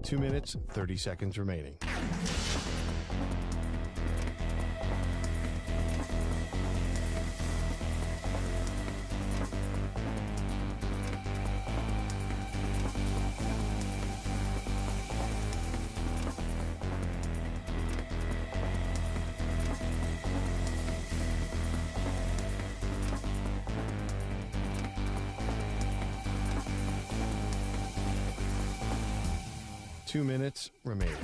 2 minutes, 30 seconds remaining. Two minutes remaining.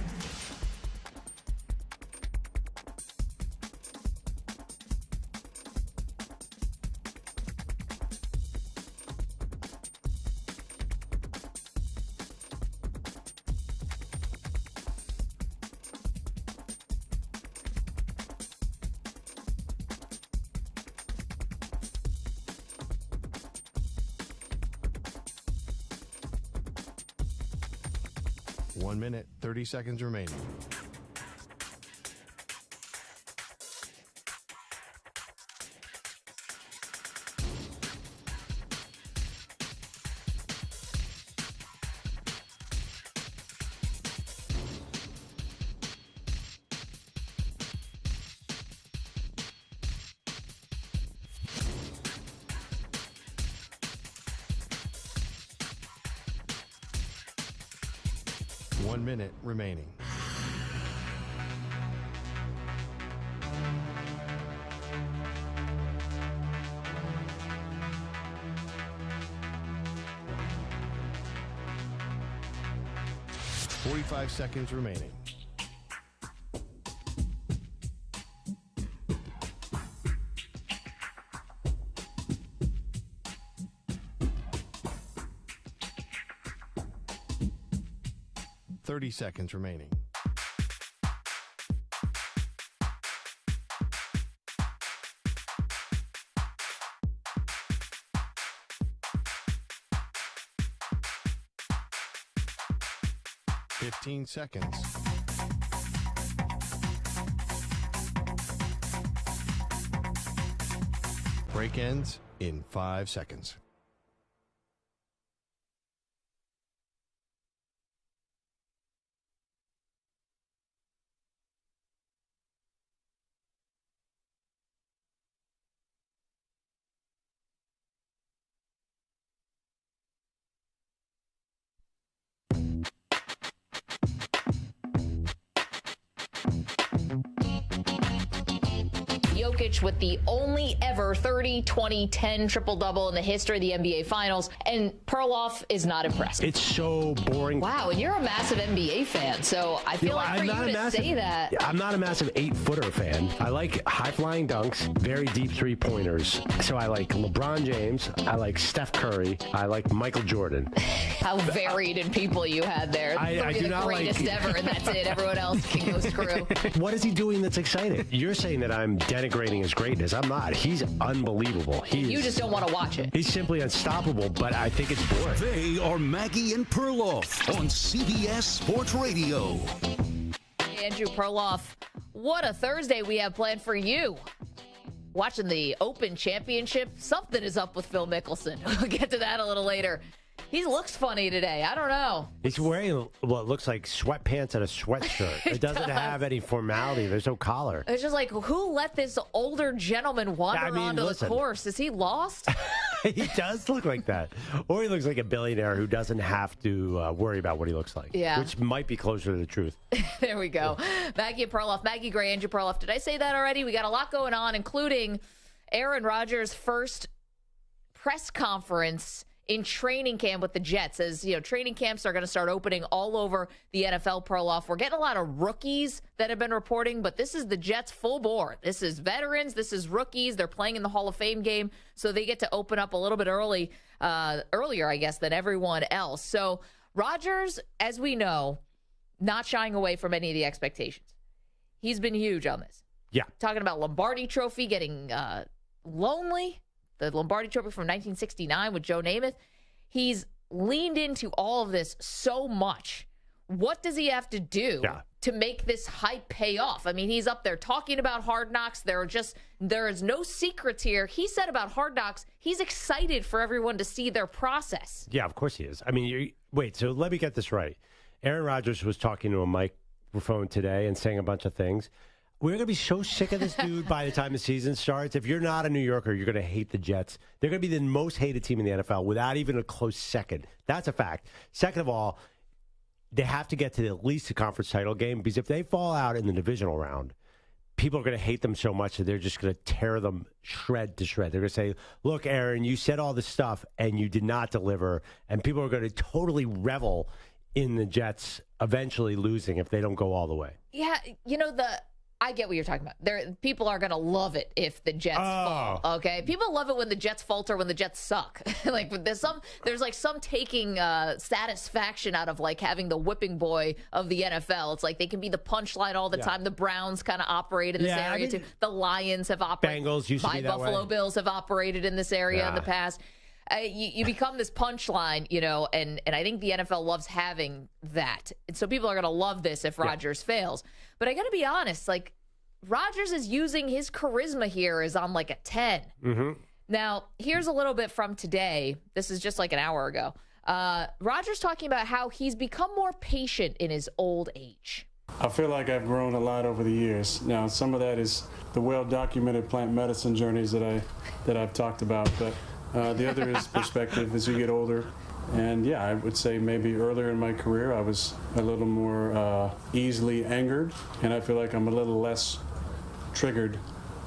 One minute, 30 seconds remaining. One minute remaining. Forty-five seconds remaining. Seconds remaining. Fifteen seconds. Break ends in 5 seconds. Jokic with the only ever 30-20-10 triple-double in the history of the NBA Finals, and Perloff is not impressed. It's so boring. Wow, and you're a massive NBA fan, so I feel like for you to say that. I'm not a massive 8-footer fan. I like high-flying dunks, very deep three-pointers. So I like LeBron James, I like Steph Curry, I like Michael Jordan. How varied in people you had there. I do not like... the greatest ever, and that's it. Everyone else can go screw. What is he doing that's exciting? You're saying that I'm denigrating his greatness. I'm not. He's unbelievable. You just don't want to watch it. He's simply unstoppable, but I think it's boring. They are Maggie and Perloff on CBS Sports Radio. Hey, Andrew Perloff, what a Thursday we have planned for you. Watching the Open Championship, something is up with Phil Mickelson. We'll get to that a little later. He looks funny today. I don't know. He's wearing what looks like sweatpants and a sweatshirt. It doesn't have any formality. There's no collar. It's just like, who let this older gentleman wander onto the course? Is he lost? He does look like that. Or he looks like a billionaire who doesn't have to worry about what he looks like. Yeah. Which might be closer to the truth. There we go. Maggie and Perloff. Maggie Gray, Andrew Perloff. Did I say that already? We got a lot going on, including Aaron Rodgers' first press conference in training camp with the Jets. As you know, training camps are going to start opening all over the NFL. Perloff, we're getting a lot of rookies that have been reporting, but this is the Jets full board. This is veterans. This is rookies. They're playing in the Hall of Fame game, so they get to open up a little bit earlier, I guess, than everyone else. So Rodgers, as we know, not shying away from any of the expectations. He's been huge on this. Yeah. Talking about Lombardi Trophy, getting lonely. The Lombardi Trophy from 1969 with Joe Namath. He's leaned into all of this so much. What does he have to do to make this hype pay off? I mean, he's up there talking about Hard Knocks. There is no secrets here. He said about Hard Knocks, he's excited for everyone to see their process. Yeah, of course he is. I mean, wait, so let me get this right. Aaron Rodgers was talking to a microphone today and saying a bunch of things. We're going to be so sick of this dude by the time the season starts. If you're not a New Yorker, you're going to hate the Jets. They're going to be the most hated team in the NFL without even a close second. That's a fact. Second of all, they have to get to at least the conference title game, because if they fall out in the divisional round, people are going to hate them so much that they're just going to tear them shred to shred. They're going to say, look, Aaron, you said all this stuff and you did not deliver. And people are going to totally revel in the Jets eventually losing if they don't go all the way. Yeah, I get what you're talking about. People are going to love it if the Jets fall, okay? People love it when the Jets falter, when the Jets suck. Like, there's some taking satisfaction out of, like, having the whipping boy of the NFL. It's like they can be the punchline all the time. The Browns kind of operate in this area, too. The Lions have operated. Bengals used to be that Buffalo way. Bills have operated in this area in the past. You become this punchline, and I think the NFL loves having that. And so people are going to love this if Rodgers fails. But I got to be honest, like, Rodgers is using his charisma here is on like a 10. Mm-hmm. Now, here's a little bit from today. This is just like an hour ago. Rodgers talking about how he's become more patient in his old age. I feel like I've grown a lot over the years. Now, some of that is the well-documented plant medicine journeys that I've talked about, but the other is perspective as you get older. And yeah, I would say maybe earlier in my career I was a little more easily angered, and I feel like I'm a little less triggered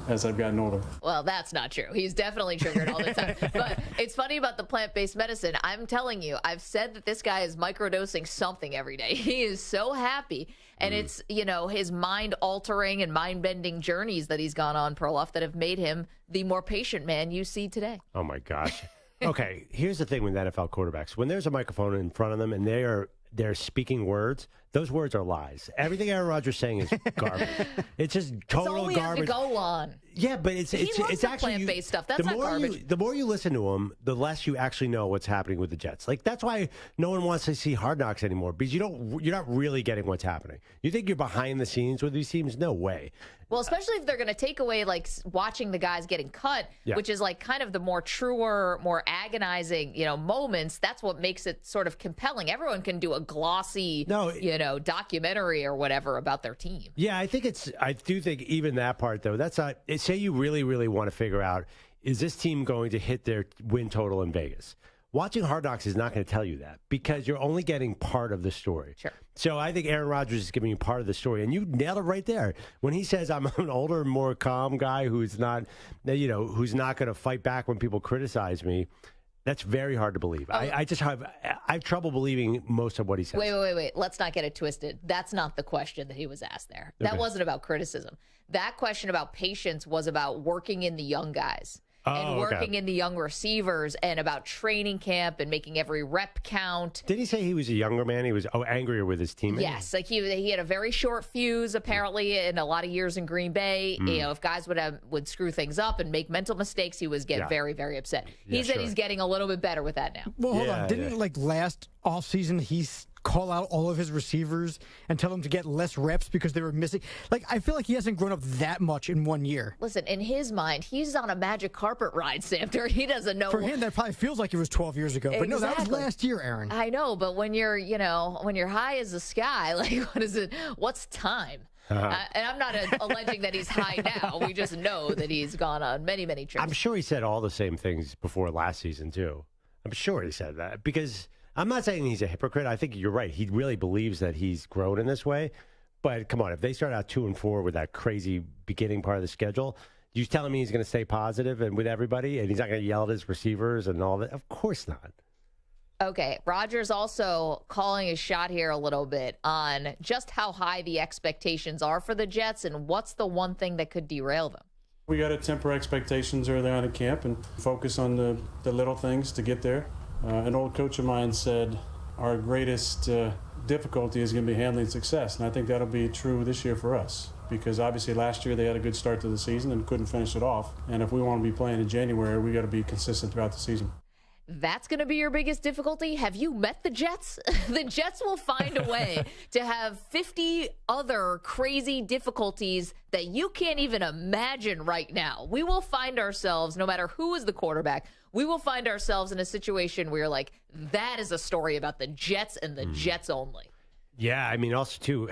as I've gotten older. Well, that's not true. He's definitely triggered all the time. But it's funny about the plant-based medicine. I'm telling you, I've said that this guy is microdosing something every day. He is so happy. And it's, his mind-altering and mind-bending journeys that he's gone on, Perloff, that have made him the more patient man you see today. Oh, my gosh. Okay, here's the thing with NFL quarterbacks. When there's a microphone in front of them and they're speaking words, those words are lies. Everything Aaron Rodgers is saying is garbage. It's just total garbage. It's all we have to go on. Yeah, but it's actually plant-based stuff. That's not garbage. The more you listen to him, the less you actually know what's happening with the Jets. Like, that's why no one wants to see Hard Knocks anymore, because you're not really getting what's happening. You think you're behind the scenes with these teams? No way. Well, especially if they're going to take away, like, watching the guys getting cut, which is, like, kind of the more truer, more agonizing, moments. That's what makes it sort of compelling. Everyone can do a glossy, documentary or whatever about their team. Yeah, I do think even that part, though, that's not, say you really, really want to figure out, is this team going to hit their win total in Vegas? Watching Hard Knocks is not going to tell you that, because you're only getting part of the story. Sure. So I think Aaron Rodgers is giving you part of the story, and you nailed it right there. When he says, I'm an older, more calm guy who's not going to fight back when people criticize me, that's very hard to believe. I have trouble believing most of what he says. Wait. Let's not get it twisted. That's not the question that he was asked there. That wasn't about criticism. That question about patience was about working in the young guys. And working in the young receivers, and about training camp and making every rep count. Did he say he was a younger man? He was angrier with his teammates? Yes. Like he had a very short fuse, apparently, in a lot of years in Green Bay. If guys would screw things up and make mental mistakes, he was getting very, very upset. He said he's getting a little bit better with that now. Well, hold on. Didn't last offseason he's call out all of his receivers and tell them to get less reps because they were missing? Like, I feel like he hasn't grown up that much in 1 year. Listen, in his mind, he's on a magic carpet ride, Samter. He doesn't know. For him, that probably feels like it was 12 years ago. But no, that was last year, Aaron. I know, but when you're high as the sky, like, what is it? What's time? And I'm not alleging that he's high now. We just know that he's gone on many, many trips. I'm sure he said all the same things before last season, too. I'm sure he said that, because I'm not saying he's a hypocrite. I think you're right. He really believes that he's grown in this way. But come on, if they start out 2-4 with that crazy beginning part of the schedule, you telling me he's going to stay positive and with everybody, and he's not going to yell at his receivers and all that? Of course not. Okay, Rodgers also calling his shot here a little bit on just how high the expectations are for the Jets, and what's the one thing that could derail them. We got to temper expectations early on in camp and focus on the little things to get there. An old coach of mine said our greatest difficulty is going to be handling success, and I think that'll be true this year for us, because obviously last year they had a good start to the season and couldn't finish it off, and if we want to be playing in January, we got to be consistent throughout the season. That's going to be your biggest difficulty? Have you met the Jets? The Jets will find a way to have 50 other crazy difficulties that you can't even imagine right now. We will find ourselves, no matter who is the quarterback, we will find ourselves in a situation where you're like, that is a story about the Jets and the Jets only. Yeah, I mean, also, too,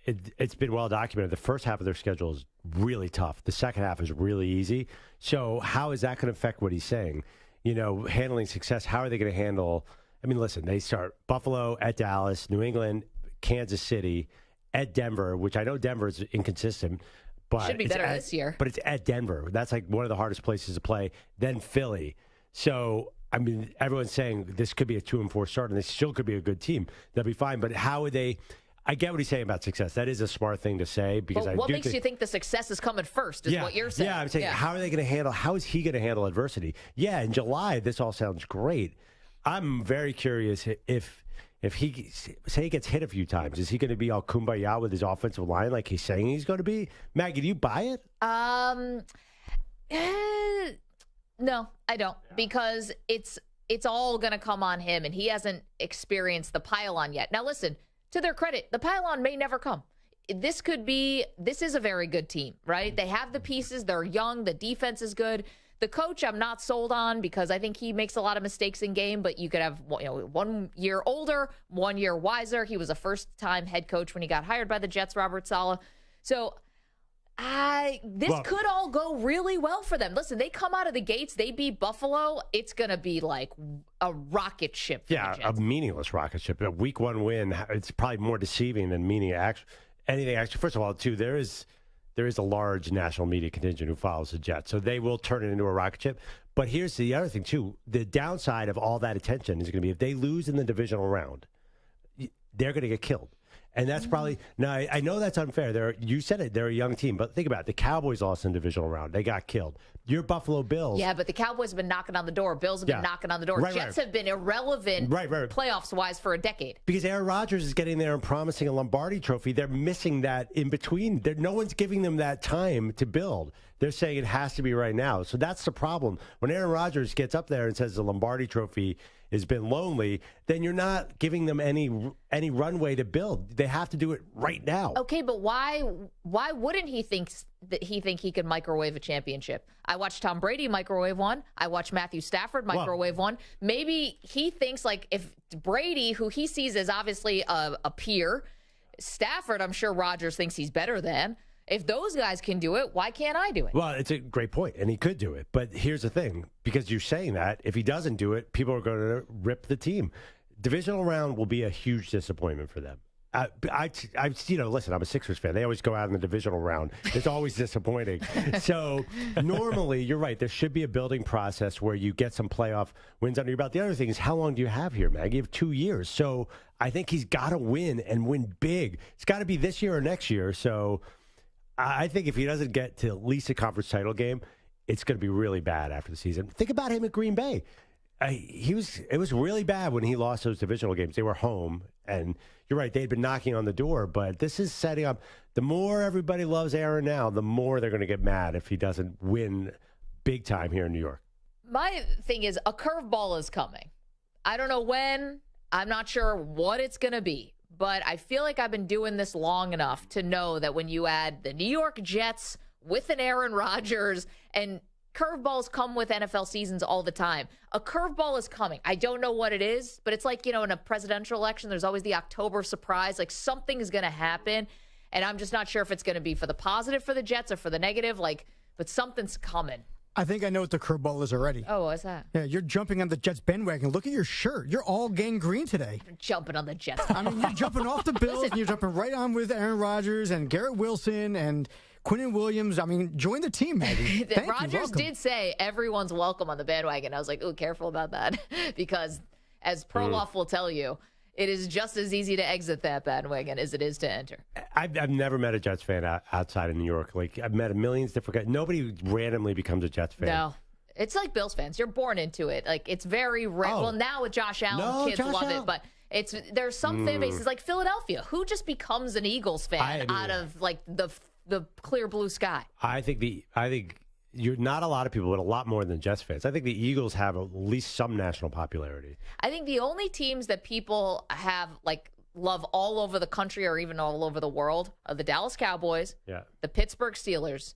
it's been well documented. The first half of their schedule is really tough. The second half is really easy. So how is that going to affect what he's saying? Handling success, how are they going to handle? I mean, listen, they start Buffalo, at Dallas, New England, Kansas City, at Denver, which I know Denver is inconsistent. But should be better this year. But it's at Denver. That's like one of the hardest places to play. Then Philly. So, I mean, everyone's saying this could be a 2-4 start, and they still could be a good team. They'll be fine. But how would they? I get what he's saying about success. That is a smart thing to say because what makes you think the success is coming first? Is what you're saying? Yeah, I'm saying how are they going to handle? How is he going to handle adversity? Yeah, in July, this all sounds great. I'm very curious if he say he gets hit a few times, is he going to be all kumbaya with his offensive line like he's saying he's going to be? Maggie, do you buy it? No, I don't, because it's all going to come on him, and he hasn't experienced the pylon yet. Now, listen, to their credit, the pylon may never come. This is a very good team, right? They have the pieces. They're young. The defense is good. The coach, I'm not sold on because I think he makes a lot of mistakes in game, but you could have 1 year older, 1 year wiser. He was a first-time head coach when he got hired by the Jets, Robert Saleh. So this could all go really well for them. Listen, they come out of the gates, they beat Buffalo. It's going to be like a rocket ship for the Jets. A meaningless rocket ship. A week 1 win, it's probably more deceiving than meaning anything. Actually, first of all, too, there is a large national media contingent who follows the Jets, so they will turn it into a rocket ship. But here's the other thing, too. The downside of all that attention is going to be if they lose in the divisional round, they're going to get killed. And that's probably – now, I know that's unfair. You said it. They're a young team. But think about it. The Cowboys lost in the divisional round. They got killed. Your Buffalo Bills – yeah, but the Cowboys have been knocking on the door. Bills have been knocking on the door. Jets have been irrelevant playoffs-wise for a decade. Because Aaron Rodgers is getting there and promising a Lombardi trophy. They're missing that in between. No one's giving them that time to build. They're saying it has to be right now. So that's the problem. When Aaron Rodgers gets up there and says the Lombardi trophy has been lonely, then you're not giving them any runway to build. They have to do it right now. Okay, but why wouldn't he think he could microwave a championship? I watched Tom Brady microwave one. I watched Matthew Stafford microwave one. Maybe he thinks like if Brady, who he sees as obviously a peer, Stafford, I'm sure Rodgers thinks he's better than. If those guys can do it, why can't I do it? Well, it's a great point, and he could do it. But here's the thing, because you're saying that, if he doesn't do it, people are going to rip the team. Divisional round will be a huge disappointment for them. Listen, I'm a Sixers fan. They always go out in the divisional round. It's always disappointing. So normally, you're right, there should be a building process where you get some playoff wins under your belt. The other thing is, how long do you have here, Maggie? You have 2 years. So I think he's got to win and win big. It's got to be this year or next year. So I think if he doesn't get to at least a conference title game, it's going to be really bad after the season. Think about him at Green Bay. It was really bad when he lost those divisional games. They were home, and you're right, they'd been knocking on the door, but this is setting up. The more everybody loves Aaron now, the more they're going to get mad if he doesn't win big time here in New York. My thing is, a curveball is coming. I don't know when. I'm not sure what it's going to be. But I feel like I've been doing this long enough to know that when you add the New York Jets with an Aaron Rodgers, and curveballs come with NFL seasons all the time. A curveball is coming. I don't know what it is, but it's like, in a presidential election, there's always the October surprise. Like something is going to happen, and I'm just not sure if it's going to be for the positive for the Jets or for the negative. But something's coming. I think I know what the curveball is already. Oh, what's that? Yeah, you're jumping on the Jets bandwagon. Look at your shirt. You're all gangrene today. I'm jumping on the Jets. I mean, you're jumping off the Bills, and you're jumping right on with Aaron Rodgers and Garrett Wilson and Quinnen Williams. I mean, join the team, Maggie. Rodgers did say everyone's welcome on the bandwagon. I was like, ooh, careful about that. Because as Perloff will tell you, it is just as easy to exit that bandwagon as it is to enter. I've never met a Jets fan outside of New York. Like, I've met millions of different guys. Nobody randomly becomes a Jets fan. No. It's like Bills fans. You're born into it. Like, it's very rare. Well, now with Josh Allen, kids love it. But there's some fan bases like Philadelphia. Who just becomes an Eagles fan out of, like, the clear blue sky? I think you're not a lot of people, but a lot more than Jets fans. I think the Eagles have at least some national popularity. I think the only teams that people have, love all over the country or even all over the world are the Dallas Cowboys, the Pittsburgh Steelers,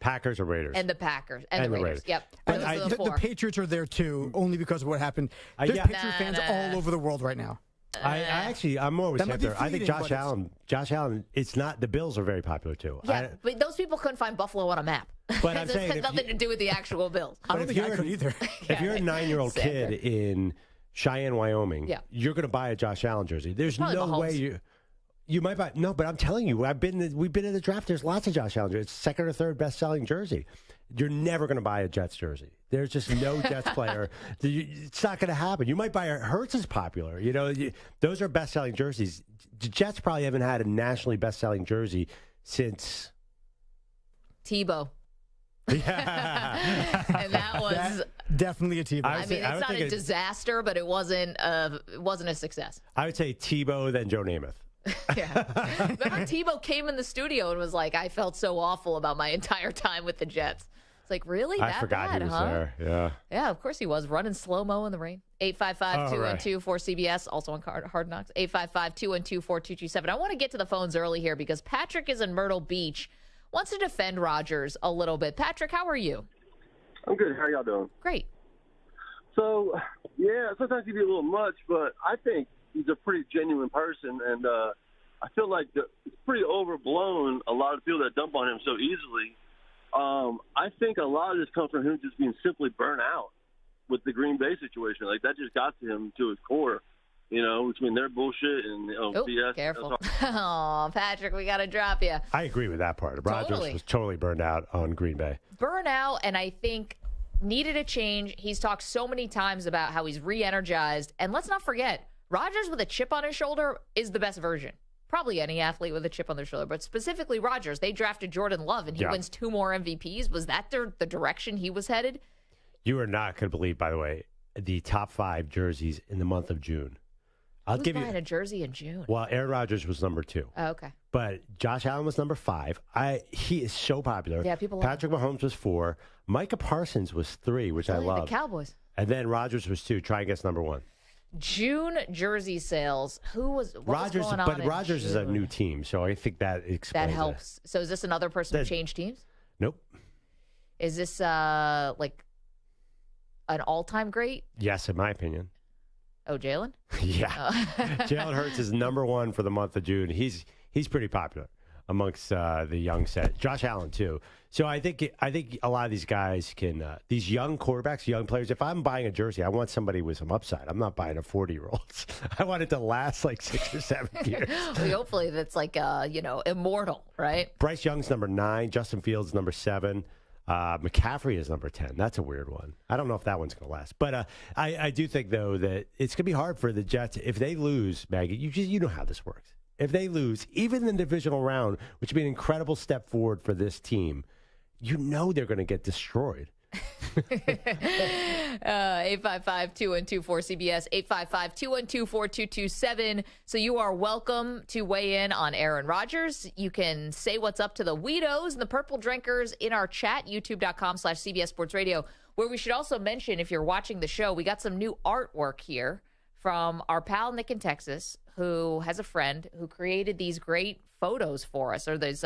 Packers or Raiders. And the Packers. And the Raiders. Yep. The Patriots are there, too, only because of what happened. There's Patriot fans all over the world right now. I'm more with That might be Schefter. I think fleeting, Josh Allen, it's not, the Bills are very popular too. Yeah, but those people couldn't find Buffalo on a map. But I'm This saying had if nothing to do with the actual Bills. I don't think I could either. If you're a 9-year-old kid in Cheyenne, Wyoming, you're going to buy a Josh Allen jersey. There's Probably no Mahomes. way you might buy. No, but I'm telling you, we've been in the draft. There's lots of Josh Allen jerseys. It's second or third best selling jersey. You're never going to buy a Jets jersey. There's just no Jets player. It's not going to happen. You might buy a Hurts is popular. Those are best selling jerseys. The Jets probably haven't had a nationally best selling jersey since Tebow. Yeah. And that was definitely a Tebow. I mean, it's not a disaster, but it wasn't a success. I would say Tebow, then Joe Namath. Yeah. Remember Tebow came in the studio and was like, I felt so awful about my entire time with the Jets. It's like, really? I That forgot bad, he was huh? there. Yeah. Yeah, of course he was. Running slow-mo in the rain. 855-212-4CBS, also on Hard Knocks. 855-212-4227. I want to get to the phones early here because Patrick is in Myrtle Beach, wants to defend Rodgers a little bit. Patrick, how are you? I'm good. How y'all doing? Great. So, yeah, sometimes he be a little much, but I think he's a pretty genuine person, and I feel like it's pretty overblown, a lot of people that dump on him so easily. I think a lot of this comes from him just being simply burnt out with the Green Bay situation. Like, that just got to him to his core, between their bullshit and BS. Careful. Oh, Patrick, we got to drop you. I agree with that part. Rodgers was totally burned out on Green Bay. Burnout, and I think needed a change. He's talked so many times about how he's re-energized. And let's not forget, Rodgers with a chip on his shoulder is the best version. Probably any athlete with a chip on their shoulder, but specifically Rodgers. They drafted Jordan Love, and he wins 2 more MVPs. Was that the direction he was headed? You are not going to believe, by the way, the top 5 jerseys in the month of June. Who's buying a jersey in June? Well, Aaron Rodgers was number 2. Oh, okay. But Josh Allen was number 5. He is so popular. Yeah, people love Patrick Mahomes was 4. Micah Parsons was 3, which I love. The Cowboys. And then Rodgers was 2. Try and guess number 1. June jersey sales. What Rodgers? was going on But Rodgers June? is a new team, so I think that explains that helps. So is this another person who changed teams? Nope. Is this like an all-time great? Yes, in my opinion. Oh, Jalen? Yeah. Jalen Hurts is number 1 for the month of June. He's pretty popular amongst the young set. Josh Allen, too. So I think a lot of these guys can, these young quarterbacks, young players, if I'm buying a jersey, I want somebody with some upside. I'm not buying a 40-year-old. I want it to last like 6 or 7 years. Well, hopefully that's like, immortal, right? Bryce Young's number 9. Justin Fields number 7. McCaffrey is number 10. That's a weird one. I don't know if that one's going to last. But I do think, though, that it's going to be hard for the Jets. If they lose, Maggie, you know how this works. If they lose, even in the divisional round, which would be an incredible step forward for this team, they're going to get destroyed. 855-212-4CBS, 855-212-4227. So you are welcome to weigh in on Aaron Rodgers. You can say what's up to the Weedos and the Purple Drinkers in our chat, youtube.com/CBS Sports Radio, where we should also mention, if you're watching the show, we got some new artwork here from our pal Nick in Texas, who has a friend who created these great photos for us, or there's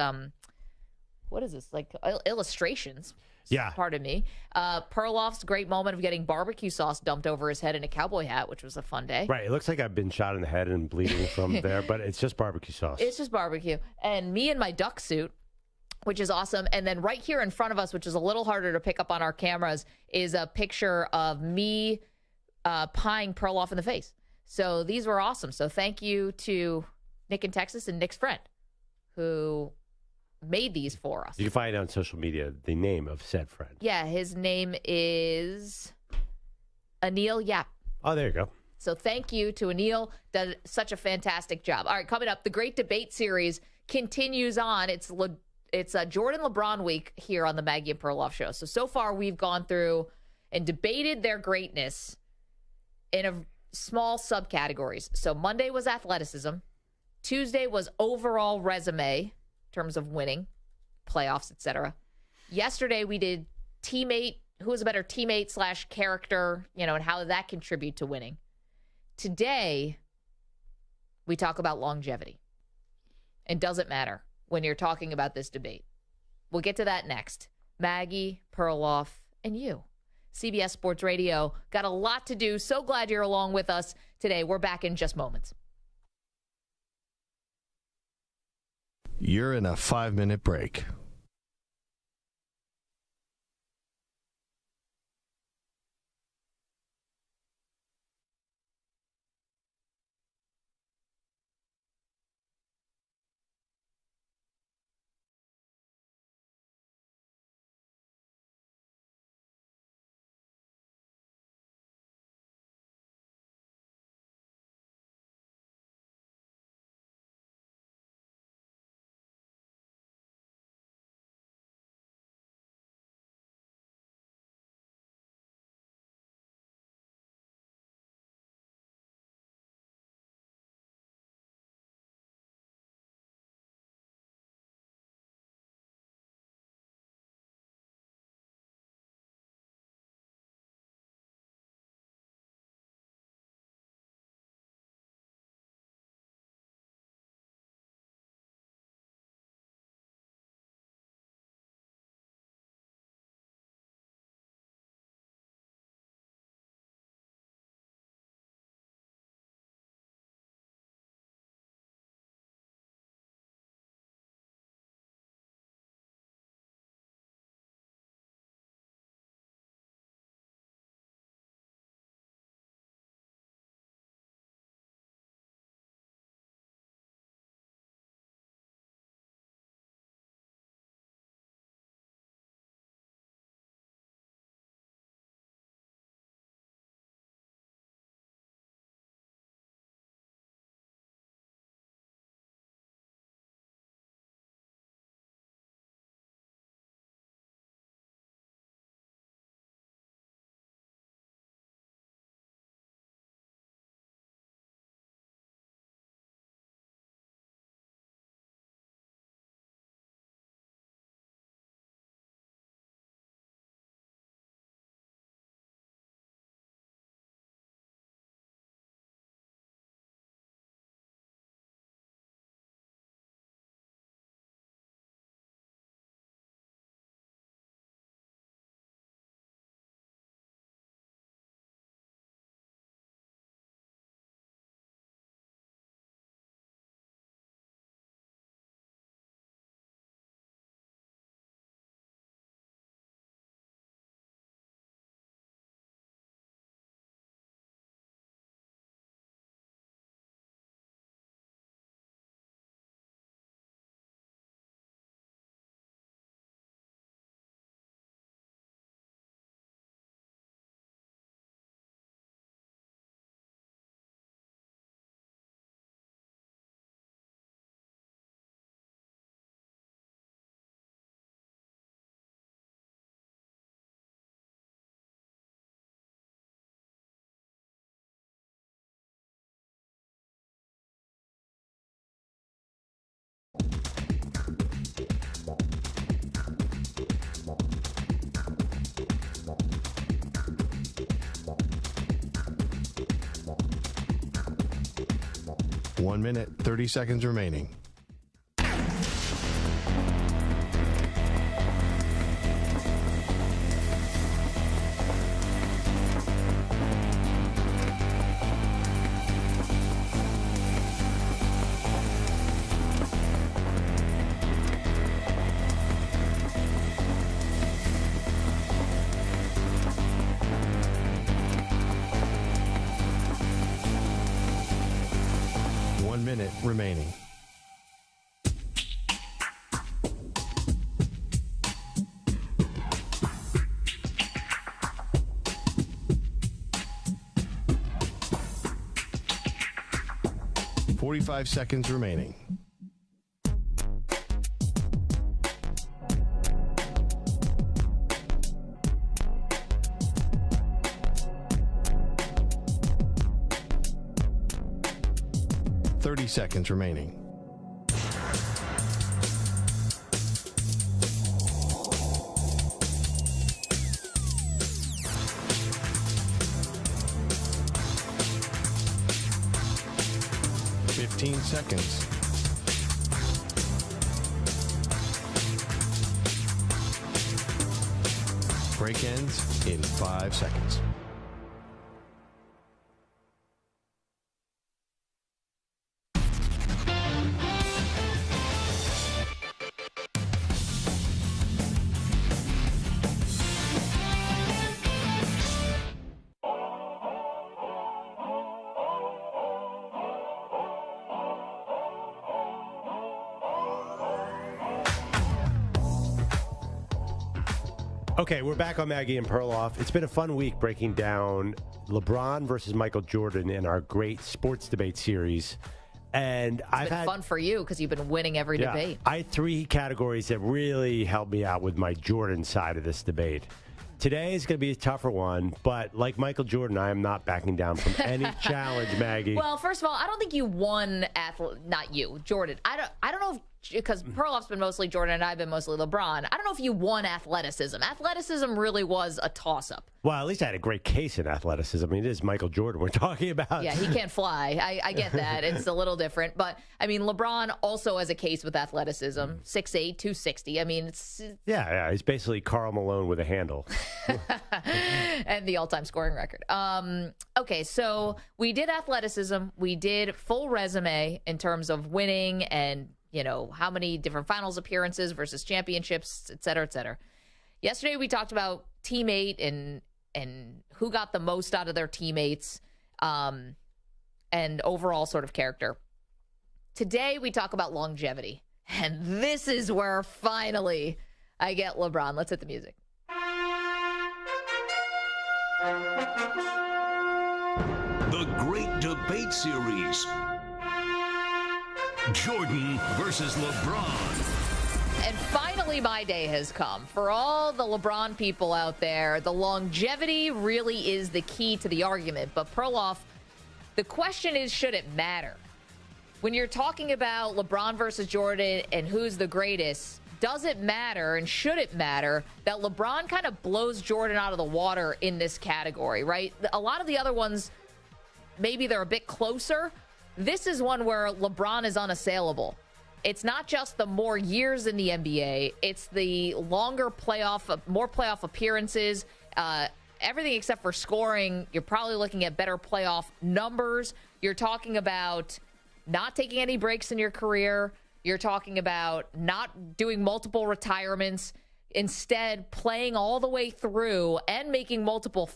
what is this, like illustrations? Yeah. Pardon me. Perloff's great moment of getting barbecue sauce dumped over his head in a cowboy hat, which was a fun day. Right. It looks like I've been shot in the head and bleeding from there, but it's just barbecue sauce. It's just barbecue. And me in my duck suit, which is awesome. And then right here in front of us, which is a little harder to pick up on our cameras, is a picture of me pieing Perloff in the face. So these were awesome. So thank you to Nick in Texas and Nick's friend who made these for us. You can find on social media the name of said friend. Yeah, his name is Anil Yap. Oh, there you go. So thank you to Anil. Did such a fantastic job. All right, coming up, the Great Debate Series continues on. It's Jordan LeBron week here on the Maggie and Perloff show. So far we've gone through and debated their greatness in a small subcategories. So Monday was athleticism. Tuesday was overall resume in terms of winning, playoffs, etc. Yesterday we did teammate, who was a better teammate / character, and how did that contribute to winning. Today, we talk about longevity. It doesn't matter when you're talking about this debate. We'll get to that next. Maggie, Perloff, and you. CBS Sports Radio got a lot to do. So glad you're along with us today. We're back in just moments. You're in a 5-minute break. One minute, 30 seconds remaining. Minute remaining. Forty-five seconds remaining. Seconds remaining. Seconds. Break ends in 5 seconds. Okay, we're back on Maggie and Perloff. It's been a fun week breaking down LeBron versus Michael Jordan in our great sports debate series. And It's been fun for you because you've been winning every debate. I had 3 categories that really helped me out with my Jordan side of this debate. Today is going to be a tougher one, but like Michael Jordan, I am not backing down from any challenge, Maggie. Well, first of all, I don't think you won not you, Jordan. I don't know if, because Perloff's been mostly Jordan and I've been mostly LeBron. I don't know if you won athleticism. Athleticism really was a toss-up. Well, at least I had a great case in athleticism. I mean, it is Michael Jordan we're talking about. Yeah, he can't fly. I get that. It's a little different. But, I mean, LeBron also has a case with athleticism. 6'8", 260. I mean, it's... Yeah, he's basically Karl Malone with a handle. And the all-time scoring record. Okay, so we did athleticism. We did full resume in terms of winning and, you know, how many different finals appearances versus championships, et cetera, et cetera. Yesterday we talked about teammate and who got the most out of their teammates and overall sort of character. Today we talk about longevity. And this is where finally I get LeBron. Let's hit the music. The Great Debate Series. Jordan versus LeBron. And finally, my day has come. For all the LeBron people out there, the longevity really is the key to the argument. But Perloff, the question is, should it matter? When you're talking about LeBron versus Jordan and who's the greatest, does it matter and should it matter that LeBron kind of blows Jordan out of the water in this category, right? A lot of the other ones, maybe they're a bit closer. This is one where LeBron is unassailable. It's not just the more years in the NBA. It's the longer more playoff appearances, everything except for scoring. You're probably looking at better playoff numbers. You're talking about not taking any breaks in your career. You're talking about not doing multiple retirements, instead playing all the way through and making multiple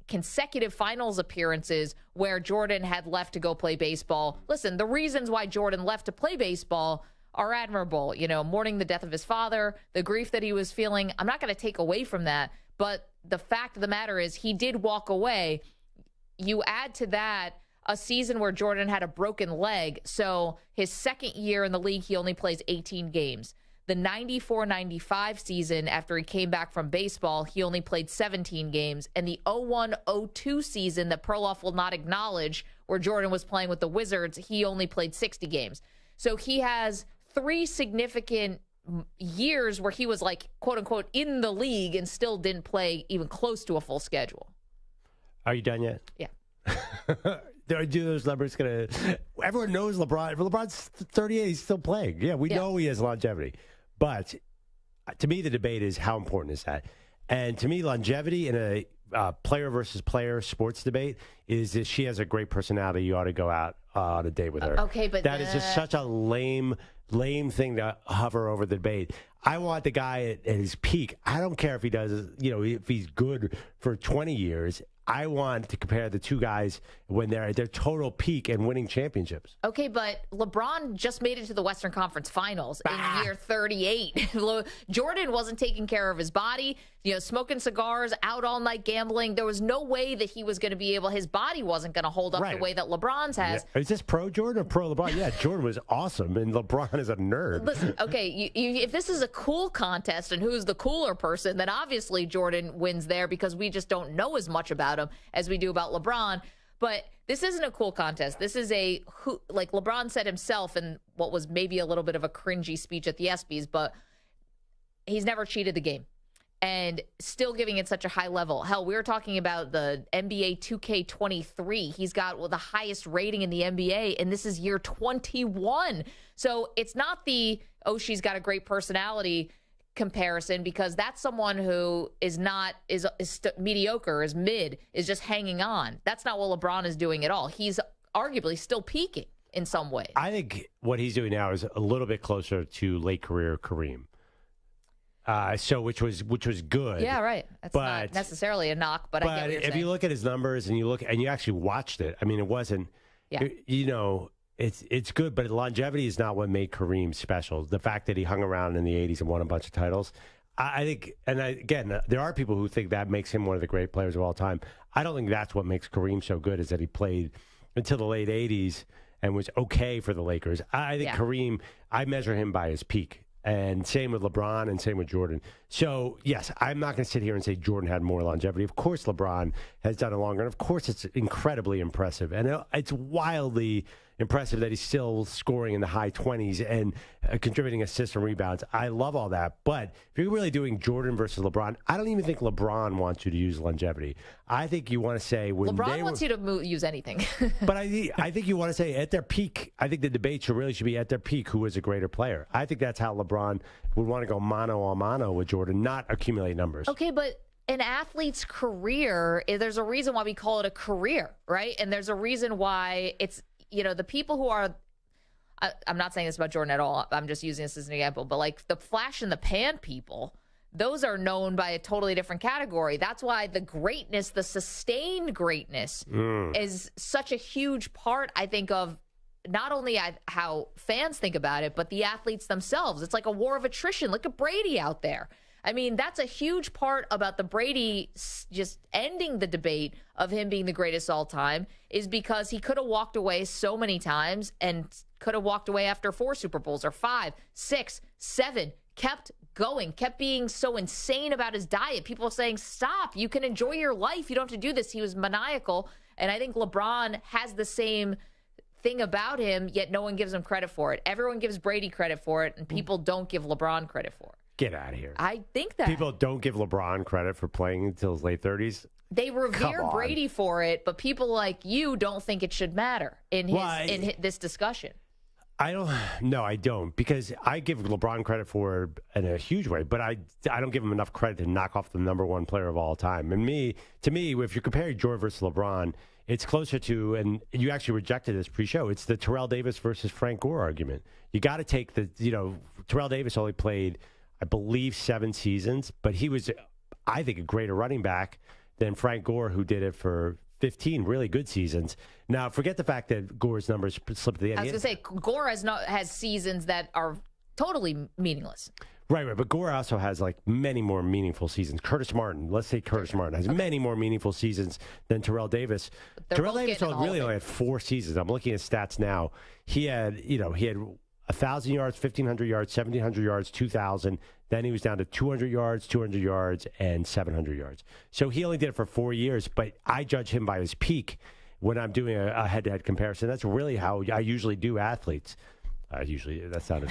consecutive finals appearances where Jordan had left to go play baseball. Listen, the reasons why Jordan left to play baseball are admirable. You know, mourning the death of his father, the grief that he was feeling. I'm not going to take away from that. But the fact of the matter is he did walk away. You add to that a season where Jordan had a broken leg. So his second year in the league, he only plays 18 games. The 94-95 season, after he came back from baseball, he only played 17 games. And the 01-02 season that Perloff will not acknowledge, where Jordan was playing with the Wizards, he only played 60 games. So he has 3 significant years where he was like, quote unquote, in the league and still didn't play even close to a full schedule. Are you done yet? Yeah. Do those numbers everyone knows LeBron. If LeBron's 38, he's still playing. Yeah, we know he has longevity. But to me, the debate is how important is that? And to me, longevity in a player versus player sports debate is that she has a great personality. You ought to go out on a date with her. Okay, but that is just such a lame thing to hover over the debate. I want the guy at his peak. I don't care if he does, if he's good for 20 years. I want to compare the two guys when they're at their total peak and winning championships. Okay, but LeBron just made it to the Western Conference Finals in year 38. Jordan wasn't taking care of his body, smoking cigars, out all night gambling. There was no way that he was going to be able, his body wasn't going to hold up the way that LeBron's has. Yeah. Is this pro Jordan or pro LeBron? Yeah, Jordan was awesome, and LeBron is a nerd. Listen, okay, if this is a cool contest and who's the cooler person, then obviously Jordan wins there because we just don't know as much about him as we do about LeBron. But this isn't a cool contest. This is like LeBron said himself in what was maybe a little bit of a cringy speech at the ESPYs, but he's never cheated the game and still giving it such a high level. Hell, we were talking about the NBA 2K23. He's got the highest rating in the NBA, and this is year 21. So it's not she's got a great personality comparison, because that's someone who is mediocre, is mid, is just hanging on. That's not what LeBron is doing at all. He's arguably still peaking in some ways. I think what he's doing now is a little bit closer to late career Kareem. Which was good. Yeah, right. That's not necessarily a knock, but I get what you're saying. If you look at his numbers and you actually watched it, I mean, it wasn't. Yeah. It's good, but longevity is not what made Kareem special. The fact that he hung around in the 80s and won a bunch of titles, I think, and again, there are people who think that makes him one of the great players of all time. I don't think that's what makes Kareem so good, is that he played until the late 80s and was okay for the Lakers. I think Kareem, I measure him by his peak. And same with LeBron and same with Jordan. So, yes, I'm not going to sit here and say Jordan had more longevity. Of course, LeBron has done it longer. And, of course, it's incredibly impressive. And it's wildly impressive that he's still scoring in the high 20s and contributing assists and rebounds. I love all that. But if you're really doing Jordan versus LeBron, I don't even think LeBron wants you to use longevity. I think you want to say when LeBron wants you to use anything. But I think you want to say at their peak, I think the debate should be at their peak, who is a greater player. I think that's how LeBron would want to go mano a mano with Jordan, not accumulate numbers. Okay, but an athlete's career, there's a reason why we call it a career, right? And there's a reason why it's, the people who are, I'm not saying this about Jordan at all. I'm just using this as an example, but like the flash in the pan people, those are known by a totally different category. That's why the greatness, the sustained greatness is such a huge part, I think, of not only how fans think about it, but the athletes themselves. It's like a war of attrition. Look at Brady out there. I mean, that's a huge part about the Brady just ending the debate of him being the greatest all time, is because he could have walked away so many times and could have walked away after 4 Super Bowls or 5, 6, 7, kept going, kept being so insane about his diet. People are saying, stop, you can enjoy your life. You don't have to do this. He was maniacal. And I think LeBron has the same thing about him, yet no one gives him credit for it. Everyone gives Brady credit for it, and people don't give LeBron credit for it. Get out of here. I think that. People don't give LeBron credit for playing until his late 30s. They revere Brady for it, but people like you don't think it should matter in this discussion. I don't, because I give LeBron credit for it in a huge way, but I don't give him enough credit to knock off the number one player of all time. And to me, if you're comparing Jordan versus LeBron, it's closer to, and you actually rejected this pre-show, it's the Terrell Davis versus Frank Gore argument. You got to take Terrell Davis only played, I believe, 7 seasons, but he was, I think, a greater running back than Frank Gore, who did it for 15 really good seasons. Now, forget the fact that Gore's numbers slipped to the end. I was going to say, Gore has seasons that are totally meaningless. Right. But Gore also has like many more meaningful seasons. Curtis Martin, let's say Curtis Martin has many more meaningful seasons than Terrell Davis. Terrell Davis really only had 4 seasons. I'm looking at stats now. He had 1,000 yards, 1,500 yards, 1,700 yards, 2,000. Then he was down to 200 yards, 200 yards, and 700 yards. So he only did it for 4 years, but I judge him by his peak when I'm doing a head-to-head comparison. That's really how I usually do athletes. That sounded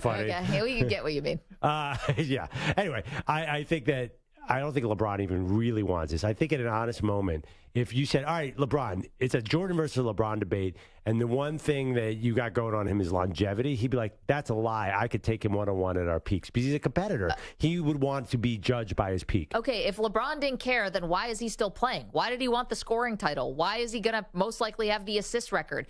funny. Okay, we can get what you mean. Yeah. Anyway, I think that I don't think LeBron even really wants this. I think in an honest moment, if you said, all right, LeBron, it's a Jordan versus LeBron debate, and the one thing that you got going on him is longevity, he'd be like, that's a lie. I could take him one-on-one at our peaks because he's a competitor. He would want to be judged by his peak. Okay, if LeBron didn't care, then why is he still playing? Why did he want the scoring title? Why is he going to most likely have the assist record?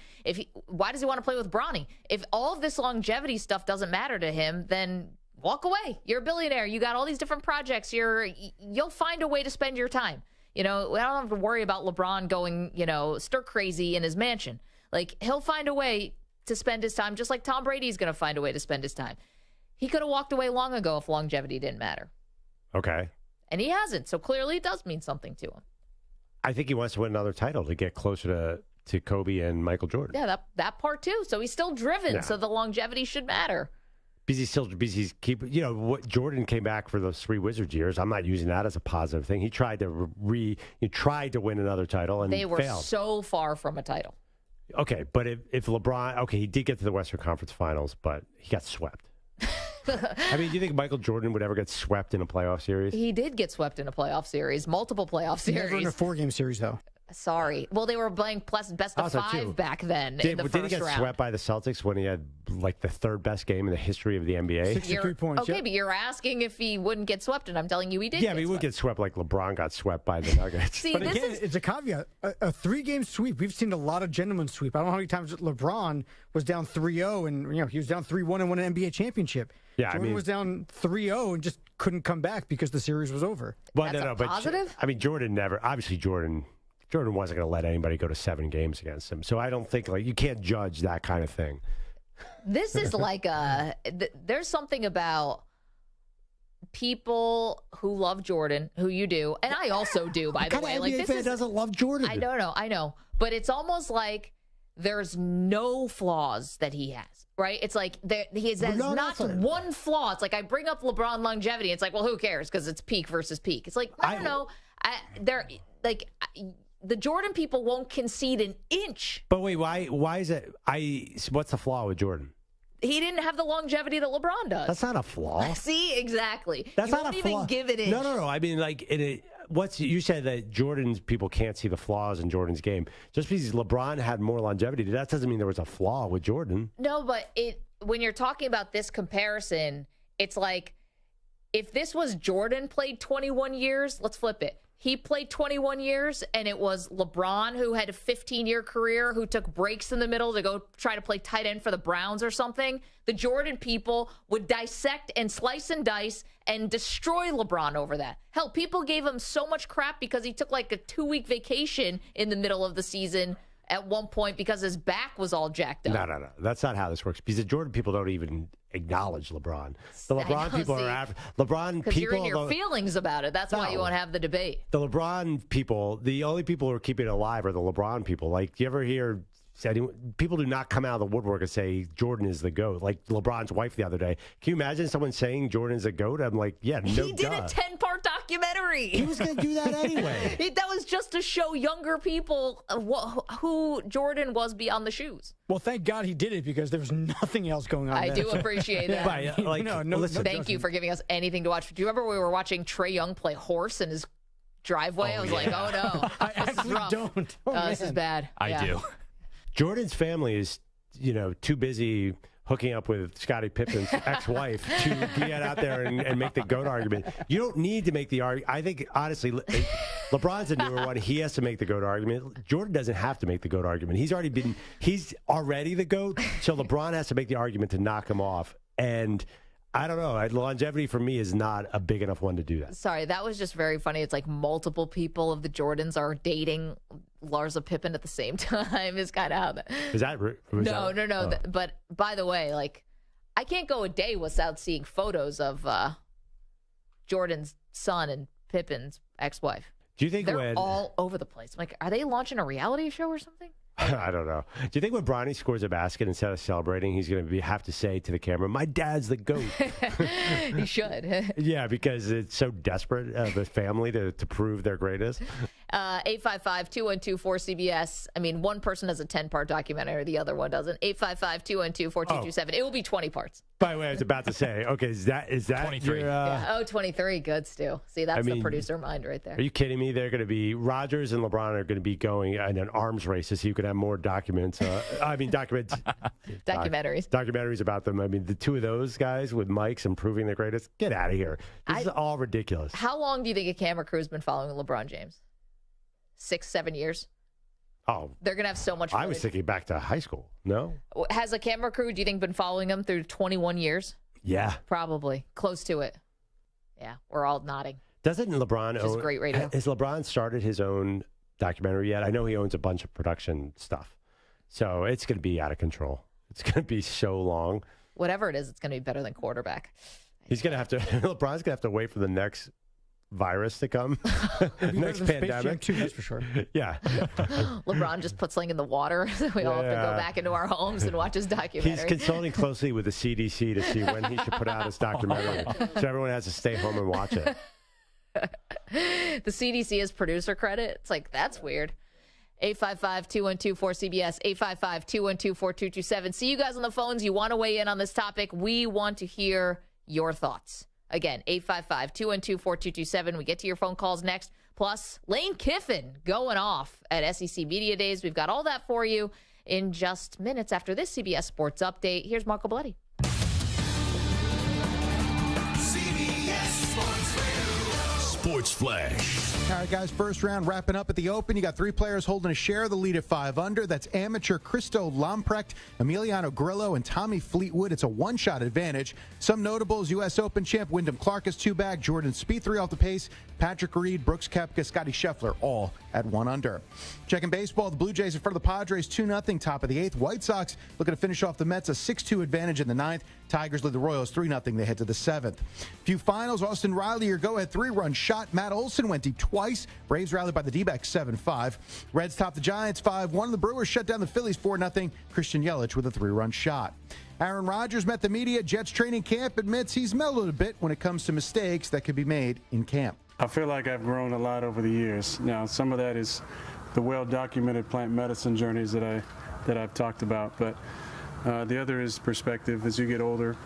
Why does he want to play with Bronny? If all of this longevity stuff doesn't matter to him, then walk away. You're a billionaire. You got all these different projects. You'll find a way to spend your time. We don't have to worry about LeBron going, stir crazy in his mansion. Like, he'll find a way to spend his time, just like Tom Brady's going to find a way to spend his time. He could have walked away long ago if longevity didn't matter. Okay. And he hasn't, so clearly it does mean something to him. I think he wants to win another title to get closer to Kobe and Michael Jordan. Yeah, that part too. So he's still driven, so the longevity should matter. Because he's keeping, what Jordan came back for those 3 Wizards years. I'm not using that as a positive thing. He tried to win another title and they were failed. So far from a title. Okay, but if LeBron, he did get to the Western Conference Finals, but he got swept. I mean, do you think Michael Jordan would ever get swept in a playoff series? He did get swept in a playoff series, multiple playoff series. Never in a 4-game series, though. Sorry. Well, they were playing best of 5 back then in the first round. Did he get swept by the Celtics when he had like the 3rd best game in the history of the NBA? 63 points. Okay, but you're asking if he wouldn't get swept, and I'm telling you he did. Yeah, but he would get swept like LeBron got swept by the Nuggets. See, but again, it's a caveat. A 3-game sweep. We've seen a lot of gentlemen sweep. I don't know how many times LeBron was down 3-0, and he was down 3-1 and won an NBA championship. Yeah, Jordan was down 3-0 and just couldn't come back because the series was over. But positive? I mean, Jordan wasn't going to let anybody go to 7 games against him. So I don't think, you can't judge that kind of thing. This is like there's something about people who love Jordan, who you do, and I also do, by the way. Like, this fan doesn't love Jordan? I know. But it's almost like there's no flaws that he has, right? It's like he has not one flaw. It's like I bring up LeBron longevity. It's like, well, who cares? Because it's peak versus peak. It's like, I don't know. The Jordan people won't concede an inch. But wait, why is it? What's the flaw with Jordan? He didn't have the longevity that LeBron does. That's not a flaw. See, exactly. That's you not won't a flaw. even give it inch. No. I mean, like, you said that Jordan's people can't see the flaws in Jordan's game. Just because LeBron had more longevity, that doesn't mean there was a flaw with Jordan. No, but when you're talking about this comparison, it's like if this was Jordan played 21 years, let's flip it. He played 21 years, and it was LeBron who had a 15-year career who took breaks in the middle to go try to play tight end for the Browns or something. The Jordan people would dissect and slice and dice and destroy LeBron over that. Hell, people gave him so much crap because he took like a 2-week vacation in the middle of the season at one point because his back was all jacked up. No. That's not how this works. Because the Jordan people don't even acknowledge LeBron. The LeBron people are after LeBron people. Because you're in your feelings about it. That's why you won't have the debate. The LeBron people, the only people who are keeping it alive are the LeBron people. Like, do you ever hear people do not come out of the woodwork and say Jordan is the GOAT? Like LeBron's wife the other day. Can you imagine someone saying Jordan's a GOAT? I'm like, yeah, no. He did a 10-part documentary. He was going to do that anyway. That was just to show younger people who Jordan was beyond the shoes. Well, thank God he did it because there was nothing else going on. I do appreciate that. Listen, thank you for giving us anything to watch. Do you remember we were watching Trae Young play horse in his driveway? I was like, oh no, this is rough. Don't. This is bad. I do. Jordan's family is, too busy hooking up with Scottie Pippen's ex-wife to get out there and make the GOAT argument. You don't need to make the argument. I think, honestly, LeBron's a newer one. He has to make the GOAT argument. Jordan doesn't have to make the GOAT argument. He's already the GOAT, so LeBron has to make the argument to knock him off. And I don't know. Longevity for me is not a big enough one to do that. Sorry, that was just very funny. It's like multiple people of the Jordans are dating Larsa Pippen at the same time. Is kind of how that. Is that? No. Oh. But by the way, like, I can't go a day without seeing photos of Jordan's son and Pippen's ex-wife. Do you think they're all over the place? I'm like, are they launching a reality show or something? I don't know. Do you think when Bronny scores a basket, instead of celebrating, he's going to have to say to the camera, "My dad's the GOAT"? He should. Yeah, because it's so desperate of a family to prove their greatest. 855-212-4CBS. I mean, one person has a 10-part documentary, the other one doesn't. 855-212-4227. It will be 20 parts. By the way, I was about to say, okay, is that 23? Yeah. 23. Good, Stu. See, that's the producer mind right there. Are you kidding me? They're going to be Rodgers and LeBron are going to be going in an arms race to see who can have more documents. Documentaries about them. I mean, the two of those guys with mics and proving they're greatest. Get out of here. This is all ridiculous. How long do you think a camera crew's been following LeBron James? 6-7 years? Oh, they're going to have so much footage. I was thinking back to high school. No? Has a camera crew, do you think, been following him through 21 years? Yeah. Probably. Close to it. Yeah, we're all nodding. Doesn't LeBron Which is great radio. Has LeBron started his own documentary yet? I know he owns a bunch of production stuff. So it's going to be out of control. It's going to be so long. Whatever it is, it's going to be better than quarterback. He's going to have to, LeBron's going to have to wait for the next virus to come. Next pandemic. That's for sure. Yeah. LeBron just puts something in the water, so we all have to go back into our homes and watch his documentary. He's consulting closely with the CDC to see when he should put out his documentary. So everyone has to stay home and watch it. The CDC has producer credit. It's like, that's weird. 855-212-4CBS, 855-212-4227. See you guys on the phones. You want to weigh in on this topic. We want to hear your thoughts. Again, 855-212-4227. We get to your phone calls next. Plus, Lane Kiffin going off at SEC Media Days. We've got all that for you in just minutes after this CBS Sports Update. Here's Marco Belletti. CBS Sports Radio. Sports Flash. All right, guys, first round wrapping up at the Open. You got 3 players holding a share of the lead at 5 under. That's amateur Christo Lamprecht, Emiliano Grillo, and Tommy Fleetwood. It's a one-shot advantage. Some notables: U.S. Open champ Wyndham Clark is 2 back, Jordan Spieth 3 off the pace, Patrick Reed, Brooks Koepka, Scotty Scheffler all at 1 under. Checking baseball, the Blue Jays in front of the Padres 2-0, top of the 8th. White Sox looking to finish off the Mets, a 6-2 advantage in the 9th. Tigers lead the Royals 3-0. They head to the 7th. Few finals: Austin Riley, your go-ahead 3-run shot. Matt Olson went deep twice. Braves rallied by the D-backs 7-5. Reds topped the Giants 5-1. The Brewers shut down the Phillies 4-0. Christian Yelich with a 3-run shot. Aaron Rodgers met the media. Jets training camp admits he's mellowed a bit when it comes to mistakes that could be made in camp. I feel like I've grown a lot over the years. Now, some of that is the well-documented plant medicine journeys that I've talked about, but the other is perspective. As you get older,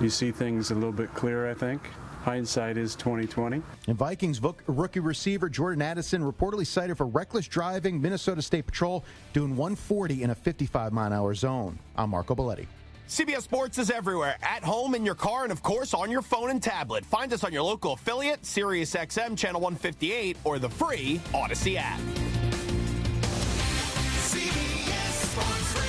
you see things a little bit clearer, I think. Hindsight is 20/20. And Vikings rookie receiver Jordan Addison reportedly cited for reckless driving. Minnesota State Patrol doing 140 in a 55-mile-an-hour zone. I'm Marco Belletti. CBS Sports is everywhere, at home, in your car, and of course on your phone and tablet. Find us on your local affiliate, SiriusXM Channel 158, or the free Odyssey app. CBS Sports Radio.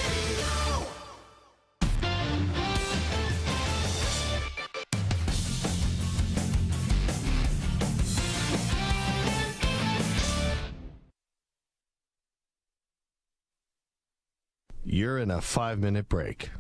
You're in a 5-minute break.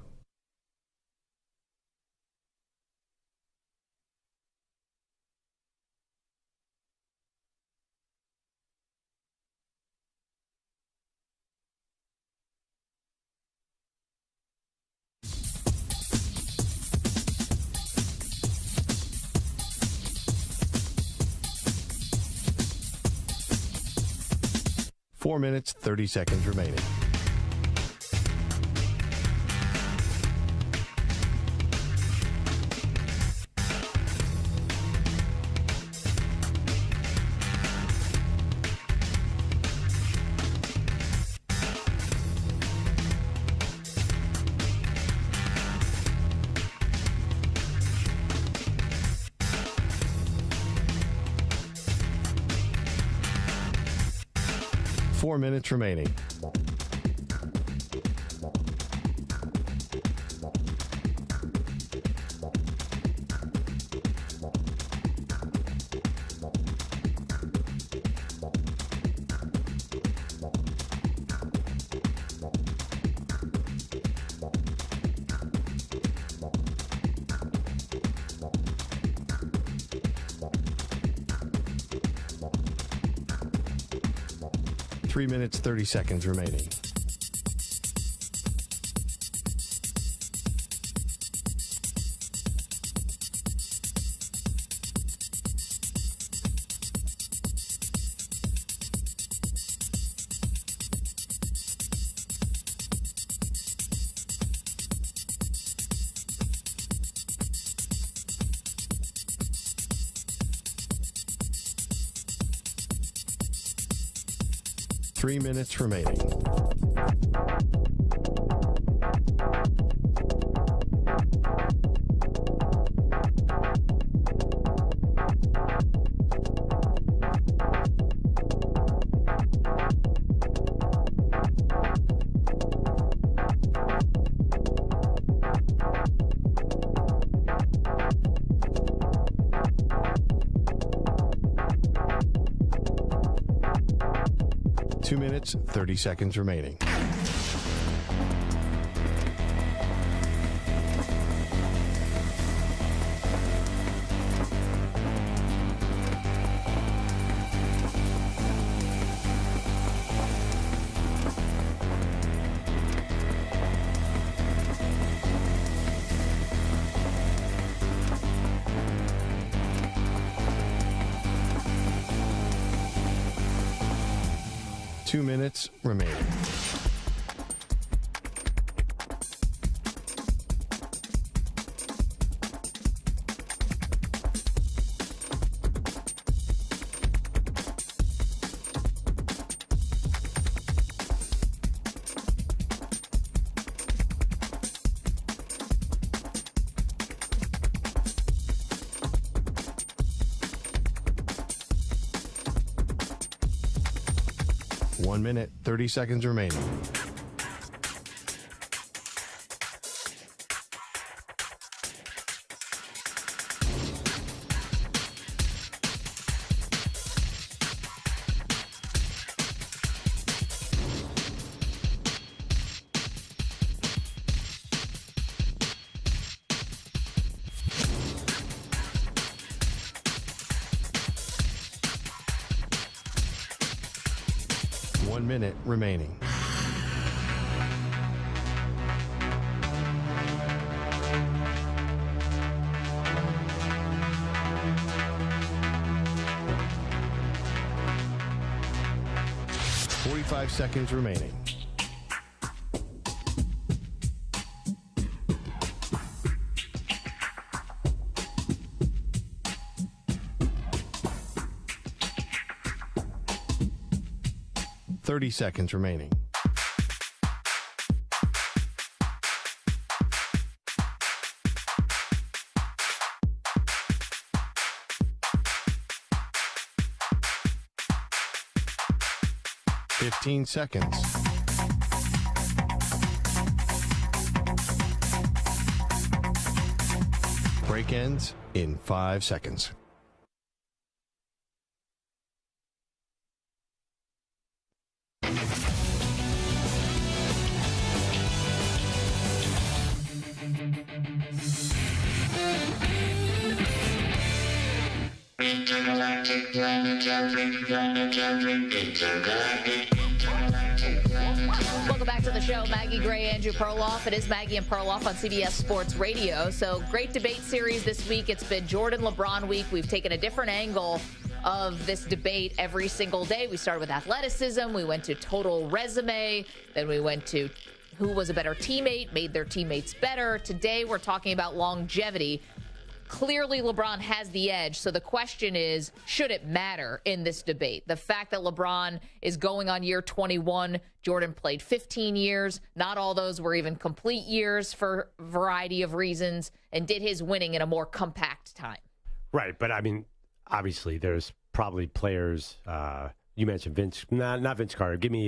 Four minutes, 30 seconds remaining. Four minutes remaining. Three minutes, 30 seconds remaining. Three minutes remaining. Two minutes, 30 seconds remaining. Two minutes remaining. 1 minute, 30 seconds remaining. One minute remaining. Five seconds remaining. Seconds remaining. Fifteen seconds. Break ends in 5 seconds. Welcome back to the show. Maggie Gray, Andrew Perloff. It is Maggie and Perloff on CBS Sports Radio. So great debate series this week. It's been Jordan LeBron week. We've taken a different angle of this debate every single day. We started with athleticism. We went to total resume. Then we went to who was a better teammate, made their teammates better. Today we're talking about longevity. Clearly, LeBron has the edge. So the question is, should it matter in this debate? The fact that LeBron is going on year 21, Jordan played 15 years. Not all those were even complete years for a variety of reasons, and did his winning in a more compact time. Right. But I mean, obviously, there's probably players. You mentioned Vince, not Vince Carter. Give me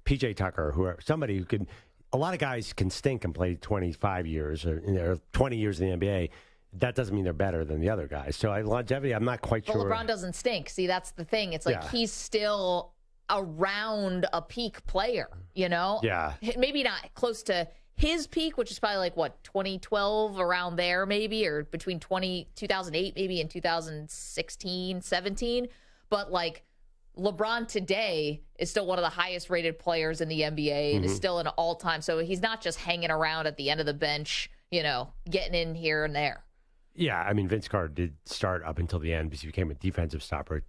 PJ Tucker, somebody who can. A lot of guys can stink and play 25 years or 20 years in the NBA. That doesn't mean they're better than the other guys. So longevity, I'm not quite sure. But LeBron doesn't stink. See, that's the thing. It's like he's still around a peak player, you know? Yeah. Maybe not close to his peak, which is probably like, 2012, around there maybe, or between 2008 maybe and 2016, 17. But like LeBron today is still one of the highest rated players in the NBA. And is still an all-time. So he's not just hanging around at the end of the bench, getting in here and there. Yeah, I mean, Vince Carter did start up until the end because he became a defensive stopper.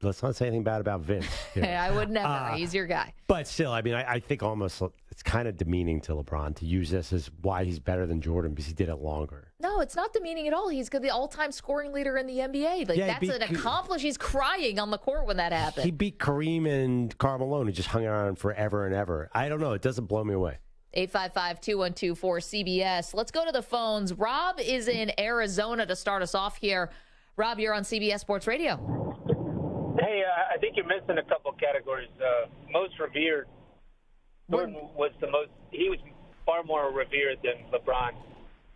Let's not say anything bad about Vince. I would never. He's your guy. But still, I mean, I think almost it's kind of demeaning to LeBron to use this as why he's better than Jordan because he did it longer. No, it's not demeaning at all. He's the all-time scoring leader in the NBA. That's an accomplishment. He's crying on the court when that happened. He beat Kareem and Karl Malone, who just hung around forever and ever. I don't know. It doesn't blow me away. 855-212-4CBS. Let's go to the phones. Rob is in Arizona to start us off here. Rob, you're on CBS Sports Radio. Hey, I think you're missing a couple categories. Most revered. Jordan was he was far more revered than LeBron.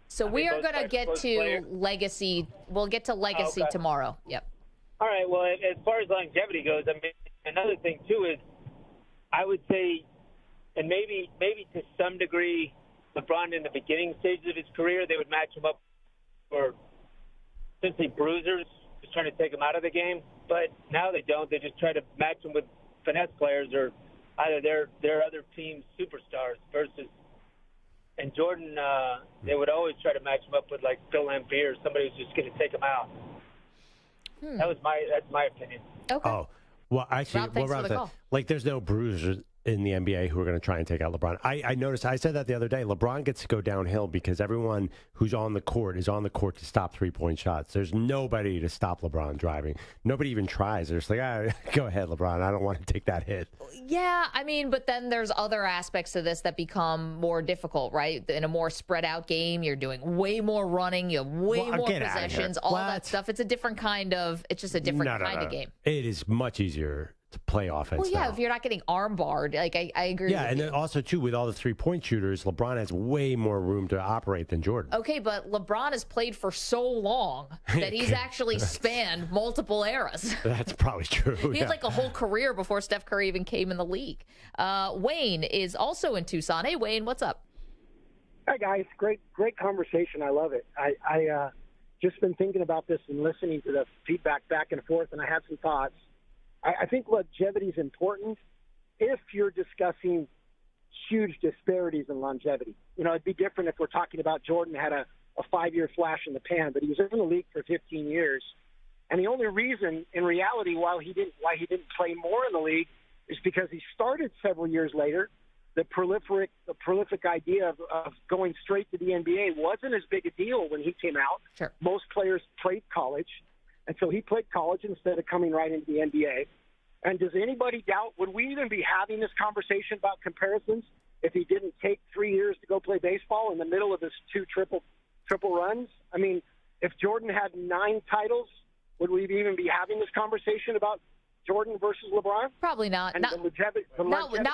So we are going to get to legacy. We'll get to legacy tomorrow. Yep. All right. Well, as far as longevity goes, I mean, another thing, too, is I would say, and maybe to some degree, LeBron in the beginning stages of his career, they would match him up for simply bruisers, just trying to take him out of the game. But now they don't. They just try to match him with finesse players or either their other team's superstars versus. And Jordan, they would always try to match him up with like Phil Lampier, somebody who's just going to take him out. That's my opinion. Okay. Oh, well, actually, there's no bruisers in the NBA who are going to try and take out LeBron. I noticed, I said that the other day, LeBron gets to go downhill because everyone who's on the court is on the court to stop three-point shots. There's nobody to stop LeBron driving. Nobody even tries. They're just like, go ahead, LeBron. I don't want to take that hit. Yeah, I mean, but then there's other aspects to this that become more difficult, right? In a more spread-out game, you're doing way more running, you have way more possessions, all that stuff. It's a different kind of, it's just a different kind of game. It is much easier to play offense. Well, yeah, now. if you're not getting arm barred, like I agree. Yeah, with and you. then also too with all the 3-point shooters, LeBron has way more room to operate than Jordan. Okay, but LeBron has played for so long that he's actually spanned multiple eras. That's probably true. He had like a whole career before Steph Curry even came in the league. Wayne is also in Tucson. Hey, Wayne, what's up? Hi, guys. Great conversation. I love it. I just been thinking about this and listening to the feedback back and forth, and I had some thoughts. I think longevity is important if you're discussing huge disparities in longevity. You know, it'd be different if we're talking about Jordan had a 5-year flash in the pan, but he was in the league for 15 years. And the only reason, in reality, why he didn't play more in the league is because he started several years later. The prolific idea of going straight to the NBA wasn't as big a deal when he came out. Sure. Most players played college, and so he played college instead of coming right into the NBA. And does anybody doubt, would we even be having this conversation about comparisons if he didn't take 3 years to go play baseball in the middle of his 2 triple runs? I mean, if Jordan had 9 titles, would we even be having this conversation about Jordan versus LeBron? Probably not. And Not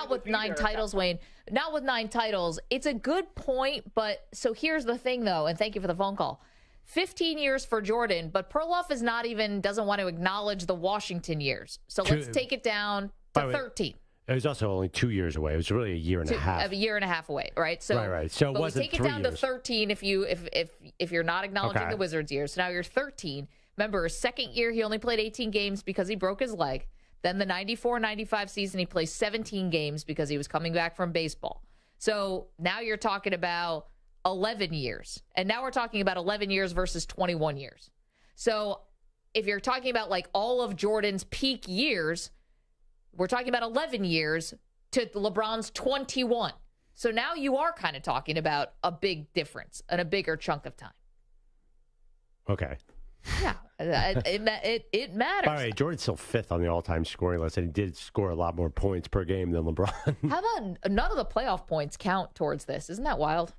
with 9 titles, Wayne. Not with 9 titles. It's a good point, but so here's the thing, though, and thank you for the phone call. 15 years for Jordan, but Perloff doesn't want to acknowledge the Washington years. So let's take it down to 13. It was also only 2 years away. It was really a year and a half. A year and a half away, right? So, right. So it wasn't take it 3 down years. to 13 if you're not acknowledging the Wizards years. So now you're 13. Remember, his second year, he only played 18 games because he broke his leg. Then the 94-95 season, he plays 17 games because he was coming back from baseball. So now you're talking about 11 years. And now we're talking about 11 years versus 21 years. So if you're talking about like all of Jordan's peak years, we're talking about 11 years to LeBron's 21. So now you are kind of talking about a big difference and a bigger chunk of time. Okay. Yeah, it matters. By the way, Jordan's still 5th on the all-time scoring list, and he did score a lot more points per game than LeBron. How about none of the playoff points count towards this? Isn't that wild?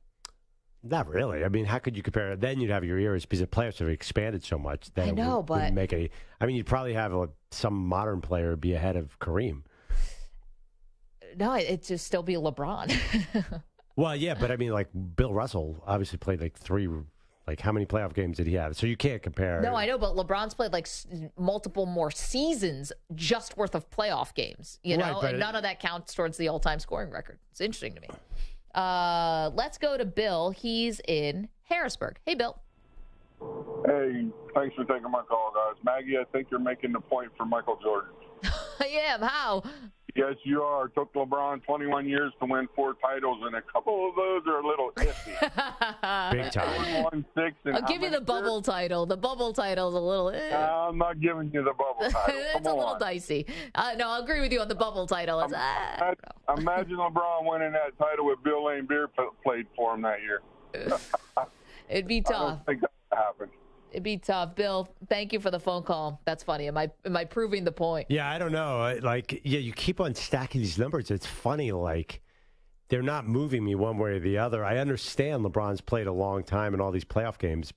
Not really. I mean, how could you compare it? Then you'd have your ears because the playoffs have expanded so much. That I know, but make any. I mean, you'd probably have some modern player be ahead of Kareem. No, it'd just still be LeBron. Well, yeah, but I mean, like Bill Russell obviously played like 3. Like, how many playoff games did he have? So you can't compare. No, I know, but LeBron's played like multiple more seasons just worth of playoff games, you know, and none of that counts towards the all-time scoring record. It's interesting to me. Let's go to Bill. He's in Harrisburg. Hey, Bill. Hey, thanks for taking my call, guys. Maggie, I think you're making the point for Michael Jordan. I am. How? Yes, you are. It took LeBron 21 years to win 4 titles, and a couple of those are a little iffy. Big time. I'll give you the bubble title. The bubble title's a little... I'm not giving you the bubble title. It's a little dicey. No, I'll agree with you on the bubble title. Imagine LeBron winning that title with Bill Lane Beer played for him that year. It'd be tough. I don't think that would happen. It'd be tough. Bill, thank you for the phone call. That's funny. Am I proving the point? Yeah, I don't know. Like, yeah, you keep on stacking these numbers. It's funny, like, they're not moving me one way or the other. I understand LeBron's played a long time in all these playoff games.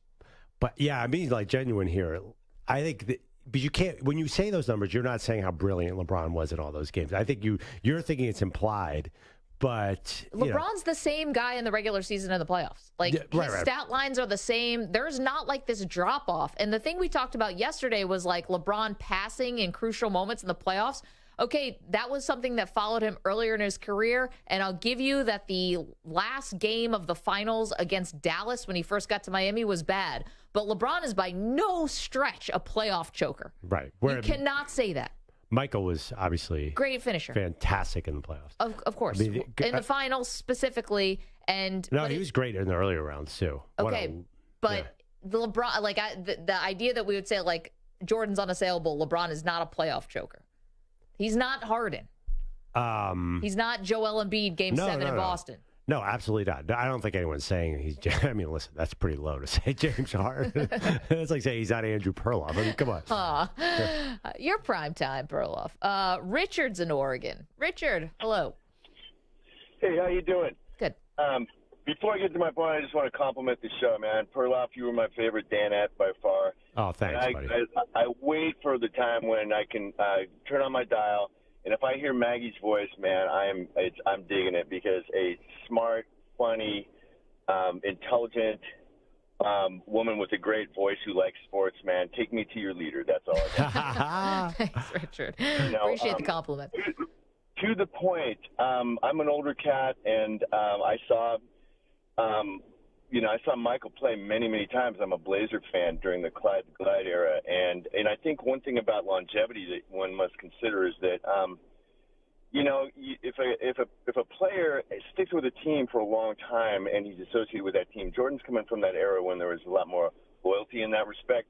But, yeah, I mean, like, genuine here. I think that, but you can't, when you say those numbers, you're not saying how brilliant LeBron was in all those games. I think you're thinking it's implied. But LeBron's the same guy in the regular season and the playoffs. Like, his stat lines are the same. There's not like this drop off. And the thing we talked about yesterday was like LeBron passing in crucial moments in the playoffs. Okay, that was something that followed him earlier in his career. And I'll give you that the last game of the finals against Dallas when he first got to Miami was bad. But LeBron is by no stretch a playoff choker. Right. You cannot say that. Michael was obviously great finisher, fantastic in the playoffs. Of course, I mean, in the finals specifically, and he was great in the earlier rounds too. Okay, but the LeBron, like the idea that we would say like Jordan's unassailable, LeBron is not a playoff choker. He's not Harden. He's not Joel Embiid, Game 7 in Boston. No, absolutely not. I don't think anyone's saying he's. I mean, listen, that's pretty low to say James Harden. It's like saying he's not Andrew Perloff. I mean, come on. You're prime time, Perloff. Richard's in Oregon. Richard, hello. Hey, how you doing? Good. Before I get to my point, I just want to compliment the show, man. Perloff, you were my favorite Danette by far. Oh, thanks, buddy. I wait for the time when I can turn on my dial, and if I hear Maggie's voice, man, I'm digging it, because a smart, funny, intelligent woman with a great voice who likes sports, man. Take me to your leader. That's all I got. Thanks, Richard. Appreciate the compliment. To the point, I'm an older cat, and I saw Michael play many, many times. I'm a Blazer fan during the Clyde Glide era, and I think one thing about longevity that one must consider is that if a player sticks with a team for a long time and he's associated with that team, Jordan's coming from that era when there was a lot more loyalty in that respect.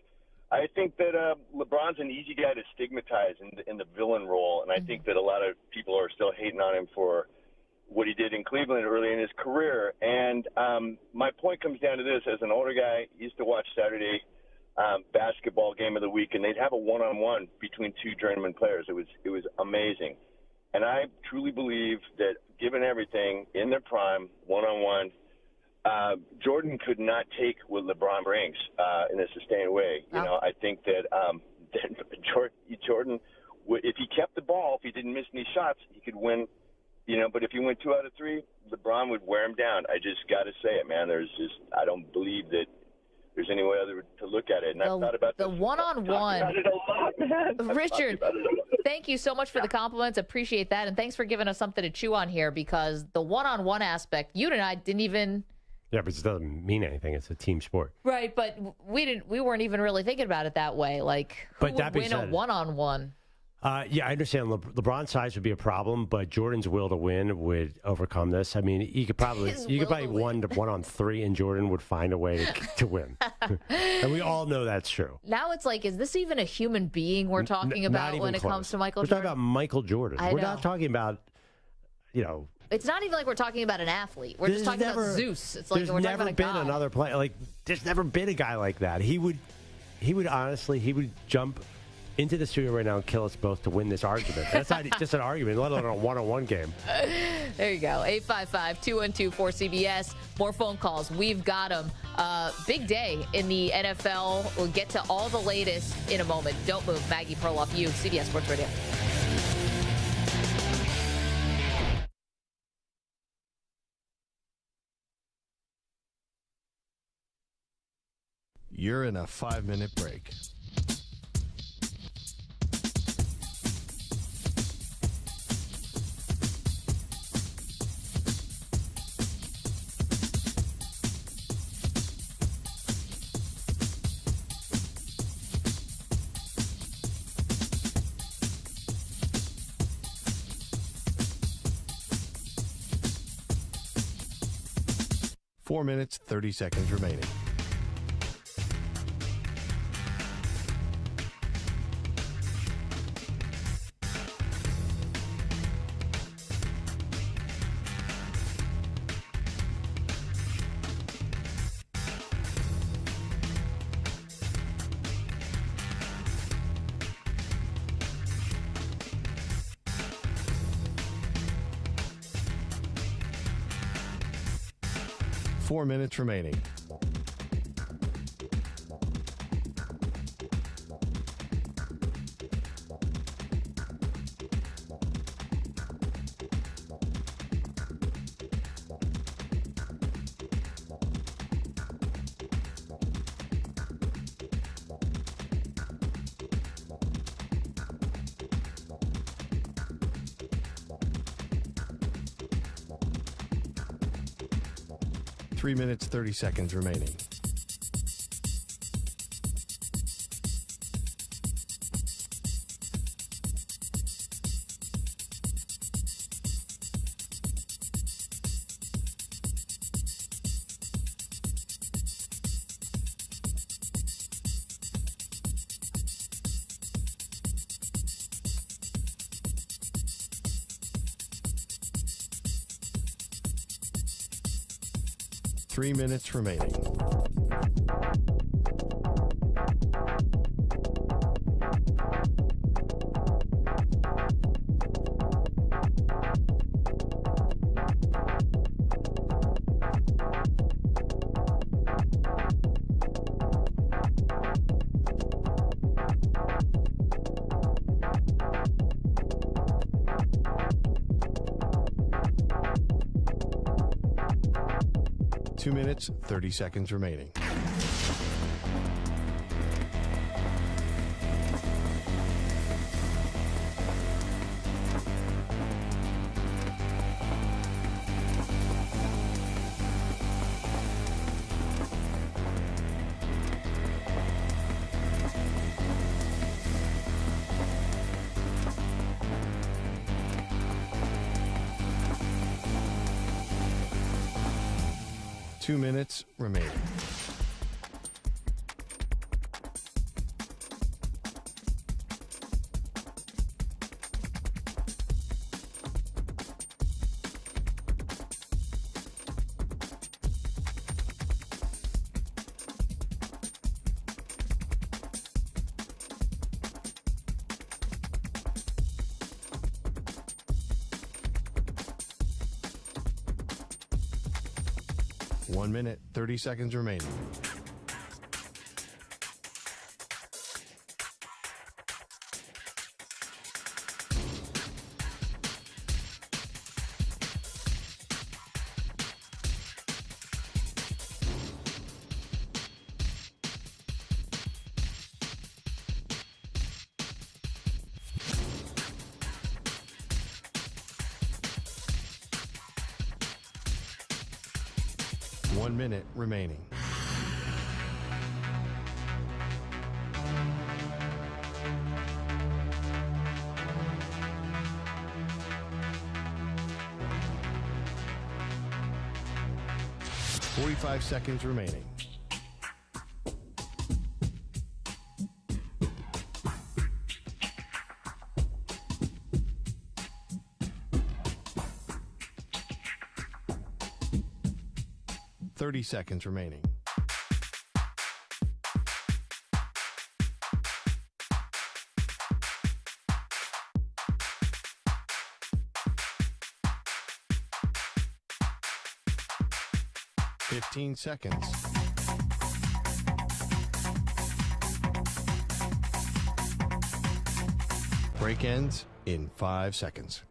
I think that LeBron's an easy guy to stigmatize in the villain role, and I think that a lot of people are still hating on him for what he did in Cleveland early in his career. And my point comes down to this. As an older guy, I used to watch Saturday basketball game of the week, and they'd have a one-on-one between two journeyman players. It was amazing. And I truly believe that given everything in their prime, one-on-one, Jordan could not take what LeBron brings in a sustained way. I think that Jordan, if he kept the ball, if he didn't miss any shots, he could win. But if he went 2 out of 3, LeBron would wear him down. I just got to say it, man. I don't believe that there's any way other to look at it. And I've thought about the one-on-one. I've talked about it a lot, man. Richard, thank you so much for the compliments. Appreciate that. And thanks for giving us something to chew on here, because the one-on-one aspect, you and I didn't even... Yeah, but it doesn't mean anything. It's a team sport. Right, but we weren't even really thinking about it that way. Like, who would win a one-on-one? Yeah, I understand LeBron's size would be a problem, but Jordan's will to win would overcome this. I mean, you could probably 1-on-3, and Jordan would find a way to win. And we all know that's true. Now it's like, is this even a human being we're talking about when it comes to Michael Jordan? We're talking about Michael Jordan. We're not talking about, It's not even like we're talking about an athlete. We're just talking about Zeus. It's like we're talking about a There's never been another player. Like, there's never been a guy like that. He would jump into the studio right now and kill us both to win this argument. That's not just an argument, let alone a one-on-one game. There you go. 855-212-4CBS. More phone calls. We've got them. Big day in the NFL. We'll get to all the latest in a moment. Don't move. Maggie Perloff, CBS Sports Radio. You're in a 5-minute break. Four minutes, 30 seconds remaining. Four minutes remaining. Three minutes, 30 seconds remaining. Three minutes remaining. 2 minutes, 30 seconds remaining. Two minutes remaining. One minute, 30 seconds remaining. One minute remaining. Forty-five seconds remaining. Thirty seconds remaining. Fifteen seconds. Break ends in 5 seconds.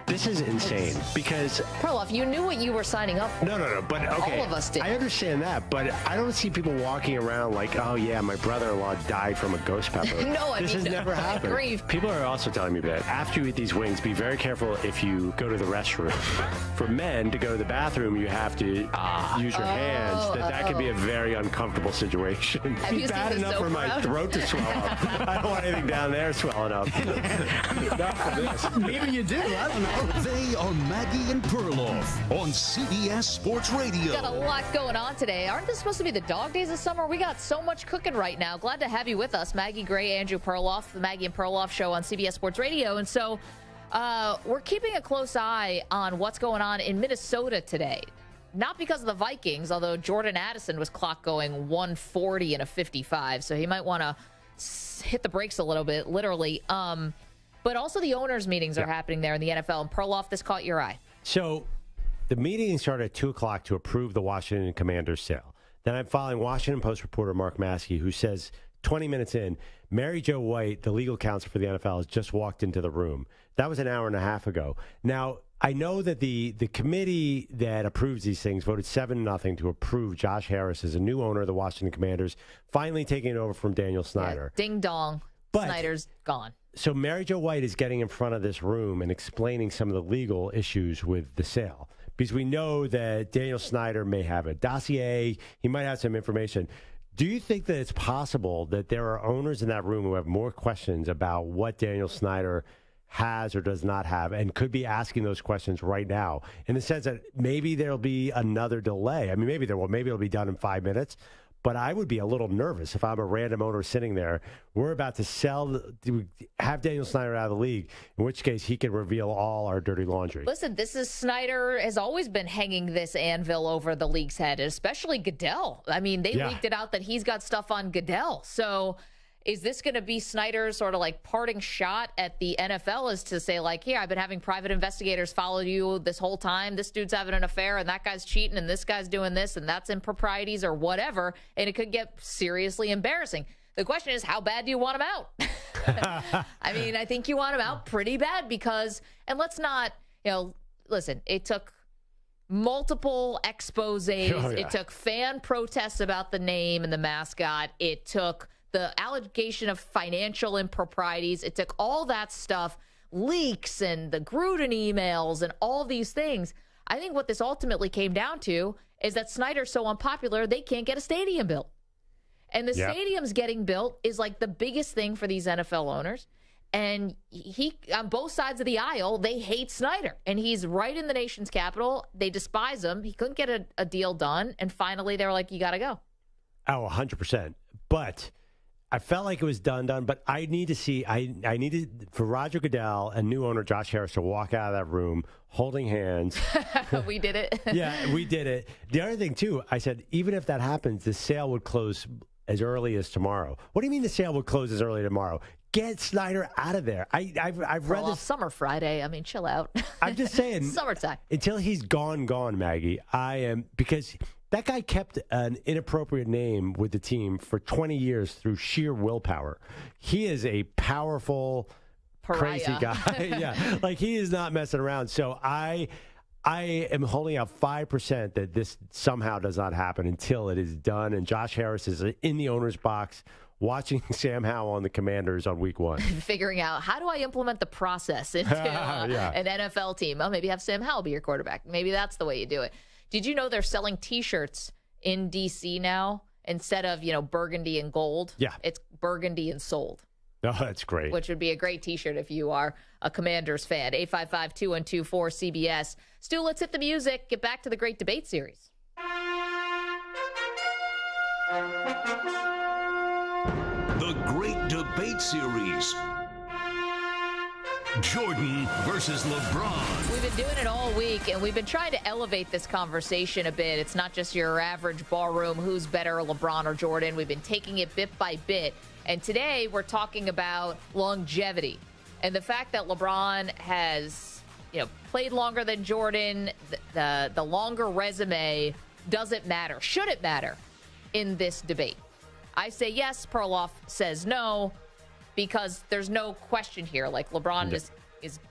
This is insane because Perloff, you knew what you were signing up for. No, but okay. All of us did. I understand that, but I don't see people walking around like, oh yeah, my brother-in-law died from a ghost pepper. No, this has never happened. Grief. People are also telling me that after you eat these wings, be very careful if you go to the restroom. For men, to go to the bathroom, you have to use your hands. That could be a very uncomfortable situation. Have you bad seen the enough for soap my crowd? throat to swell up. I don't want anything down there swelling up. Not for this. Maybe you do. I don't know. They are Maggie and Perloff on CBS Sports Radio. Got a lot going on today. Aren't this supposed to be the dog days of summer? We got so much cooking right now. Glad to have you with us. Maggie Gray, Andrew Perloff, the Maggie and Perloff show on CBS Sports Radio. And so we're keeping a close eye on what's going on in Minnesota today. Not because of the Vikings, although Jordan Addison was clock going 140 and a 55. So he might want to hit the brakes a little bit, literally. But also the owners' meetings are happening there in the NFL. And Perloff, this caught your eye. So the meeting started at 2 o'clock to approve the Washington Commanders sale. Then I'm following Washington Post reporter Mark Maskey, who says 20 minutes in, Mary Jo White, the legal counsel for the NFL, has just walked into the room. That was an hour and a half ago. Now, I know that the committee that approves these things voted 7-0 to approve Josh Harris as a new owner of the Washington Commanders, finally taking it over from Daniel Snyder. Yeah, ding dong. But Snyder's gone. So Mary Jo White is getting in front of this room and explaining some of the legal issues with the sale. Because we know that Daniel Snyder may have a dossier. He might have some information. Do you think that it's possible that there are owners in that room who have more questions about what Daniel Snyder has or does not have and could be asking those questions right now, in the sense that maybe there'll be another delay? I mean, maybe there will. Maybe it'll be done in 5 minutes. But I would be a little nervous if I'm a random owner sitting there. We're about to have Daniel Snyder out of the league, in which case he can reveal all our dirty laundry. Listen, Snyder has always been hanging this anvil over the league's head, especially Goodell. I mean, they leaked it out that he's got stuff on Goodell. So is this going to be Snyder's sort of like parting shot at the NFL, is to say like, here, I've been having private investigators follow you this whole time. This dude's having an affair and that guy's cheating and this guy's doing this and that's improprieties or whatever. And it could get seriously embarrassing. The question is, how bad do you want him out? I mean, I think you want him out pretty bad because, and let's not, listen, it took multiple exposés. Oh, yeah. It took fan protests about the name and the mascot. It took the allegation of financial improprieties. It took all that stuff, leaks and the Gruden emails and all these things. I think what this ultimately came down to is that Snyder's so unpopular, they can't get a stadium built. And the stadium's getting built is like the biggest thing for these NFL owners. And he, on both sides of the aisle, they hate Snyder. And he's right in the nation's capital. They despise him. He couldn't get a deal done. And finally, they were like, you got to go. Oh, 100%. But I felt like it was done, but I need to see, I needed for Roger Goodell and new owner Josh Harris to walk out of that room holding hands. We did it. Yeah, we did it. The other thing, too, I said, even if that happens, the sale would close as early as tomorrow. What do you mean the sale would close as early as tomorrow? Get Snyder out of there. I've read this. Summer Friday. I mean, chill out. I'm just saying. Summertime. Until he's gone, Maggie, I am, because that guy kept an inappropriate name with the team for 20 years through sheer willpower. He is a powerful, crazy guy. Yeah, like he is not messing around. So I am holding out 5% that this somehow does not happen until it is done. And Josh Harris is in the owner's box watching Sam Howell on the Commanders on week 1. Figuring out, how do I implement the process into an NFL team? Well, maybe have Sam Howell be your quarterback. Maybe that's the way you do it. Did you know they're selling T-shirts in D.C. now instead of, burgundy and gold? Yeah. It's burgundy and sold. Oh, that's great. Which would be a great T-shirt if you are a Commanders fan. 855-2124-CBS. Stu, let's hit the music. Get back to the great debate series. The Great Debate Series. Jordan versus LeBron. We've been doing it all week, and we've been trying to elevate this conversation a bit. It's not just your average ballroom, who's better, LeBron or Jordan. We've been taking it bit by bit. And today we're talking about longevity and the fact that LeBron has, played longer than Jordan. The longer resume doesn't matter. Should it matter in this debate? I say yes. Perloff says no, because there's no question here. Like LeBron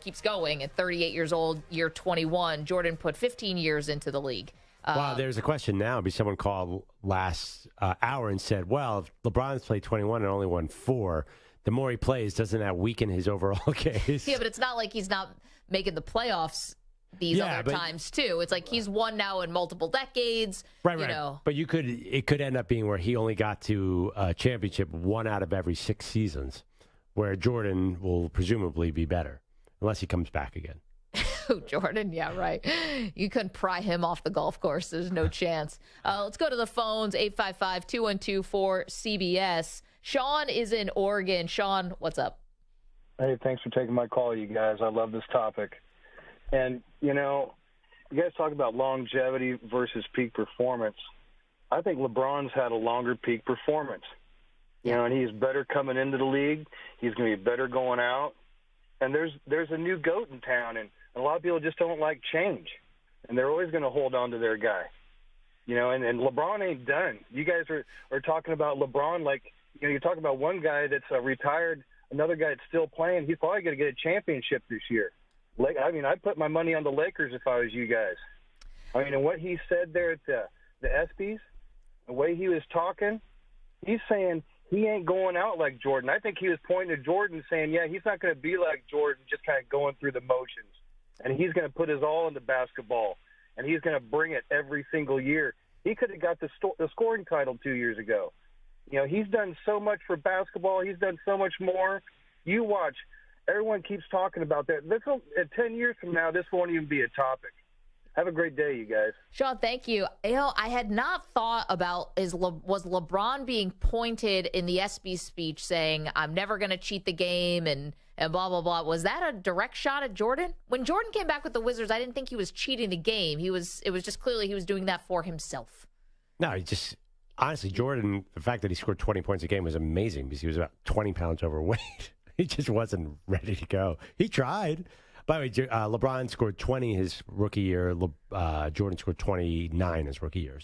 keeps going at 38 years old, year 21. Jordan put 15 years into the league. Wow, there's a question now. Someone called last hour and said, well, if LeBron's played 21 and only won 4, the more he plays, doesn't that weaken his overall case? Yeah, but it's not like he's not making the playoffs these other times, too. It's like he's won now in multiple decades. Right. But it could end up being where he only got to a championship 1 out of every 6 seasons, where Jordan will presumably be better, unless he comes back again. Jordan, yeah, right. You couldn't pry him off the golf course. There's no chance. Let's go to the phones, 855-2124-CBS. Sean is in Oregon. Sean, what's up? Hey, thanks for taking my call, you guys. I love this topic. And, you guys talk about longevity versus peak performance. I think LeBron's had a longer peak performance. And he's better coming into the league. He's going to be better going out. And there's a new GOAT in town, and a lot of people just don't like change. And they're always going to hold on to their guy. And LeBron ain't done. You guys are talking about LeBron like, you're talking about one guy that's retired, another guy that's still playing. He's probably going to get a championship this year. I'd put my money on the Lakers if I was you guys. And what he said there at the ESPYs, the way he was talking, he's saying he ain't going out like Jordan. I think he was pointing to Jordan saying, yeah, he's not going to be like Jordan, just kind of going through the motions. And he's going to put his all into basketball, and he's going to bring it every single year. He could have got the scoring title 2 years ago. He's done so much for basketball. He's done so much more. You watch. Everyone keeps talking about that. 10 years from now, this won't even be a topic. Have a great day, you guys. Sean, thank you. I had not thought about was LeBron being pointed in the ESPY speech saying, I'm never going to cheat the game and blah, blah, blah. Was that a direct shot at Jordan? When Jordan came back with the Wizards, I didn't think he was cheating the game. It was just clearly he was doing that for himself. No, he just honestly, Jordan, the fact that he scored 20 points a game was amazing because he was about 20 pounds overweight. He just wasn't ready to go. He tried. By the way, LeBron scored 20 his rookie year. Jordan scored 29 his rookie year.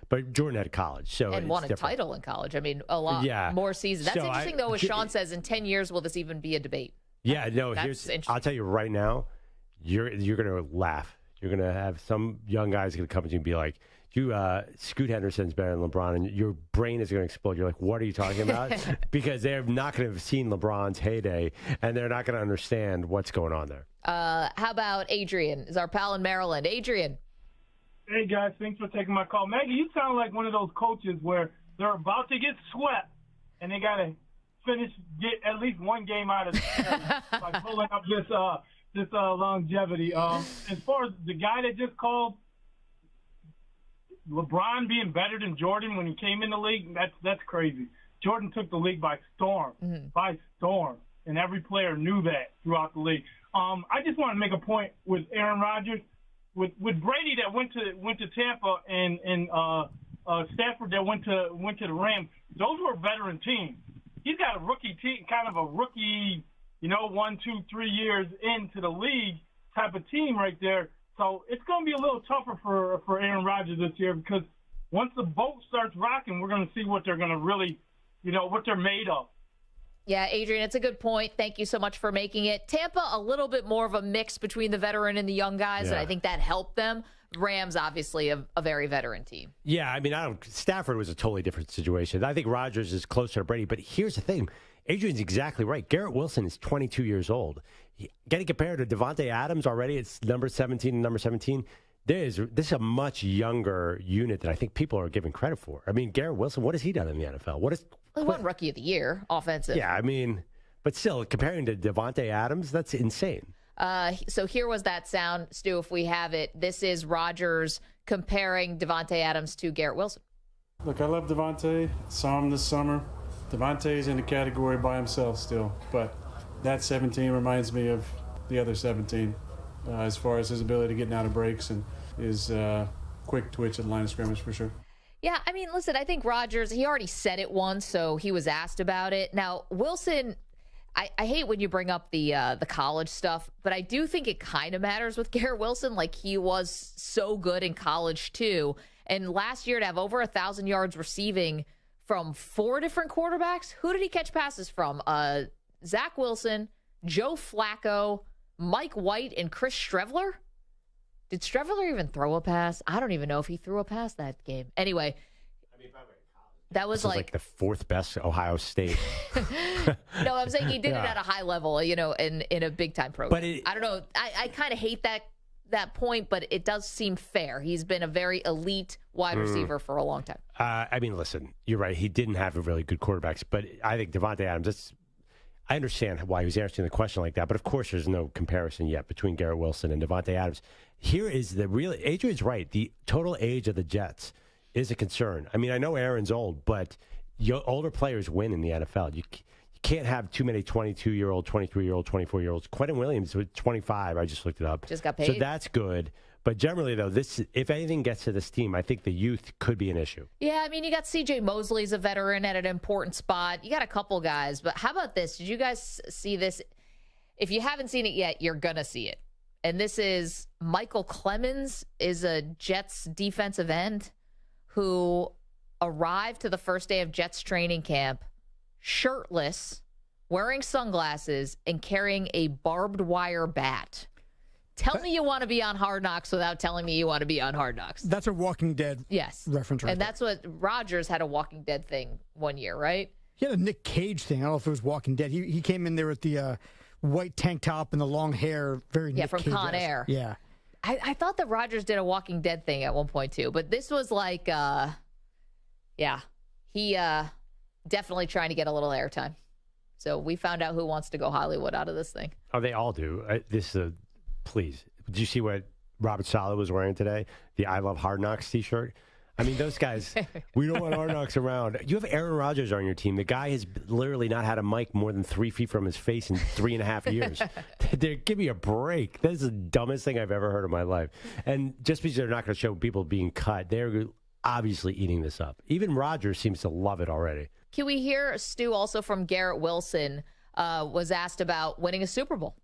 But Jordan had college, and won a title in college. I mean, a lot more seasons. That's interesting, though. As Sean says, in 10 years, will this even be a debate? Yeah, no. I'll tell you right now, you're going to laugh. You're going to have some young guys going to come to you and be like, Scoot Henderson's better than LeBron, and your brain is going to explode. You're like, what are you talking about? Because they're not going to have seen LeBron's heyday, and they're not going to understand what's going on there. How about Adrian? Is our pal in Maryland. Adrian. Hey, guys. Thanks for taking my call. Maggie, you sound like one of those coaches where they're about to get swept, and they got to get at least one game out of it by pulling up this longevity. As far as the guy that just called, LeBron being better than Jordan when he came in the league, that's crazy. Jordan took the league by storm, and every player knew that throughout the league. I just want to make a point with Aaron Rodgers, with Brady that went to Tampa and Stafford that went to the Rams. Those were veteran teams. He's got a rookie team, kind of a rookie, 1, 2, 3 years into the league type of team right there. So it's going to be a little tougher for Aaron Rodgers this year because once the boat starts rocking, we're going to see what they're going to really, what they're made of. Yeah, Adrian, it's a good point. Thank you so much for making it. Tampa, a little bit more of a mix between the veteran and the young guys, and I think that helped them. Rams, obviously, a very veteran team. Yeah, I mean, Stafford was a totally different situation. I think Rodgers is closer to Brady, but here's the thing. Adrian's exactly right. Garrett Wilson is 22 years old. Getting compared to Devontae Adams already, it's number 17 and number 17. This is a much younger unit than I think people are giving credit for. I mean, Garrett Wilson, what has he done in the NFL? He won Rookie of the Year, offensive. Yeah, I mean, but still, comparing to Devontae Adams, that's insane. So here was that sound, Stu, if we have it. This is Rodgers comparing Devontae Adams to Garrett Wilson. Look, I love Devontae. Saw him this summer. Devontae's in the category by himself still, but that 17 reminds me of the other 17 as far as his ability to get out of breaks and his quick twitch at the line of scrimmage for sure. Yeah, I mean, listen, I think Rodgers, he already said it once, so he was asked about it. Now, Wilson, I hate when you bring up the college stuff, but I do think it kind of matters with Garrett Wilson. Like, he was so good in college, too. And last year to have over 1,000 yards receiving from 4 different quarterbacks. Who did he catch passes from? Zach Wilson, Joe Flacco, Mike White, and Chris Streveler? Did Streveler even throw a pass? I don't even know if he threw a pass that game. Anyway, that was like the 4th best Ohio State. No, I'm saying he did it at a high level, in a big-time program. But I don't know. I kind of hate that point, but it does seem fair. He's been a very elite wide receiver for a long time. I mean, listen, you're right. He didn't have a really good quarterbacks, but I think Devontae Adams, I understand why he was answering the question like that, but of course there's no comparison yet between Garrett Wilson and Devontae Adams. Here is Adrian's right. The total age of the Jets is a concern. I mean, I know Aaron's old, but older players win in the NFL. You can't have too many 22-year-old, 23-year-old, 24-year-olds. Quentin Williams was 25. I just looked it up. Just got paid. So that's good. But generally, though, if anything gets to this team, I think the youth could be an issue. Yeah, I mean, you got C.J. Mosley's a veteran at an important spot. You got a couple guys. But how about this? Did you guys see this? If you haven't seen it yet, you're going to see it. And this is Michael Clemens is a Jets defensive end who arrived to the first day of Jets training camp shirtless, wearing sunglasses, and carrying a barbed wire bat. Tell me you want to be on Hard Knocks without telling me you want to be on Hard Knocks. That's a Walking Dead reference right And that's what Rodgers had a Walking Dead thing one year, right? He had a Nick Cage thing. I don't know if it was Walking Dead. He came in there with the white tank top and the long hair. Very Nick from Cage-esque. Con Air. Yeah. I thought that Rodgers did a Walking Dead thing at one point, too. But this was like, he definitely trying to get a little airtime. So we found out who wants to go Hollywood out of this thing. Oh, they all do. Please. Did you see what Robert Saleh was wearing today? The I Love Hard Knocks t-shirt? I mean, those guys, we don't want Hard Knocks around. You have Aaron Rodgers on your team. The guy has literally not had a mic more than 3 feet from his face in 3.5 years. Give me a break. That is the dumbest thing I've ever heard in my life. And just because they're not going to show people being cut, they're obviously eating this up. Even Rodgers seems to love it already. Can we hear, Stu, also from Garrett Wilson, was asked about winning a Super Bowl?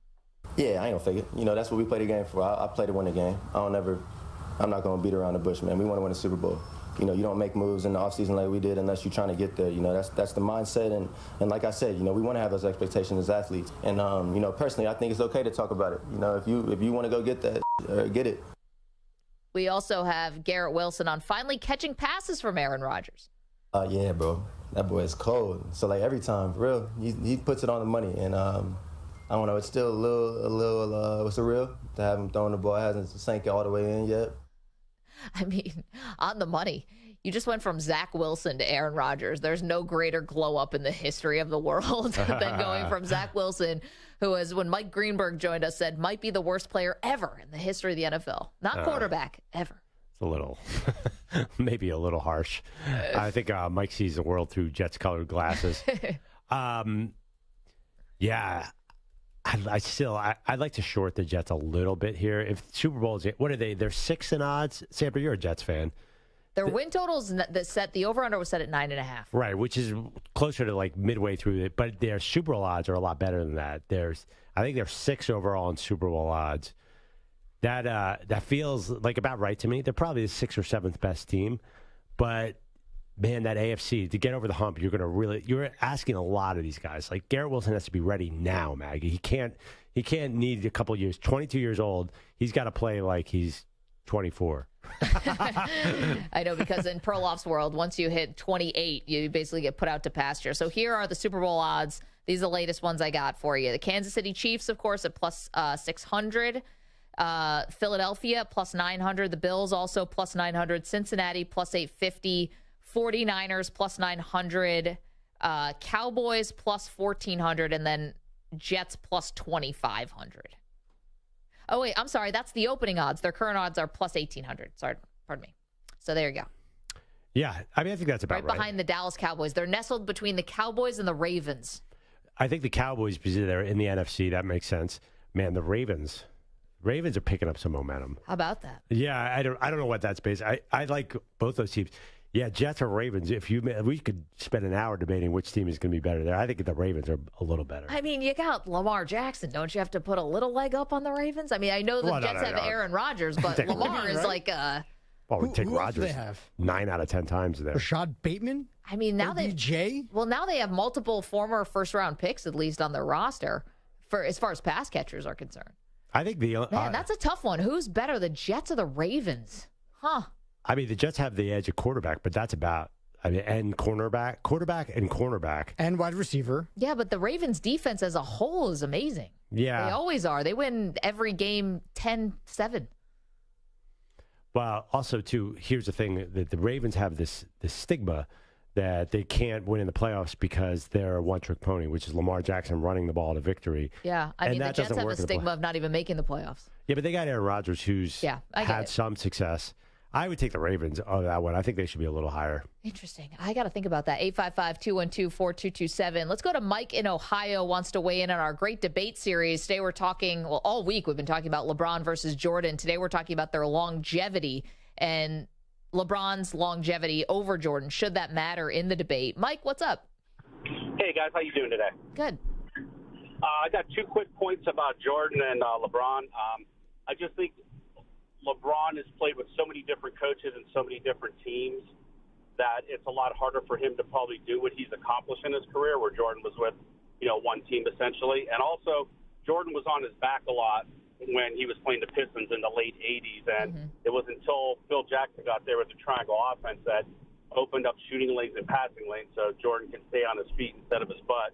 Yeah, I ain't gonna fake it. That's what we play the game for. I play to win the game. I'm not gonna beat around the bush, man. We want to win a Super Bowl. You don't make moves in the offseason like we did unless you're trying to get there. That's the mindset. And like I said, we want to have those expectations as athletes. And, personally, I think it's okay to talk about it. If you want to go get that, get it. We also have Garrett Wilson on finally catching passes from Aaron Rodgers. Yeah, bro. That boy is cold. So, every time, for real, he puts it on the money. And, I don't know, it's still a little surreal to have him throwing the ball. It hasn't sank all the way in yet. I mean, on the money. You just went from Zach Wilson to Aaron Rodgers. There's no greater glow up in the history of the world than going from Zach Wilson, who, as when Mike Greenberg joined us, said might be the worst player ever in the history of the NFL. Not quarterback, ever. It's a little, maybe a little harsh. I think Mike sees the world through Jets-colored glasses. Yeah. I'd like to short the Jets a little bit here. If Super Bowls, what are they? They're 6 in odds. Samper, you're a Jets fan. Their win totals that set the over-under was set at 9.5. Right, which is closer to midway through it. But their Super Bowl odds are a lot better than that. I think they're 6 overall in Super Bowl odds. That feels like about right to me. They're probably the 6th or 7th best team, but. Man, that AFC, to get over the hump, you're asking a lot of these guys. Like Garrett Wilson has to be ready now, Maggie. He can't need a couple years. 22 years old, he's got to play like he's 24. I know, because in Perloff's world, once you hit 28, you basically get put out to pasture. So here are the Super Bowl odds. These are the latest ones I got for you. The Kansas City Chiefs, of course, at plus 600. Philadelphia, plus 900. The Bills also plus 900. Cincinnati, plus 850. 49ers plus 900, Cowboys plus 1,400, and then Jets plus 2,500. Oh, wait, I'm sorry. That's the opening odds. Their current odds are plus 1,800. Sorry, pardon me. So there you go. Yeah, I think that's about right. Behind the Dallas Cowboys. They're nestled between the Cowboys and the Ravens. I think the Cowboys, because they're in the NFC, that makes sense. Man, the Ravens are picking up some momentum. How about that? Yeah, I don't know what that's based. I like both those teams. Yeah, Jets or Ravens. We could spend an hour debating which team is going to be better there. I think the Ravens are a little better. I mean, you got Lamar Jackson. Don't you have to put a little leg up on the Ravens? I mean, I know the Jets have Aaron Rodgers, but Lamar is like a... Well, we take Rodgers they have? 9 out of 10 times there. Rashad Bateman? I mean, now they have multiple former first-round picks, at least, on their roster, for as far as pass catchers are concerned. I think Man, that's a tough one. Who's better, the Jets or the Ravens? Huh. I mean, the Jets have the edge at quarterback, but that's about, and quarterback and cornerback. And wide receiver. Yeah, but the Ravens' defense as a whole is amazing. Yeah. They always are. They win every game 10-7. Well, also, too, here's the thing, that the Ravens have this stigma that they can't win in the playoffs because they're a one-trick pony, which is Lamar Jackson running the ball to victory. Yeah, I mean, the Jets have a stigma of not even making the playoffs. Yeah, but they got Aaron Rodgers, who's had some success. I would take the Ravens on that one. I think they should be a little higher. Interesting. I got to think about that. 855-212-4227. Let's go to Mike in Ohio, wants to weigh in on our great debate series. Today we're talking, all week we've been talking about LeBron versus Jordan. Today we're talking about their longevity and LeBron's longevity over Jordan. Should that matter in the debate? Mike, what's up? Hey, guys. How you doing today? Good. I got 2 quick points about Jordan and LeBron. I just think LeBron has played with so many different coaches and so many different teams that it's a lot harder for him to probably do what he's accomplished in his career, where Jordan was with, one team essentially. And also, Jordan was on his back a lot when he was playing the Pistons in the late 80s. And it was until Phil Jackson got there with the triangle offense that opened up shooting lanes and passing lanes so Jordan can stay on his feet instead of his butt.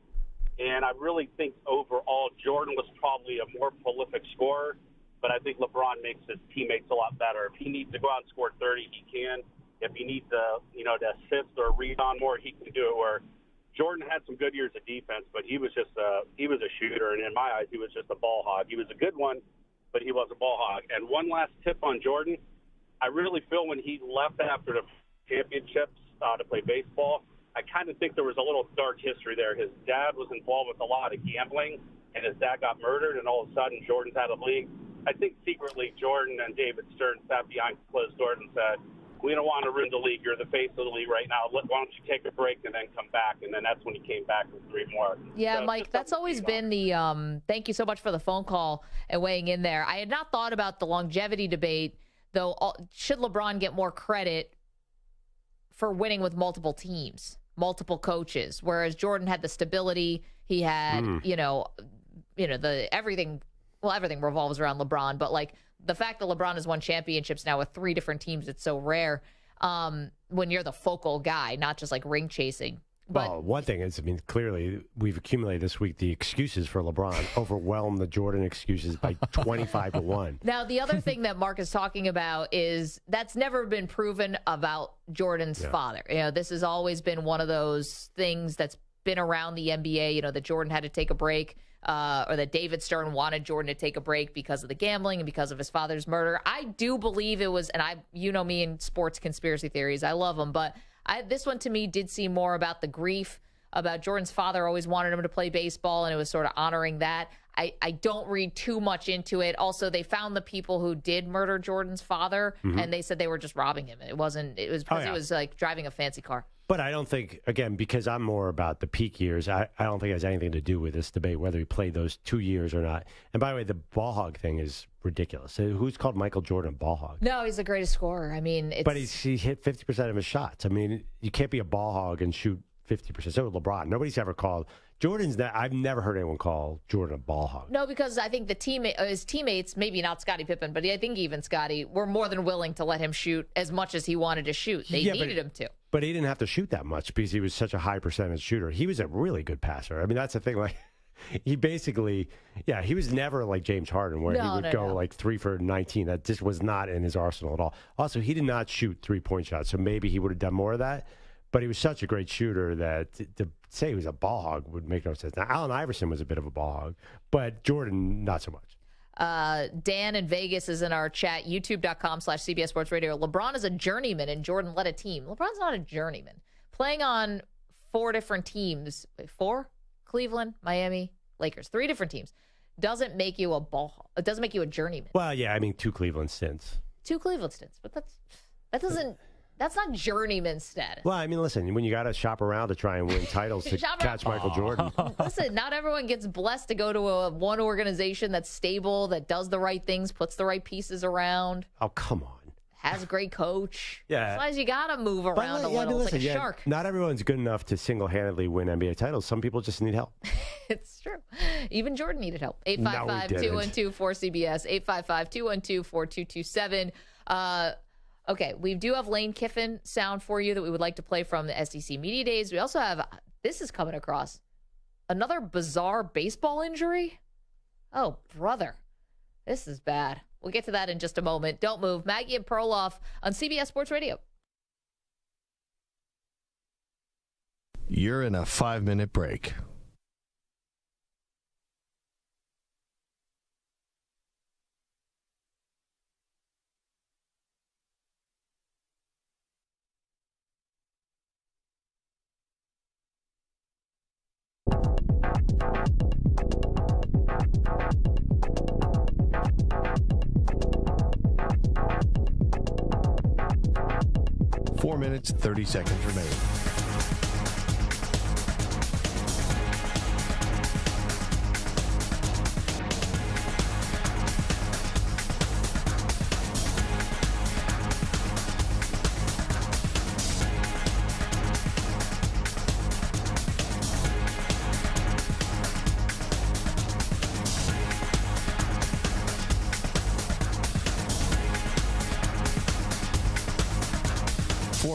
And I really think overall Jordan was probably a more prolific scorer, but I think LeBron makes his teammates a lot better. If he needs to go out and score 30, he can. If he needs to, to assist or read on more, he can do it. Where Jordan had some good years of defense, but he was a shooter, and in my eyes, he was just a ball hog. He was a good one, but he was a ball hog. And one last tip on Jordan, I really feel when he left after the championships to play baseball, I kind of think there was a little dark history there. His dad was involved with a lot of gambling, and his dad got murdered, and all of a sudden Jordan's out of the league. I think secretly Jordan and David Stern sat behind closed doors and said, we don't want to ruin the league. You're the face of the league right now. Why don't you take a break and then come back? And then that's when he came back with 3 more. Yeah, So Mike, that's always been the thank you so much for the phone call and weighing in there. I had not thought about the longevity debate, though. Should LeBron get more credit for winning with multiple teams, multiple coaches, whereas Jordan had the stability. He had, the everything. Well, everything revolves around LeBron, but like the fact that LeBron has won championships now with 3 different teams, it's so rare when you're the focal guy, not just like ring chasing. But well, one thing is, clearly we've accumulated this week the excuses for LeBron overwhelm the Jordan excuses by 25-1. Now, the other thing that Mark is talking about is that's never been proven about Jordan's father. This has always been one of those things that's been around the NBA, that Jordan had to take a break, or that David Stern wanted Jordan to take a break because of the gambling and because of his father's murder. I do believe it was, and me in sports conspiracy theories, I love them, but this one to me did seem more about the grief, about Jordan's father always wanted him to play baseball, and it was sort of honoring that. I don't read too much into it. Also, they found the people who did murder Jordan's father, and they said they were just robbing him. It was because he was like driving a fancy car. But I don't think, again, because I'm more about the peak years, I don't think it has anything to do with this debate, whether he played those 2 years or not. And by the way, the ball hog thing is ridiculous. Who's called Michael Jordan a ball hog? No, he's the greatest scorer. But he hit 50% of his shots. You can't be a ball hog and shoot 50%. So with LeBron, nobody's ever called I've never heard anyone call Jordan a ball hog. No, because I think his teammates, maybe not Scottie Pippen, but I think even Scottie, were more than willing to let him shoot as much as he wanted to shoot. They needed him to. But he didn't have to shoot that much because he was such a high percentage shooter. He was a really good passer. That's the thing. Like, he basically, he was never like James Harden where he would go like 3 for 19. That just was not in his arsenal at all. Also, he did not shoot 3-point shots, so maybe he would have done more of that. But he was such a great shooter that to say he was a ball hog would make no sense. Now, Allen Iverson was a bit of a ball hog, but Jordan, not so much. Dan in Vegas is in our chat, youtube.com/CBS Sports Radio. LeBron is a journeyman and Jordan led a team. LeBron's not a journeyman. Playing on 4 different teams, 4? Cleveland, Miami, Lakers, 3 different teams, doesn't make you a ball hog. It doesn't make you a journeyman. Well, 2 Cleveland stints. 2 Cleveland stints, but that's not journeyman status. Well, listen, when you got to shop around to try and win titles to catch Michael Jordan. Listen, not everyone gets blessed to go to one organization that's stable, that does the right things, puts the right pieces around. Oh, come on. Has a great coach. Yeah. Sometimes you got to move around a little. It's like a shark. Not everyone's good enough to single-handedly win NBA titles. Some people just need help. It's true. Even Jordan needed help. 855-212-4CBS, 855-212-4227. Okay, we do have Lane Kiffin sound for you that we would like to play from the SEC Media Days. We also have, this is coming across, another bizarre baseball injury. Oh, brother. This is bad. We'll get to that in just a moment. Don't move. Maggie and Perloff on CBS Sports Radio. You're in a 5-minute break. Four minutes, 30 seconds remaining.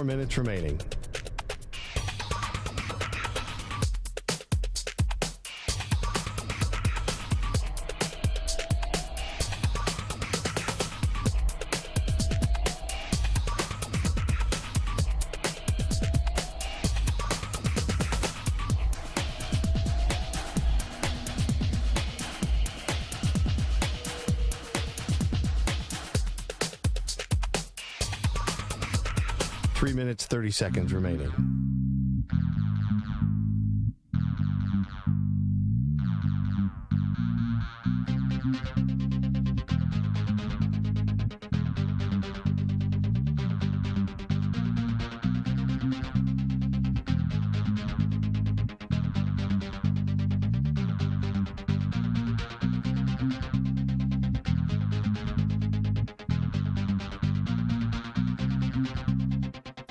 Minutes remaining. Three minutes, 30 seconds remaining.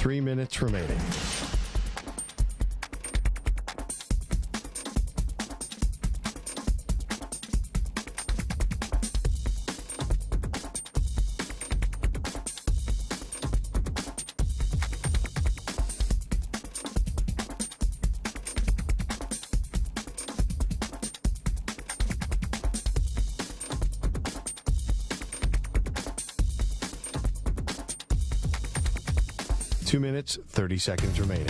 3 minutes remaining. Two minutes, 30 seconds remaining.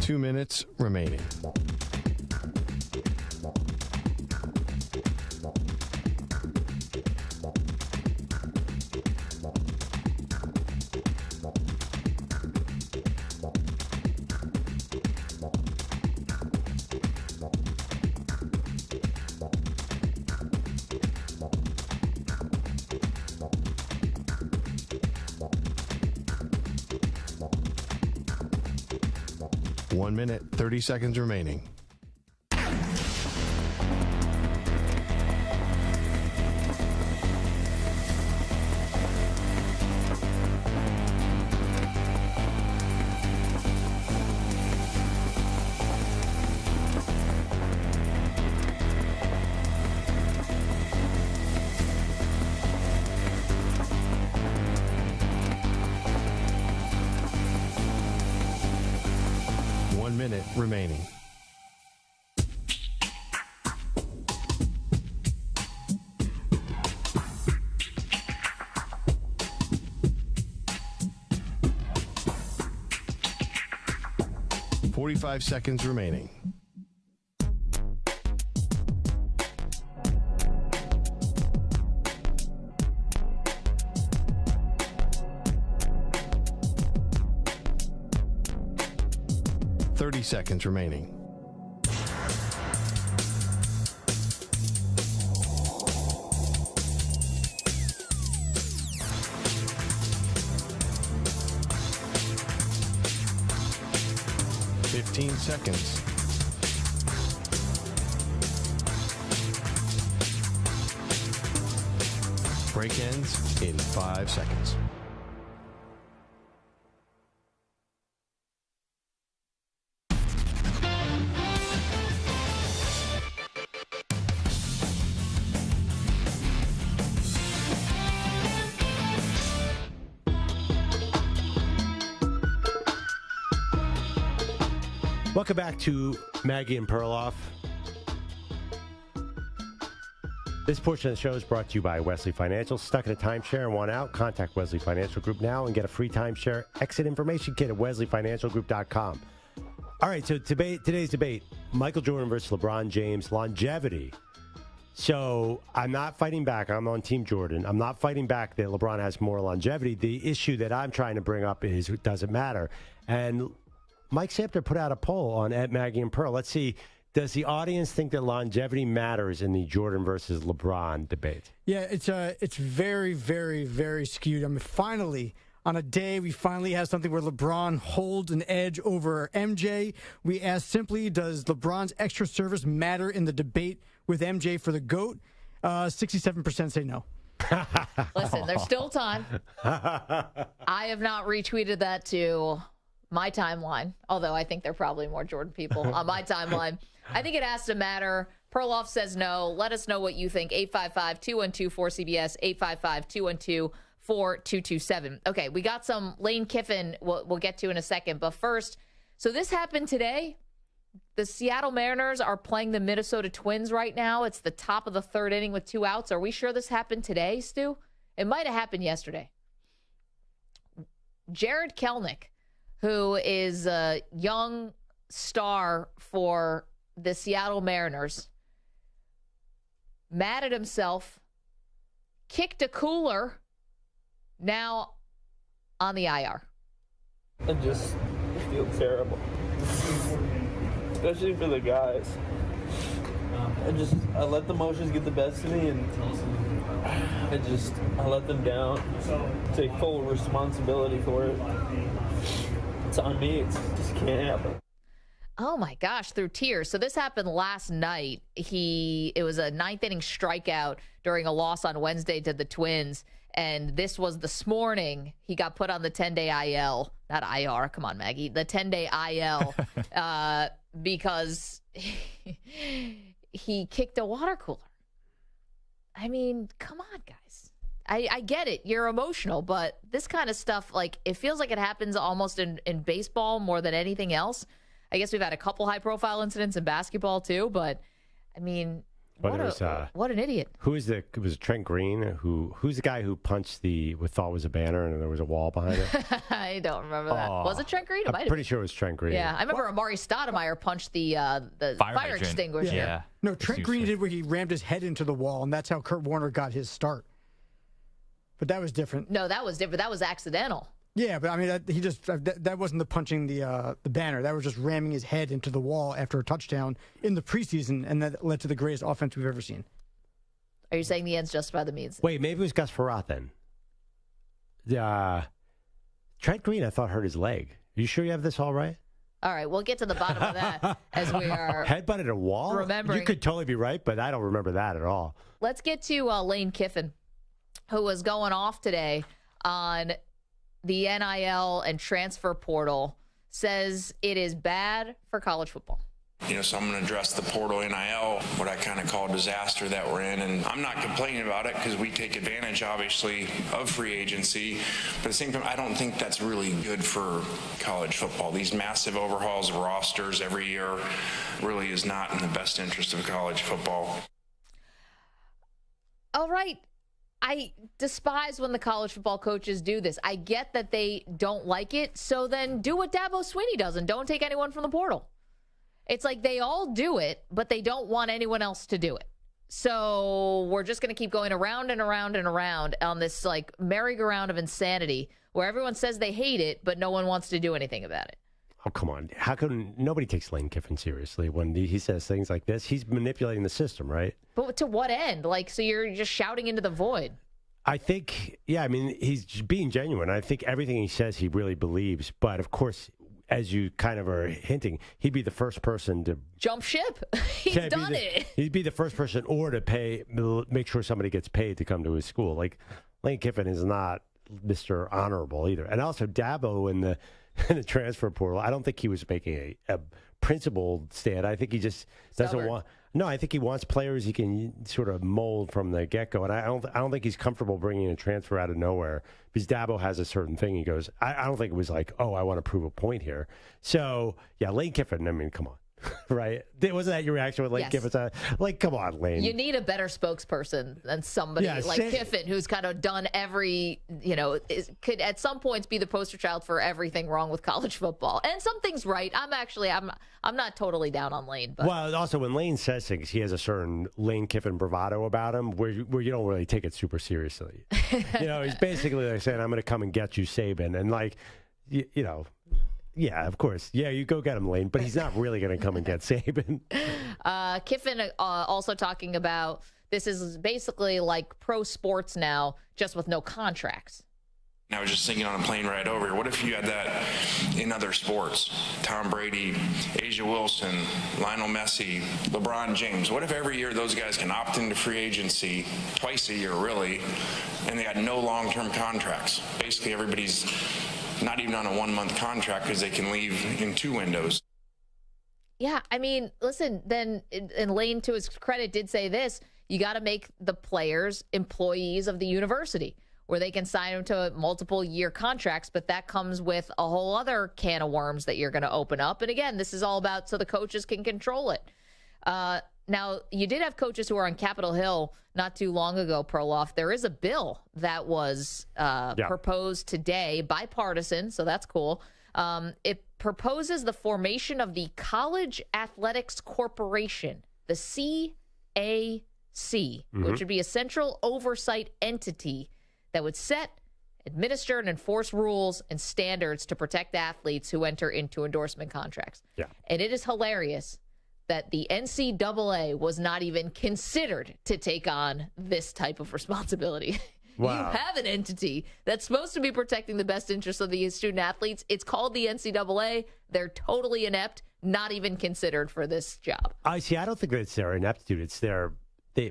Two minutes remaining. One minute, 30 seconds remaining. Minute remaining. .45 seconds remaining. Seconds remaining. Seconds. Break ends in 5 seconds. Welcome back to Maggie and Perloff. This portion of the show is brought to you by Wesley Financial. Stuck in a timeshare and want out? Contact Wesley Financial Group now and get a free timeshare exit information kit at wesleyfinancialgroup.com. All right, so today's debate, Michael Jordan versus LeBron James, longevity. So I'm not fighting back. I'm on Team Jordan. I'm not fighting back that LeBron has more longevity. The issue that I'm trying to bring up is it doesn't matter. And Mike Sampter put out a poll on @Maggie and Pearl. Let's see, does the audience think that longevity matters in the Jordan versus LeBron debate? Yeah, it's very, very, very skewed. I mean, finally, on a day, we finally have something where LeBron holds an edge over MJ. We asked simply, does LeBron's extra service matter in the debate with MJ for the GOAT? 67% say no. Listen, there's still time. I have not retweeted that to my timeline, although I think there are probably more Jordan people on my timeline. I think it has to matter. Perloff says no. Let us know what you think. 855-212-4CBS, 855-212-4227. Okay, we got some Lane Kiffin we'll get to in a second. But first, so this happened today. The Seattle Mariners are playing the Minnesota Twins right now. It's the top of the third inning with 2 outs. Are we sure this happened today, Stu? It might have happened yesterday. Jared Kelenic, who is a young star for the Seattle Mariners, mad at himself, kicked a cooler, now on the IR. I just feel terrible. especially for the guys. I let the emotions get the best of me, and I let them down. Take full responsibility for it. It's on me. It just can't happen. Oh my gosh, through tears. So this happened last night. It was a ninth inning strikeout during a loss on Wednesday to the Twins. And this was this morning. He got put on the 10-day IL, not IR. Come on, Maggie. The 10-day IL because he kicked a water cooler. I mean, come on, guys. I get it. You're emotional, but this kind of stuff, like, it feels like it happens almost in baseball more than anything else. I guess we've had a couple high-profile incidents in basketball, too, but, I mean, what an idiot. Was it Trent Green? Who's the guy who punched what thought was a banner and there was a wall behind it? I don't remember that. Was it Trent Green? I'm pretty sure it was Trent Green. Yeah, I remember Amari Stoudemire punched the fire extinguisher. Yeah. No, Trent Green did where he rammed his head into the wall, and that's how Kurt Warner got his start. But that was different. No, that was different. That was accidental. Yeah, but I mean, that wasn't the punching the banner. That was just ramming his head into the wall after a touchdown in the preseason, and that led to the greatest offense we've ever seen. Are you saying the ends justify the means? Wait, maybe it was Gus Frerotte then. Trent Green, I thought, hurt his leg. Are you sure you have this all right? All right, we'll get to the bottom of that as we are headbutted a wall. Remembering. You could totally be right, but I don't remember that at all. Let's get to Lane Kiffin, who was going off today on the NIL and transfer portal, says it is bad for college football. So I'm going to address the portal NIL, what I kind of call disaster that we're in. And I'm not complaining about it because we take advantage, obviously, of free agency. But at the same time, I don't think that's really good for college football. These massive overhauls of rosters every year really is not in the best interest of college football. All right. I despise when the college football coaches do this. I get that they don't like it, so then do what Dabo Swinney does and don't take anyone from the portal. It's like they all do it, but they don't want anyone else to do it. So we're just going to keep going around and around and around on this like merry-go-round of insanity where everyone says they hate it, but no one wants to do anything about it. Oh, come on. How come nobody takes Lane Kiffin seriously when he says things like this? He's manipulating the system, right? But to what end? Like, so you're just shouting into the void. I think, he's being genuine. I think everything he says he really believes. But, of course, as you kind of are hinting, he'd be the first person to jump ship. He's done it. He'd be the first person or to make sure somebody gets paid to come to his school. Like, Lane Kiffin is not Mr. Honorable either. And also, Dabo in the transfer portal, I don't think he was making a principled stand. I think he just doesn't want. No, I think he wants players he can sort of mold from the get-go, and I don't think he's comfortable bringing a transfer out of nowhere because Dabo has a certain thing. He goes, I don't think it was like, I want to prove a point here. So, yeah, Lane Kiffin, I mean, come on. Right? Wasn't that your reaction with Lane Kiffin? Like, come on, Lane. You need a better spokesperson than somebody like Kiffin, who's kind of done could at some points be the poster child for everything wrong with college football. And something's right. I'm not totally down on Lane. But. Well, also when Lane says things, he has a certain Lane Kiffin bravado about him where you don't really take it super seriously. He's basically like saying, I'm going to come and get you, Saban. And like, yeah, of course. Yeah, you go get him, Lane. But he's not really going to come and get Saban. Kiffin also talking about this is basically like pro sports now, just with no contracts. I was just thinking on a plane ride over here, what if you had that in other sports? Tom Brady, Asia Wilson, Lionel Messi, LeBron James. What if every year those guys can opt into free agency twice a year, really, and they got no long-term contracts? Basically, everybody's not even on a 1-month contract because they can leave in 2 windows. Yeah, I mean, listen, then, and Lane, to his credit, did say this, you got to make the players employees of the university where they can sign them to multiple-year contracts, but that comes with a whole other can of worms that you're going to open up. And again, this is all about so the coaches can control it. Now, you did have coaches who were on Capitol Hill not too long ago, Perloff. There is a bill that was proposed today, bipartisan, so that's cool. It proposes the formation of the College Athletics Corporation, the CAC, which would be a central oversight entity that would set administer and enforce rules and standards to protect athletes who enter into endorsement contracts. Yeah. And it is hilarious that the NCAA was not even considered to take on this type of responsibility. Wow. You have an entity that's supposed to be protecting the best interests of the student athletes. It's called the NCAA. They're totally inept, not even considered for this job. I don't think that it's their ineptitude. It's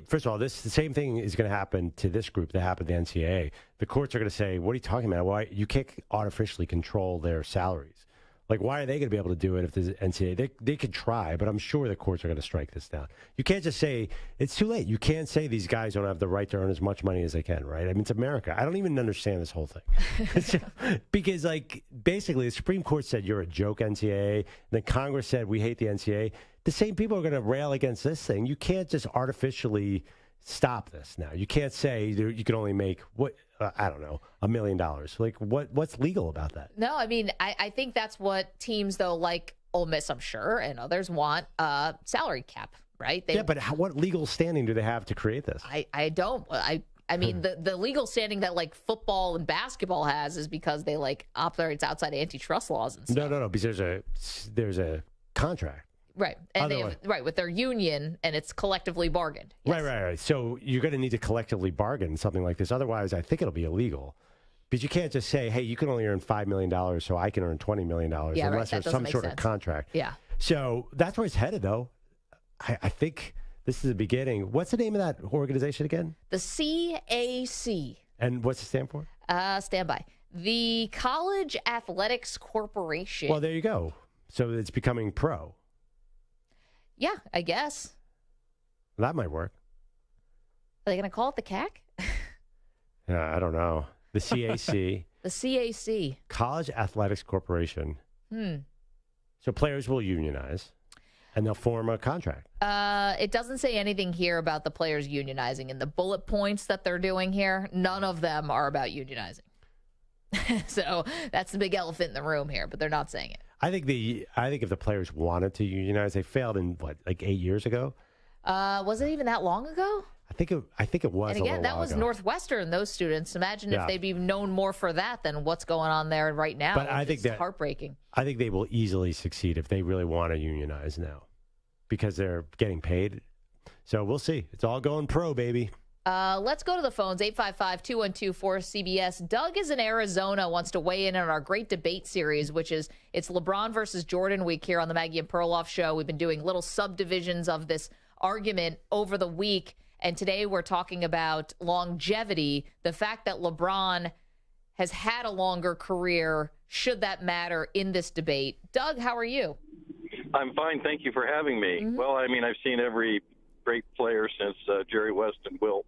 first of all, the same thing is going to happen to this group that happened to the NCAA. The courts are going to say, what are you talking about? Why you can't artificially control their salaries. Like, why are they going to be able to do it if the NCAA? They could try, but I'm sure the courts are going to strike this down. You can't just say, it's too late. You can't say these guys don't have the right to earn as much money as they can, right? I mean, it's America. I don't even understand this whole thing. Because, basically, the Supreme Court said you're a joke, NCAA. Then Congress said we hate the NCAA. The same people are going to rail against this thing. You can't just artificially stop this now. You can't say you can only make, I don't know, $1 million. Like, what's legal about that? No, I mean, I think that's what teams, though, like Ole Miss, I'm sure, and others want salary cap, right? But what legal standing do they have to create this? I don't. I mean, the legal standing that, football and basketball has is because they, operates outside antitrust laws and stuff. No, because there's a contract. Right. And with their union, and it's collectively bargained. Yes. Right. So you're going to need to collectively bargain something like this. Otherwise, I think it'll be illegal. Because you can't just say, hey, you can only earn $5 million, so I can earn $20 million, unless there's some sort of contract. Yeah. So that's where it's headed, though. I think this is the beginning. What's the name of that organization again? The CAC. And what's it stand for? Stand by. The College Athletics Corporation. Well, there you go. So it's becoming pro. Yeah, I guess. That might work. Are they going to call it the CAC? Yeah, I don't know. The CAC. The CAC. College Athletics Corporation. So players will unionize, and they'll form a contract. It doesn't say anything here about the players unionizing. In the bullet points that they're doing here, none of them are about unionizing. So that's the big elephant in the room here, but they're not saying it. I think if the players wanted to unionize, they failed in 8 years ago. Was it even that long ago? I think it was. And again, that was ago. Northwestern. Those students. Imagine if they'd be known more for that than what's going on there right now. But I think that's heartbreaking. I think they will easily succeed if they really want to unionize now, because they're getting paid. So we'll see. It's all going pro, baby. Let's go to the phones, 855-212-4CBS. Doug is in Arizona, wants to weigh in on our great debate series, which is it's LeBron versus Jordan week here on the Maggie and Perloff show. We've been doing little subdivisions of this argument over the week, and today we're talking about longevity, the fact that LeBron has had a longer career. Should that matter in this debate? Doug, how are you? I'm fine. Thank you for having me. Mm-hmm. Well, I mean, I've seen every great player since Jerry West and Wilt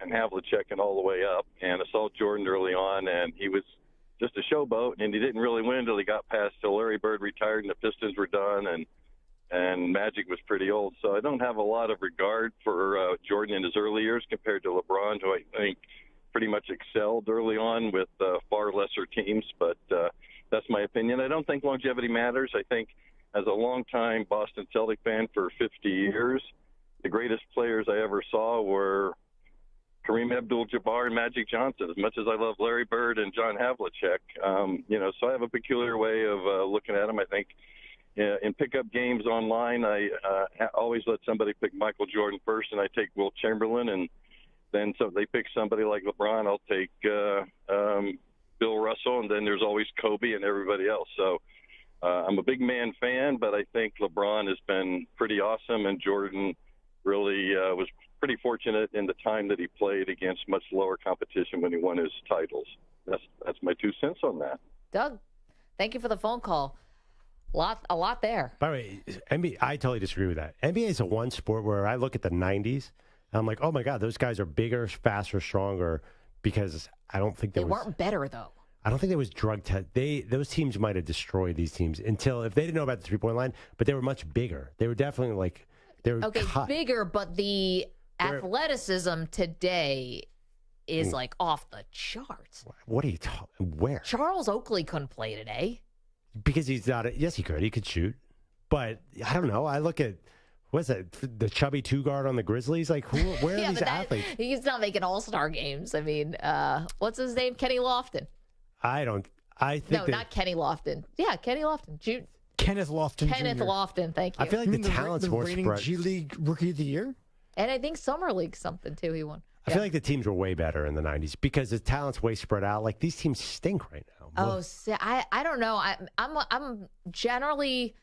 and Havlicek and all the way up. And I saw Jordan early on, and he was just a showboat, and he didn't really win until he got past till Larry Bird retired and the Pistons were done, and Magic was pretty old. So I don't have a lot of regard for Jordan in his early years compared to LeBron, who I think pretty much excelled early on with far lesser teams. But that's my opinion. I don't think longevity matters. I think as a longtime Boston Celtic fan for 50 years, the greatest players I ever saw were Kareem Abdul-Jabbar and Magic Johnson. As much as I love Larry Bird and John Havlicek, so I have a peculiar way of looking at them. I think in pickup games online, I always let somebody pick Michael Jordan first, and I take Wilt Chamberlain, and then so they pick somebody like LeBron, I'll take Bill Russell, and then there's always Kobe and everybody else. So I'm a big man fan, but I think LeBron has been pretty awesome, and Jordan really was pretty fortunate in the time that he played against much lower competition when he won his titles. That's my 2 cents on that. Doug, thank you for the phone call. A lot there. By the way, NBA, I totally disagree with that. NBA is a one sport where I look at the 90s, and I'm like, oh, my God, those guys are bigger, faster, stronger, because I don't think they weren't better, though. I don't think there was drug test. Those teams might have destroyed these teams until if they didn't know about the 3-point line, but they were much bigger. They were definitely cut. Bigger, but the athleticism today is off the charts. What are you talking? Where? Charles Oakley couldn't play today because he's not. Yes, he could. He could shoot, but I don't know. I look at What's that? The chubby two-guard on the Grizzlies? Like, where are these athletes? He's not making all-star games. I mean, what's his name? Kenny Lofton. Not Kenny Lofton. Yeah, Kenny Lofton. Kenneth Lofton Kenneth Jr. Lofton, thank you. I feel like the talent's more reigning spread. G League Rookie of the Year? And I think Summer League something, too, he won. I feel like the teams were way better in the 90s because the talent's way spread out. Like, these teams stink right now. I don't know. I'm generally...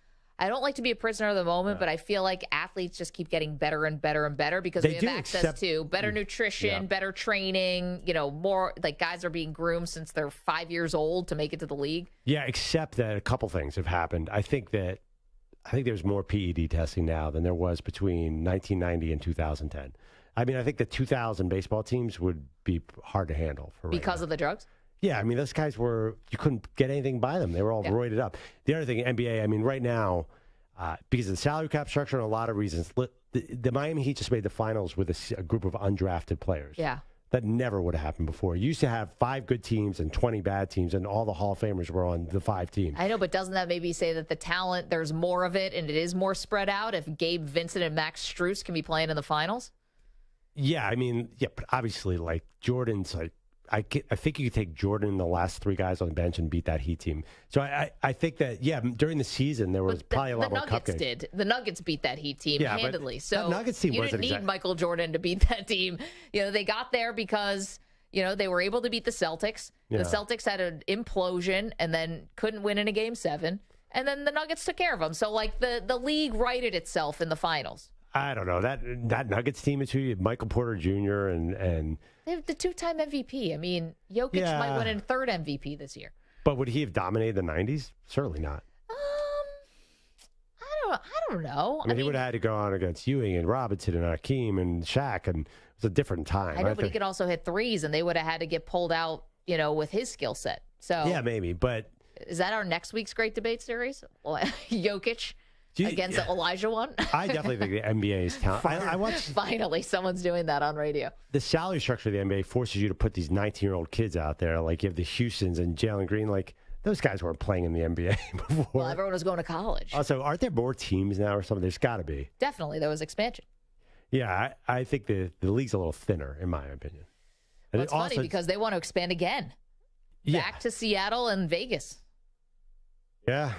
I don't like to be a prisoner of the moment, but I feel like athletes just keep getting better and better and better because we have access to better nutrition, better training, more like guys are being groomed since they're 5 years old to make it to the league. Yeah, except that a couple things have happened. I think there's more PED testing now than there was between 1990 and 2010. I mean, I think the 2000 baseball teams would be hard to handle because of the drugs? Yeah, I mean, those guys you couldn't get anything by them. They were all roided up. The other thing, NBA, I mean, right now, because of the salary cap structure and a lot of reasons, the Miami Heat just made the finals with a group of undrafted players. Yeah. That never would have happened before. You used to have 5 good teams and 20 bad teams, and all the Hall of Famers were on the 5 teams. I know, but doesn't that maybe say that the talent, there's more of it, and it is more spread out if Gabe Vincent and Max Strus can be playing in the finals? Yeah, I mean, but obviously, like, Jordan's like, I think you could take Jordan and the last 3 guys on the bench and beat that Heat team. So I think that, during the season, there was probably a lot more cupcakes. The Nuggets beat that Heat team handedly. So that Nuggets team you didn't need Michael Jordan to beat that team. They got there because, they were able to beat the Celtics. Yeah. The Celtics had an implosion and then couldn't win in a Game 7. And then the Nuggets took care of them. So, like, the league righted itself in the finals. I don't know. That Nuggets team is who Michael Porter Jr. and they have the 2-time MVP. I mean, Jokic might win a 3rd MVP this year. But would he have dominated the 90s? Certainly not. I don't know. I mean, he would have had to go on against Ewing and Robinson and Hakeem and Shaq, and it was a different time. I know, but he could also hit threes, and they would have had to get pulled out, with his skill set. So yeah, maybe. But is that our next week's great debate series? Jokic against Elijah one? I definitely think the NBA is talented. I watch. Finally, someone's doing that on radio. The salary structure of the NBA forces you to put these 19-year-old kids out there. Like, you have the Houstons and Jalen Green. Like, those guys weren't playing in the NBA before. Well, everyone was going to college. Also, aren't there more teams now or something? There's got to be. Definitely. There was expansion. Yeah, I think the league's a little thinner, in my opinion. Well, it's funny because they want to expand again. Back to Seattle and Vegas. Yeah,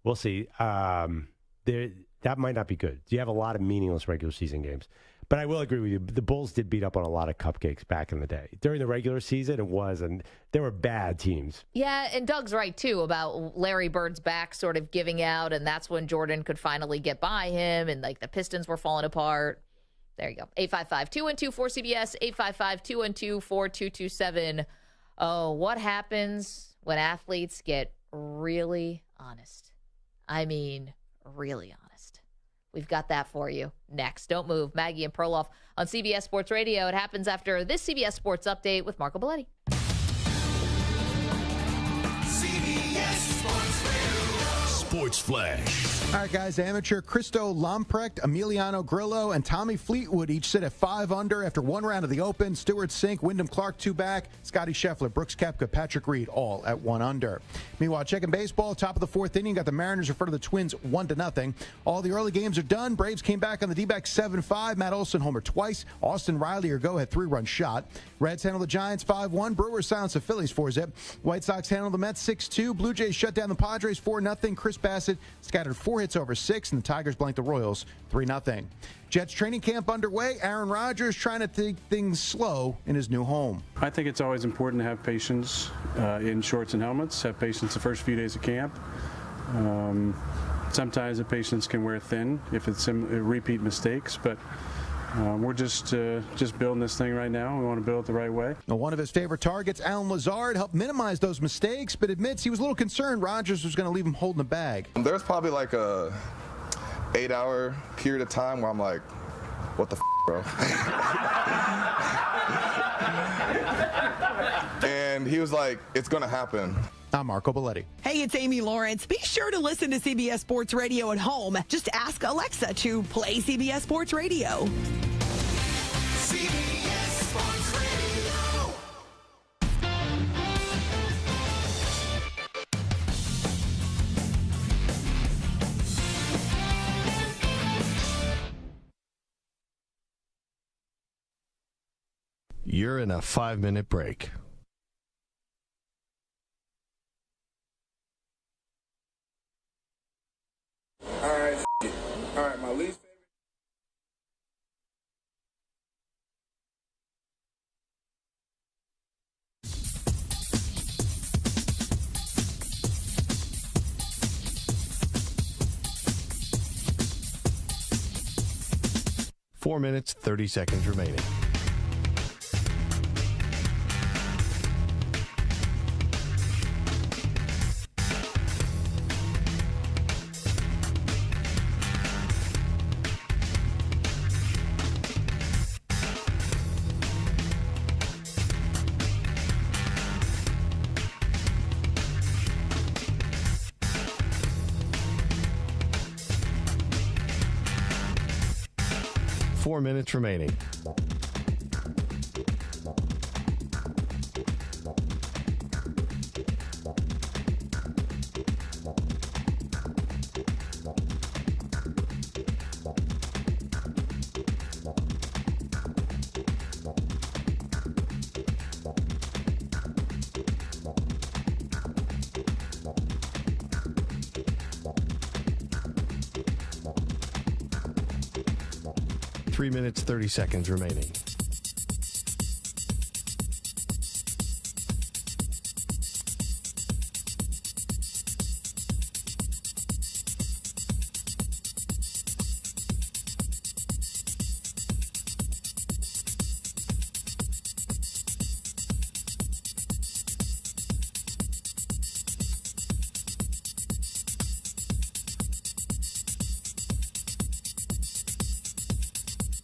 we'll see. That might not be good. You have a lot of meaningless regular season games. But I will agree with you. The Bulls did beat up on a lot of cupcakes back in the day. During the regular season, and there were bad teams. Yeah, and Doug's right, too, about Larry Bird's back sort of giving out, and that's when Jordan could finally get by him, and, like, the Pistons were falling apart. There you go. 855-212-4CBS, 855-212-4227. Oh, what happens when athletes get really honest? I mean, really honest. We've got that for you next. Don't move. Maggie and Perloff on CBS Sports Radio. It happens after this CBS Sports Update with Marco Belletti. CBS Sports Radio. Sports Flash. All right, guys. Amateur Christo Lamprecht, Emiliano Grillo, and Tommy Fleetwood each sit at 5 under after one round of the Open. Stewart Cink, Wyndham Clark 2 back. Scotty Scheffler, Brooks Koepka, Patrick Reed all at 1 under. Meanwhile, checking baseball, top of the 4th inning, got the Mariners in front of the Twins 1-0. All the early games are done. Braves came back on the D-backs 7-5. Matt Olson homer twice. Austin Riley or go had 3-run shot. Reds handle the Giants 5-1. Brewers silence the Phillies 4-zip. White Sox handle the Mets 6-2. Blue Jays shut down the Padres 4-0. Chris Bassett scattered 4 hits over 6, and the Tigers blanked the Royals 3-0. Jets training camp underway. Aaron Rodgers trying to take things slow in his new home. I think it's always important to have patience in shorts and helmets, have patience the first few days of camp. Sometimes the patience can wear thin if it's repeat mistakes, but we're just building this thing right now. We want to build it the right way. Now, one of his favorite targets, Alan Lazard, helped minimize those mistakes, but admits he was a little concerned Rodgers was going to leave him holding the bag. There's probably like a 8-hour period of time where I'm like, what the bro? And he was like, it's going to happen. I'm Marco Belletti. Hey, it's Amy Lawrence. Be sure to listen to CBS Sports Radio at home. Just ask Alexa to play CBS Sports Radio. CBS Sports Radio. You're in a 5-minute break. All right, my least favorite. 4 minutes, 30 seconds remaining. Four minutes remaining. Three minutes, 30 seconds remaining.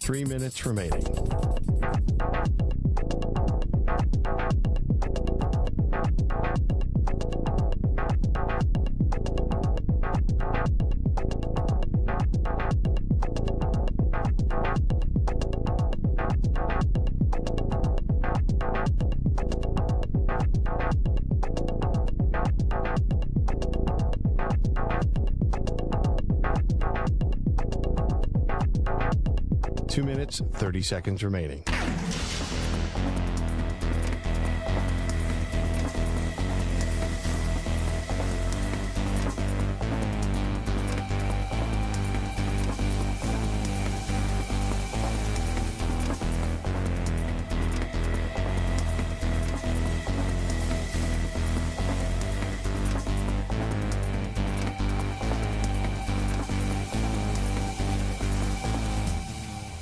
Three minutes remaining. Two minutes, 30 seconds remaining.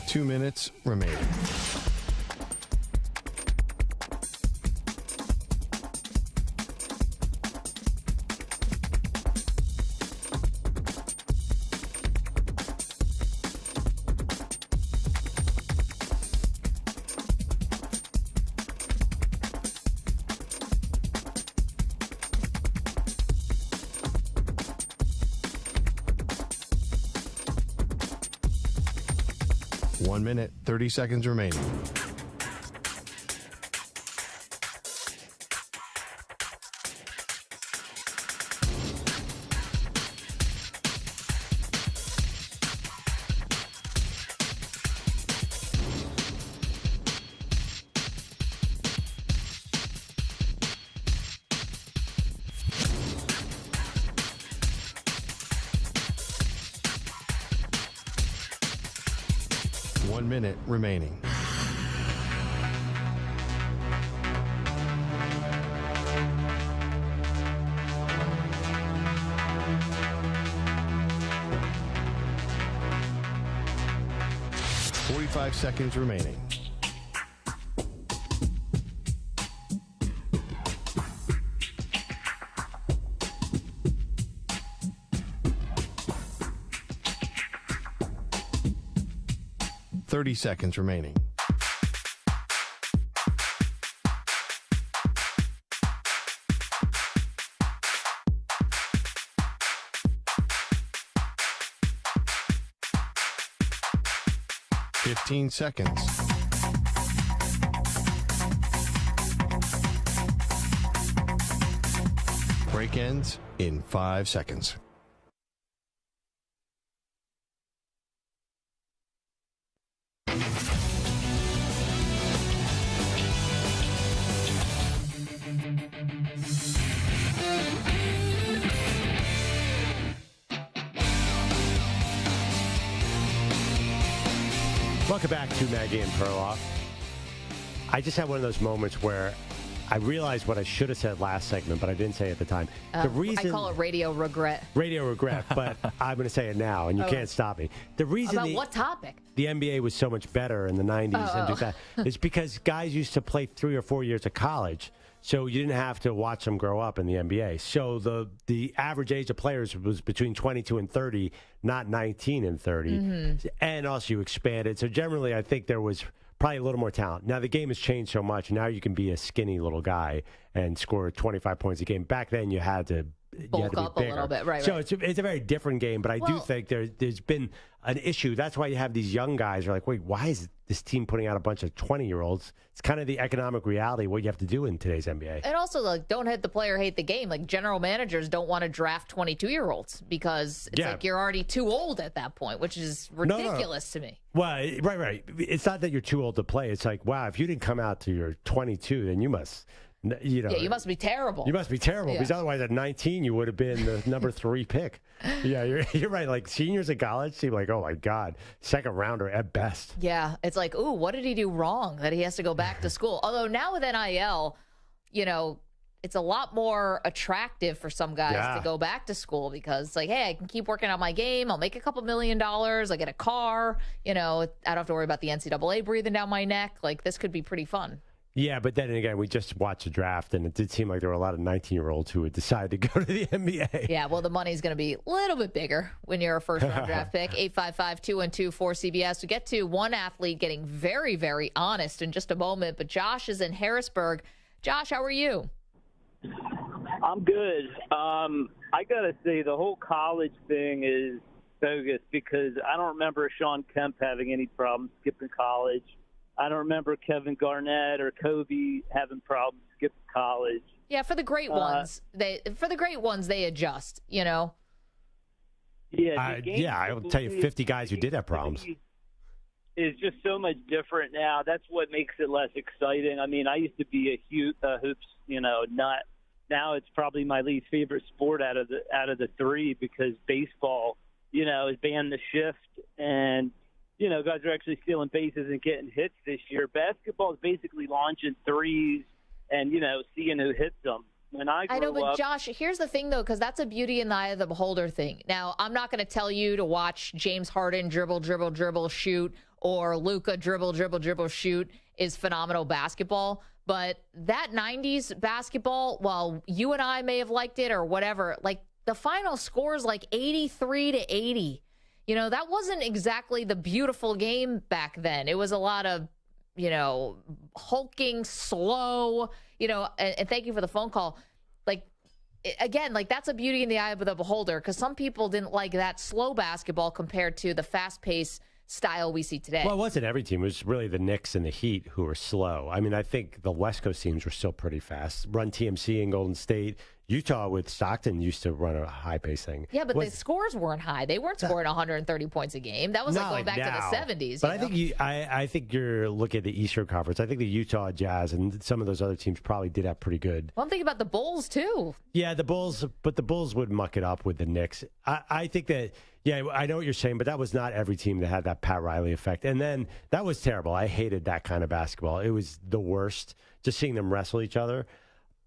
Two minutes remaining. One minute, 30 seconds remaining. One minute remaining. Five seconds remaining. Thirty seconds remaining. Fifteen seconds. Break ends in 5 seconds. Welcome back to Maggie and Perloff. I just had one of those moments where I realized what I should have said last segment, but I didn't say it at the time. The reason I call it radio regret. Radio regret, but I'm going to say it now, and you can't stop me. The reason About what topic? the NBA was so much better in the 90s and do that is because guys used to play 3 or 4 years of college, so you didn't have to watch them grow up in the NBA. So the average age of players was between 22 and 30, not 19 and 30. And also you expanded. So generally, I think there was probably a little more talent. Now, the game has changed so much. Now you can be a skinny little guy and score 25 points a game. Back then, you had to bulk up a little bit. Right, so it's a very different game, but I do think there's been an issue. That's why you have these young guys who are like, wait, why is this team putting out a bunch of 20-year-olds? It's kind of the economic reality, what you have to do in today's NBA. And also, like, don't hit the player, hate the game. Like, general managers don't want to draft 22-year-olds because it's like you're already too old at that point, which is ridiculous to me. Well, right. It's not that you're too old to play. It's like, wow, if you didn't come out till you're 22, then you must... You must be terrible. You must be terrible because otherwise at 19 you would have been the number 3 pick. Yeah, you're right. Like seniors in college seem like, oh my God, second rounder at best. Yeah, it's like, ooh, what did he do wrong that he has to go back to school? Although now with NIL, it's a lot more attractive for some guys to go back to school because it's like, hey, I can keep working on my game. I'll make a couple $1 million. I'll get a car. I don't have to worry about the NCAA breathing down my neck. Like this could be pretty fun. Yeah, but then again, we just watched the draft, and it did seem like there were a lot of 19-year-olds who would decide to go to the NBA. Yeah, well, the money's going to be a little bit bigger when you're a first-round draft pick. 855-212-4CBS. We get to one athlete getting very, very honest in just a moment, but Josh is in Harrisburg. Josh, how are you? I'm good. I got to say, the whole college thing is bogus because I don't remember Sean Kemp having any problems skipping college. I don't remember Kevin Garnett or Kobe having problems skipping college. Yeah, for the great ones, they adjust. Yeah, I'll tell you 50 guys who did have problems. Is just so much different now. That's what makes it less exciting. I mean, I used to be a hoops, nut. Now it's probably my least favorite sport out of the three because baseball, is banned the shift and. Guys are actually stealing bases and getting hits this year. Basketball is basically launching threes and, seeing who hits them. When I know, but Josh, here's the thing, though, because that's a beauty in the eye of the beholder thing. Now, I'm not going to tell you to watch James Harden dribble, shoot, or Luka dribble, shoot is phenomenal basketball. But that 90s basketball, while you and I may have liked it or whatever, like the final score is like 83-80. That wasn't exactly the beautiful game back then. It was a lot of, hulking, slow, and thank you for the phone call. Like, again, like that's a beauty in the eye of the beholder because some people didn't like that slow basketball compared to the fast-paced style we see today. Well, it wasn't every team. It was really the Knicks and the Heat who were slow. I mean, I think the West Coast teams were still pretty fast. Run TMC in Golden State. Utah with Stockton used to run a high-paced thing. Yeah, but the scores weren't high. They weren't scoring 130 points a game. That was like going back to the 70s. But I think you're looking at the Eastern Conference. I think the Utah Jazz and some of those other teams probably did have pretty good. Well, I'm thinking about the Bulls, too. Yeah, the Bulls would muck it up with the Knicks. I think that, yeah, I know what you're saying, but that was not every team that had that Pat Riley effect. And then that was terrible. I hated that kind of basketball. It was the worst, just seeing them wrestle each other.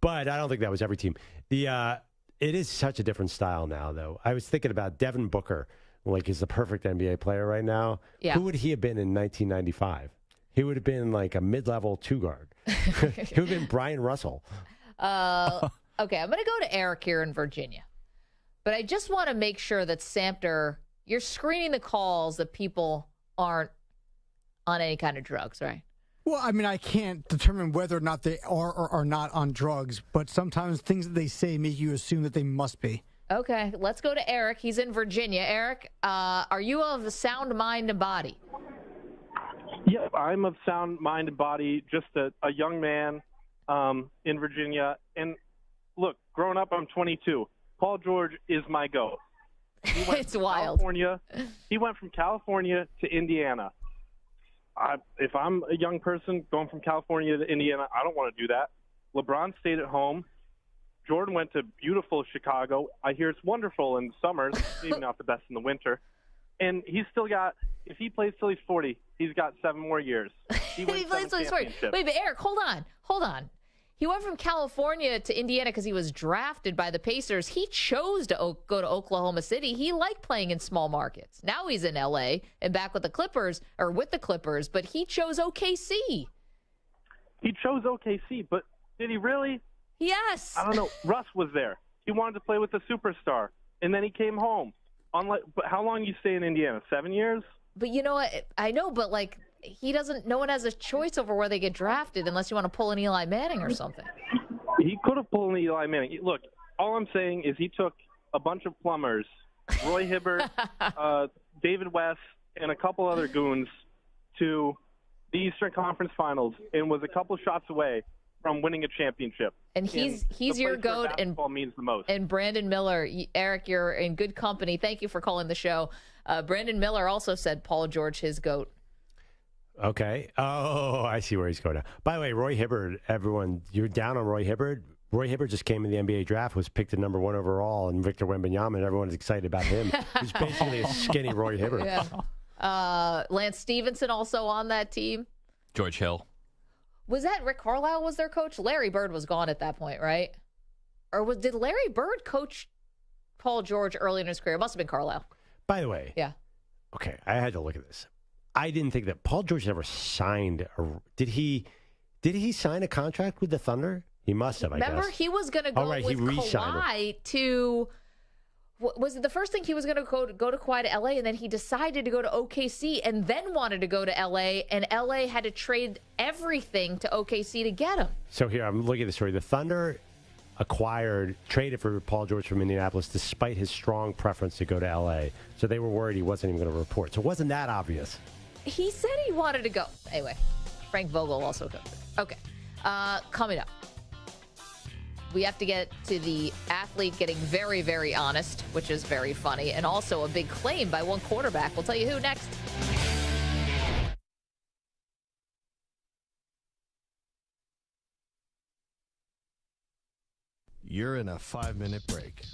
But I don't think that was every team. It is such a different style now, though. I was thinking about Devin Booker, is the perfect NBA player right now. Yeah. Who would he have been in 1995? He would have been like a mid-level two-guard. He would have been Brian Russell. Okay, I'm going to go to Eric here in Virginia. But I just want to make sure that Samter, you're screening the calls that people aren't on any kind of drugs, right? Well, I mean, I can't determine whether or not they are or are not on drugs, but sometimes things that they say make you assume that they must be. Okay, let's go to Eric. He's in Virginia. Eric, are you of sound mind and body? Yeah, I'm of sound mind and body, just a young man in Virginia. And look, growing up, I'm 22. Paul George is my GOAT. It's wild. He went from California to Indiana. If I'm a young person going from California to Indiana, I don't want to do that. LeBron stayed at home. Jordan went to beautiful Chicago. I hear it's wonderful in the summers, maybe not the best in the winter. And he's still got if he plays till he's 40, he's got 7 more years. He wins 7 championships. Wait, but Eric, hold on. He went from California to Indiana because he was drafted by the Pacers. He chose to go to Oklahoma City. He liked playing in small markets. Now he's in L.A. and back with the Clippers, but he chose OKC. He chose OKC, but did he really? Yes. I don't know. Russ was there. He wanted to play with the superstar, and then he came home. But how long you stay in Indiana? 7 years? But you know what? I know, but like no one has a choice over where they get drafted unless you want to pull an Eli Manning or something. He could have pulled an Eli Manning. Look, all I'm saying is he took a bunch of plumbers, Roy Hibbert, David West, and a couple other goons to the Eastern Conference Finals and was a couple shots away from winning a championship. And he's your GOAT, and means the most. And Brandon Miller, Eric, you're in good company. Thank you for calling the show. Brandon Miller also said Paul George his GOAT. Okay. Oh, I see where he's going now. By the way, Roy Hibbert, everyone, you're down on Roy Hibbert. Roy Hibbert just came in the NBA draft, was picked at number 1 overall, and Victor Wembanyama, everyone's excited about him. He's basically a skinny Roy Hibbert. Yeah. Lance Stevenson also on that team. George Hill. Was that Rick Carlisle was their coach? Larry Bird was gone at that point, right? Or did Larry Bird coach Paul George early in his career? It must have been Carlisle. By the way. Yeah. Okay, I had to look at this. I didn't think that Paul George ever signed. Did he sign a contract with the Thunder? He must have, I guess. Remember, he was going to go with Kawhi to... Was it the first thing he was going to go to Kawhi to L.A., and then he decided to go to OKC and then wanted to go to L.A., and L.A. had to trade everything to OKC to get him. So here, I'm looking at the story. The Thunder traded for Paul George from Indianapolis despite his strong preference to go to L.A., so they were worried he wasn't even going to report. So it wasn't that obvious. He said he wanted to go. Anyway, Frank Vogel also coached. Okay, coming up. We have to get to the athlete getting very, very honest, which is very funny, and also a big claim by one quarterback. We'll tell you who next. You're in a 5-minute break.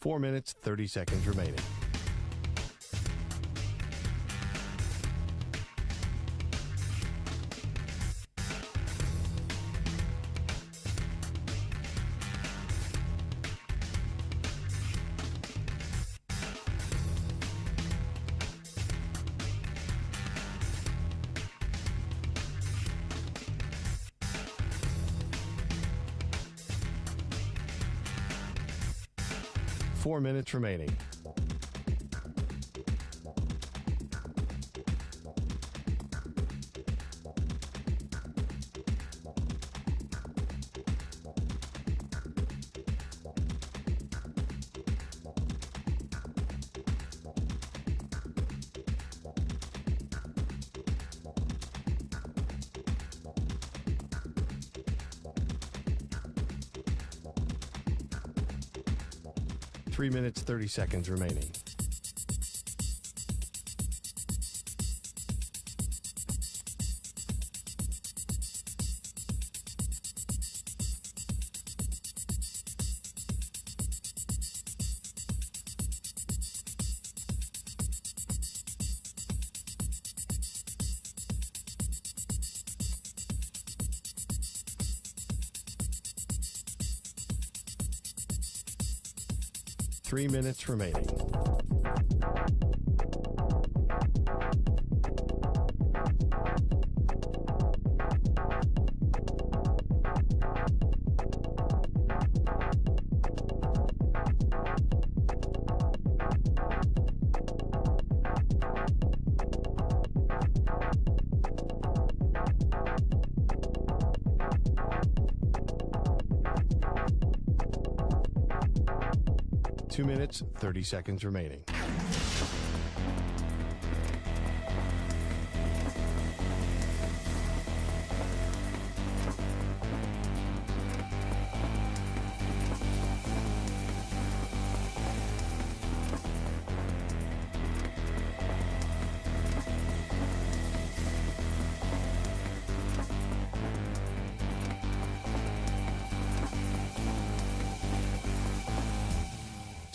Four minutes, 30 seconds remaining. Four minutes remaining. Three minutes, 30 seconds remaining. Three minutes remaining. Two minutes, 30 seconds remaining.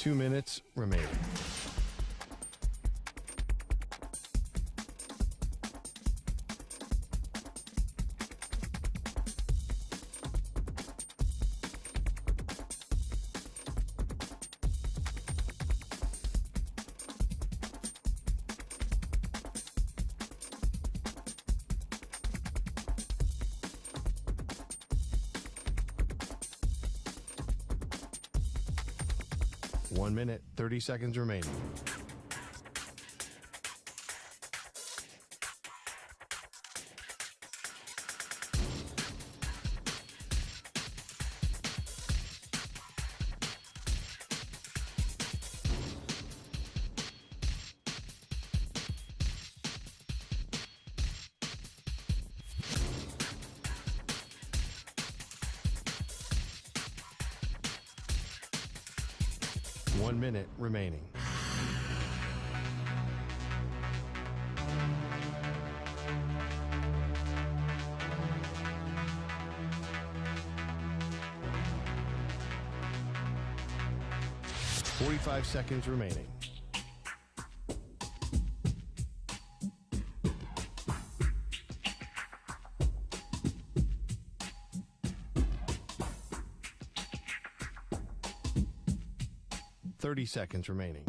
2 minutes remaining. One minute, 30 seconds remaining. One minute remaining. Forty-five seconds remaining. Seconds remaining.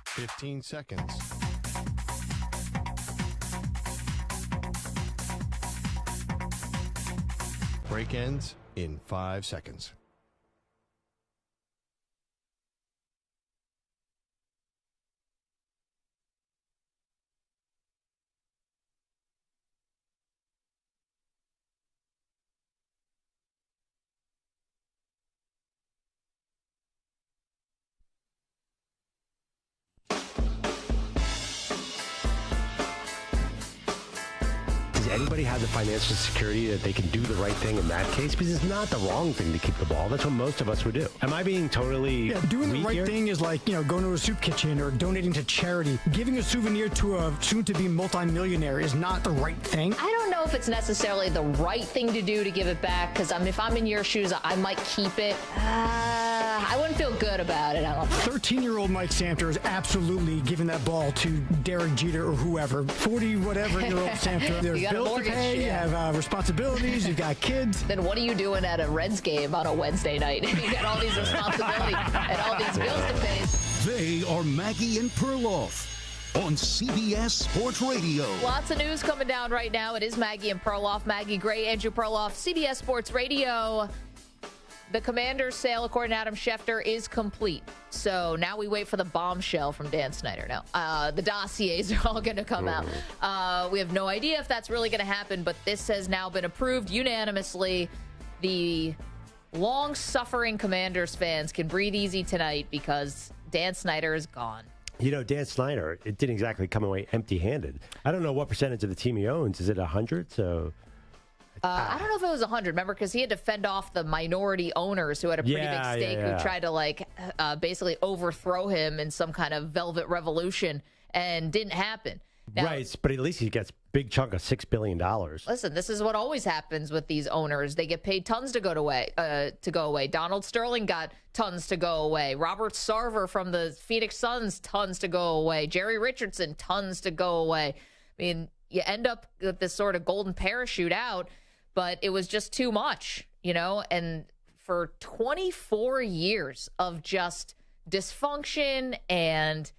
Fifteen seconds. Break ends in 5 seconds. Does anybody have the financial security that they can do the right thing in that case? Because it's not the wrong thing to keep the ball. That's what most of us would do. Am I being totally doing the weak right here? thing is like, going to a soup kitchen or donating to charity. Giving a souvenir to a soon-to-be multimillionaire is not the right thing. I don't know if it's necessarily the right thing to do to give it back, because if I'm in your shoes, I might keep it. I wouldn't feel good about it, I don't think. 13-year-old Mike Samter is absolutely giving that ball to Derek Jeter or whoever. 40-whatever-year-old Samter. There's You got a bills to mortgage, pay, you have responsibilities, you've got kids. Then what are you doing at a Reds game on a Wednesday night? You got all these responsibilities and all these bills to pay. They are Maggie and Perloff on CBS Sports Radio. Lots of news coming down right now. It is Maggie and Perloff. Maggie Gray, Andrew Perloff, CBS Sports Radio. The Commanders sale, according to Adam Schefter, is complete. So now we wait for the bombshell from Dan Snyder. Now, the dossiers are all going to come out. We have no idea if that's really going to happen, but this has now been approved unanimously. The long-suffering Commanders fans can breathe easy tonight because Dan Snyder is gone. Dan Snyder, it didn't exactly come away empty-handed. I don't know what percentage of the team he owns. Is it 100? So... I don't know if it was 100, remember, because he had to fend off the minority owners who had a pretty big stake who tried to, basically overthrow him in some kind of velvet revolution, and didn't happen. Now, right, but at least he gets big chunk of $6 billion. Listen, this is what always happens with these owners. They get paid tons to go away. Donald Sterling got tons to go away. Robert Sarver from the Phoenix Suns, tons to go away. Jerry Richardson, tons to go away. I mean, you end up with this sort of golden parachute out, but it was just too much, and for 24 years of just dysfunction and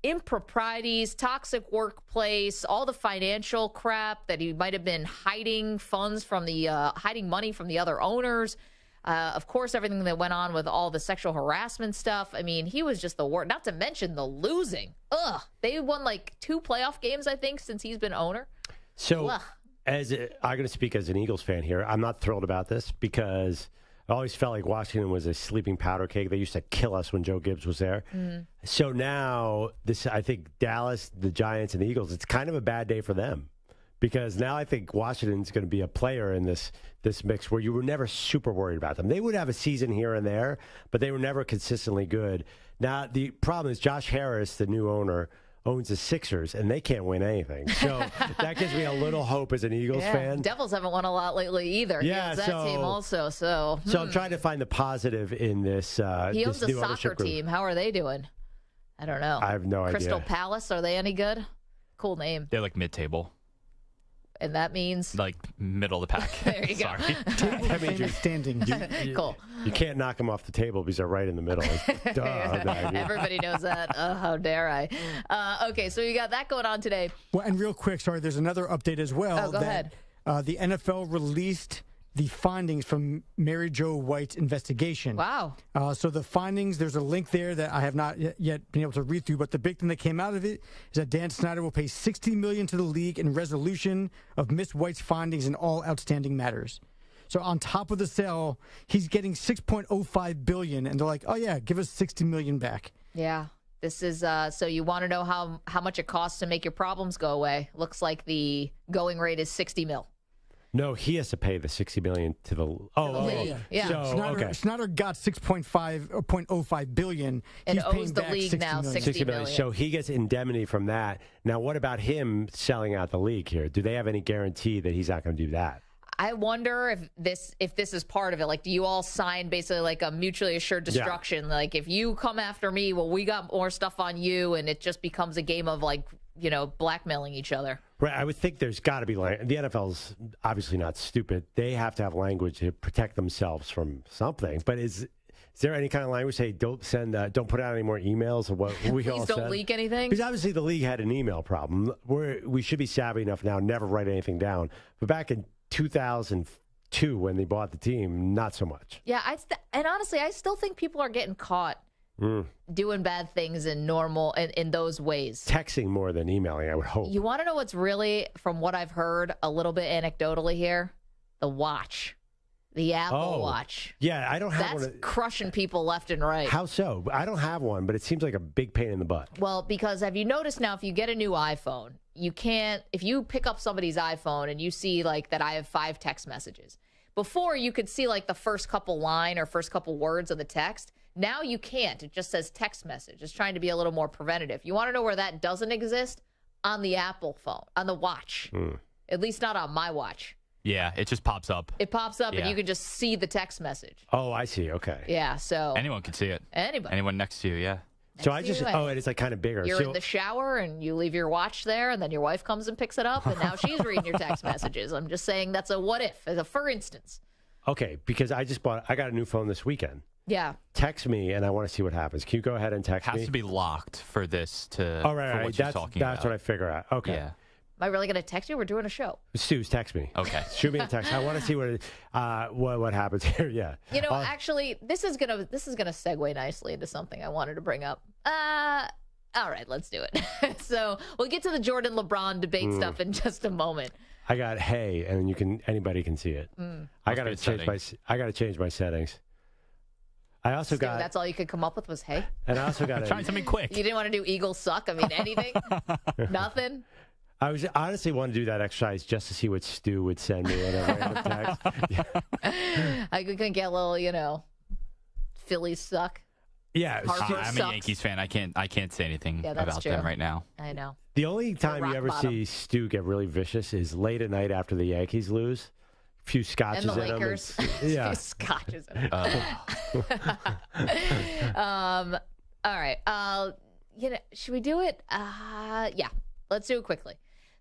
improprieties, toxic workplace, all the financial crap that he might have been hiding funds from hiding money from the other owners. Of course, everything that went on with all the sexual harassment stuff. I mean, he was just the worst, not to mention the losing. They won 2 playoff games, I think, since he's been owner. So I'm going to speak as an Eagles fan here. I'm not thrilled about this because I always felt like Washington was a sleeping powder keg. They used to kill us when Joe Gibbs was there. So now, I think Dallas, the Giants, and the Eagles, it's kind of a bad day for them because now I think Washington's going to be a player in this mix where you were never super worried about them. They would have a season here and there, but they were never consistently good. Now, the problem is Josh Harris, the new owner, owns the Sixers, and they can't win anything. So that gives me a little hope as an Eagles fan. Devils haven't won a lot lately either. Yeah, he owns that team also. So I'm trying to find the positive in this. He owns this a new soccer ownership group. team. How are they doing? I don't know. I have no Crystal idea. Palace, are they any good? Cool name. They're like mid-table. And that means? Like middle of the pack. There you go. That means you're standing. Cool. You can't knock them off the table because they're right in the middle. Everybody knows that. How dare I? Okay, so you got that going on today. Well, and real quick, sorry, there's another update as well. Oh, go ahead. The NFL released the findings from Mary Jo White's investigation. Wow. So the findings, there's a link there that I have not yet been able to read through, but the big thing that came out of it is that Dan Snyder will pay $60 million to the league in resolution of Miss White's findings in all outstanding matters. So on top of the sale, he's getting $6.05 billion, and they're like, oh yeah, give us $60 million back. Yeah. This is, so you want to know how much it costs to make your problems go away. Looks like the going rate is $60 million. No, he has to pay the $60 million to the league. Yeah. So, Snyder got $6.05 billion. And He's owes paying the back league now $60 million. So he gets indemnity from that. Now, what about him selling out the league here? Do they have any guarantee that he's not going to do that? I wonder if this is part of it. Like, do you all sign basically like a mutually assured destruction? Yeah. Like, if you come after me, well, we got more stuff on you, and it just becomes a game of like, blackmailing each other. Right. I would think there's got to be the NFL's obviously not stupid. They have to have language to protect themselves from something. But is there any kind of language say don't put out any more emails or what we all said? Please don't leak anything. Because obviously the league had an email problem. We should be savvy enough now never write anything down. But back in 2002 when they bought the team, not so much. Yeah, and honestly, I still think people are getting caught doing bad things in those ways. Texting more than emailing, I would hope. You want to know what's really, from what I've heard a little bit anecdotally here? The watch. The Apple Watch. Yeah, I don't have one. That's crushing people left and right. How so? I don't have one, but it seems like a big pain in the butt. Well, because have you noticed now, if you get a new iPhone, you can't, if you pick up somebody's iPhone and you see like that I have 5 text messages. Before, you could see like the first couple line or first couple words of the text. Now you can't. It just says text message. It's trying to be a little more preventative. You want to know where that doesn't exist? On the Apple phone, on the watch. At least not on my watch. Yeah, it just pops up. It pops up and you can just see the text message. Oh, I see. Okay. Yeah, so. Anyone can see it. Anybody. Anyone next to you, yeah. So I just, and it's like kind of bigger. You're in the shower and you leave your watch there, and then your wife comes and picks it up, and now she's reading your text messages. I'm just saying that's a what if, as a for instance. Okay, because I got a new phone this weekend. Yeah. Text me, and I want to see what happens. Can you go ahead and text me? It has to be locked for this to. Oh, right. For what you're talking about. That's what I figure out. Okay. Yeah. Am I really going to text you? We're doing a show. Suze, text me. Okay. Shoot me a text. I want to see what happens here. Yeah. Actually, this is gonna segue nicely into something I wanted to bring up. All right, let's do it. So we'll get to the Jordan LeBron debate stuff in just a moment. I got and anybody can see it. I got to change my settings. I also got. That's all you could come up with was hey. And I also got trying something quick. You didn't want to do Eagles suck. I mean, anything, nothing. I was honestly want to do that exercise just to see what Stu would send me in a random text. I could get a little, Phillies suck. Yeah, I'm a Yankees fan. I can't say anything about them right now. I know. The only time you ever see Stu get really vicious is late at night after the Yankees lose. A few scotches and the in Lakers. him. Yeah. A few scotches in him. All right. Should we do it? Yeah. Let's do it quickly.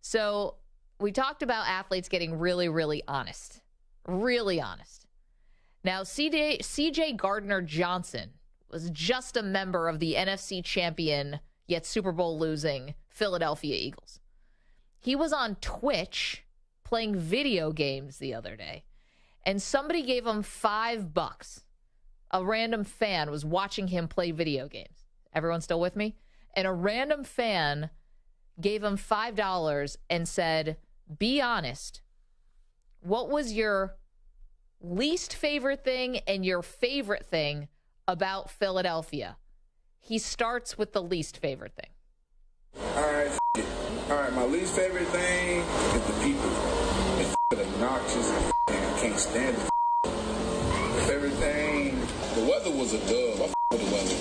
So we talked about athletes getting really, really honest. Really honest. Now, C.J. Gardner-Johnson was just a member of the NFC champion, yet Super Bowl losing Philadelphia Eagles. He was on Twitch playing video games the other day, and somebody gave him $5. A random fan was watching him play video games. Everyone still with me? And a random fan gave him $5 and said, be honest, what was your least favorite thing and your favorite thing about Philadelphia? He starts with the least favorite thing. All right, my least favorite thing is the people. They're obnoxious and I can't stand it. Favorite thing, the weather was a dub. I with the weather.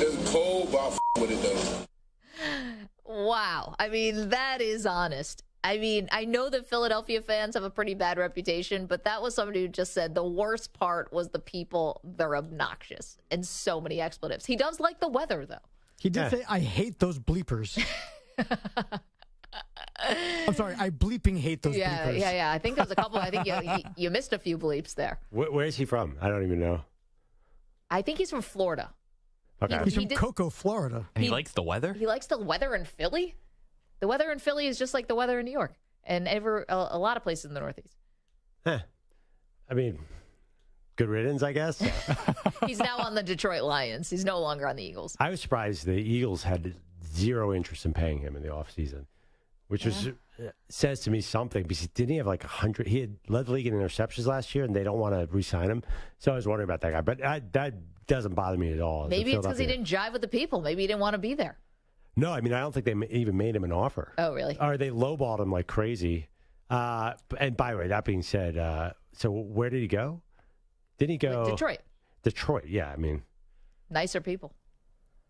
It's cold, but I with it though. Wow. I mean, that is honest. I mean, I know that Philadelphia fans have a pretty bad reputation, but that was somebody who just said the worst part was the people. They're obnoxious and so many expletives. He does like the weather, though. He did say, I hate those bleepers. I'm sorry, I bleeping hate those bleepers. Yeah. I think there's a couple. I think you missed a few bleeps there. Where is he from? I don't even know. I think he's from Florida. Okay. He's from Cocoa, Florida. And he likes the weather? He likes the weather in Philly? The weather in Philly is just like the weather in New York and a lot of places in the Northeast. I mean, good riddance, I guess. He's now on the Detroit Lions. He's no longer on the Eagles. I was surprised the Eagles had zero interest in paying him in the offseason, which says to me something. Because didn't he have like 100? He had led the league in interceptions last year, and they don't want to re-sign him. So I was wondering about that guy. But that doesn't bother me at all. Maybe it's because he didn't jive with the people. Maybe he didn't want to be there. No, I mean, I don't think they even made him an offer. Oh, really? Or they lowballed him like crazy. And by the way, that being said, so where did he go? Didn't he go? Detroit. Detroit, yeah. I mean, nicer people.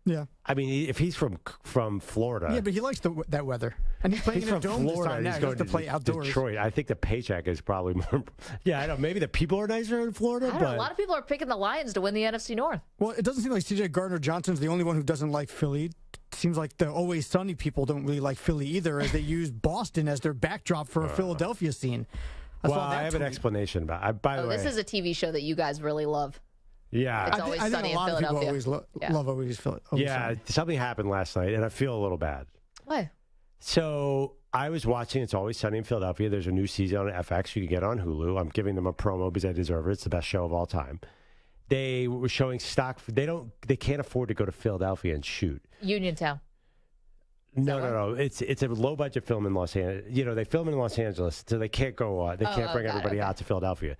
Yeah. I mean, if he's from Florida. Yeah, but he likes that weather. And he's playing in a dome this time now. He has to play outdoors. Detroit. I think the paycheck is probably more. Yeah, I don't know. Maybe the people are nicer in Florida. I don't know. A lot of people are picking the Lions to win the NFC North. Well, it doesn't seem like C.J. Gardner-Johnson's the only one who doesn't like Philly. Seems like the Always Sunny people don't really like Philly either, as they use Boston as their backdrop for a Philadelphia scene. I have an explanation about it. By the way, this is a TV show that you guys really love. Yeah. It's Always Sunny in Philadelphia. I think a lot of people love Always Sunny. Yeah, something happened last night, and I feel a little bad. What? So I was watching It's Always Sunny in Philadelphia. There's a new season on FX you can get on Hulu. I'm giving them a promo because I deserve it. It's the best show of all time. They were showing stock. They can't afford to go to Philadelphia and shoot. Uniontown. No. It's a low budget film in Los Angeles. They film in Los Angeles, so they can't go. They can't bring everybody out to Philadelphia.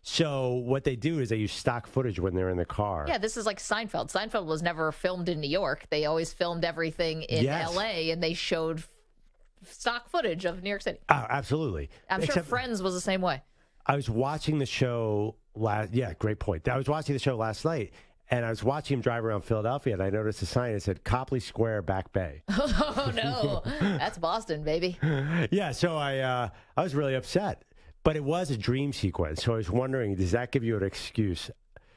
So what they do is they use stock footage when they're in the car. Yeah, this is like Seinfeld. Seinfeld was never filmed in New York. They always filmed everything in L.A. and they showed stock footage of New York City. Oh, absolutely. I'm sure Friends was the same way. I was watching the show great point. I was watching the show last night, and I was watching him drive around Philadelphia, and I noticed a sign that said Copley Square, Back Bay. Oh, no. That's Boston, baby. Yeah, so I was really upset. But it was a dream sequence, so I was wondering, does that give you an excuse?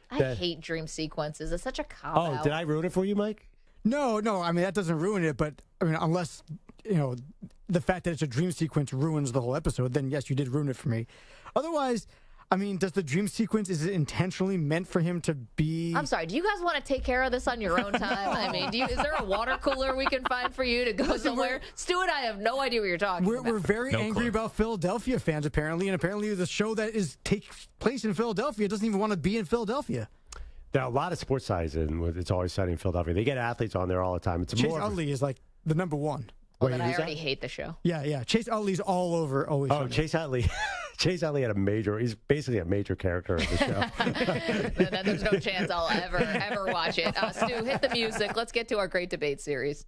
I hate dream sequences. It's such a cop-out. Oh, did I ruin it for you, Mike? No. I mean, that doesn't ruin it, but I mean, unless, the fact that it's a dream sequence ruins the whole episode, then yes, you did ruin it for me. Otherwise, I mean, does the dream sequence, is it intentionally meant for him to be... I'm sorry, do you guys want to take care of this on your own time? I mean, is there a water cooler we can find for you to go somewhere? Stu and I have no idea what you're talking about. We're very angry about Philadelphia fans, apparently, and apparently the show that takes place in Philadelphia doesn't even want to be in Philadelphia. There are a lot of sports sites It's Always Sunny in Philadelphia. They get athletes on there all the time. Chase Utley is like the number one. Well, then I already hate the show. Yeah. Chase Utley's all over Always Sunny. Chase Utley. Chase Utley he's basically a major character in the show. Then there's no chance I'll ever watch it. Stu, hit the music. Let's get to our great debate series.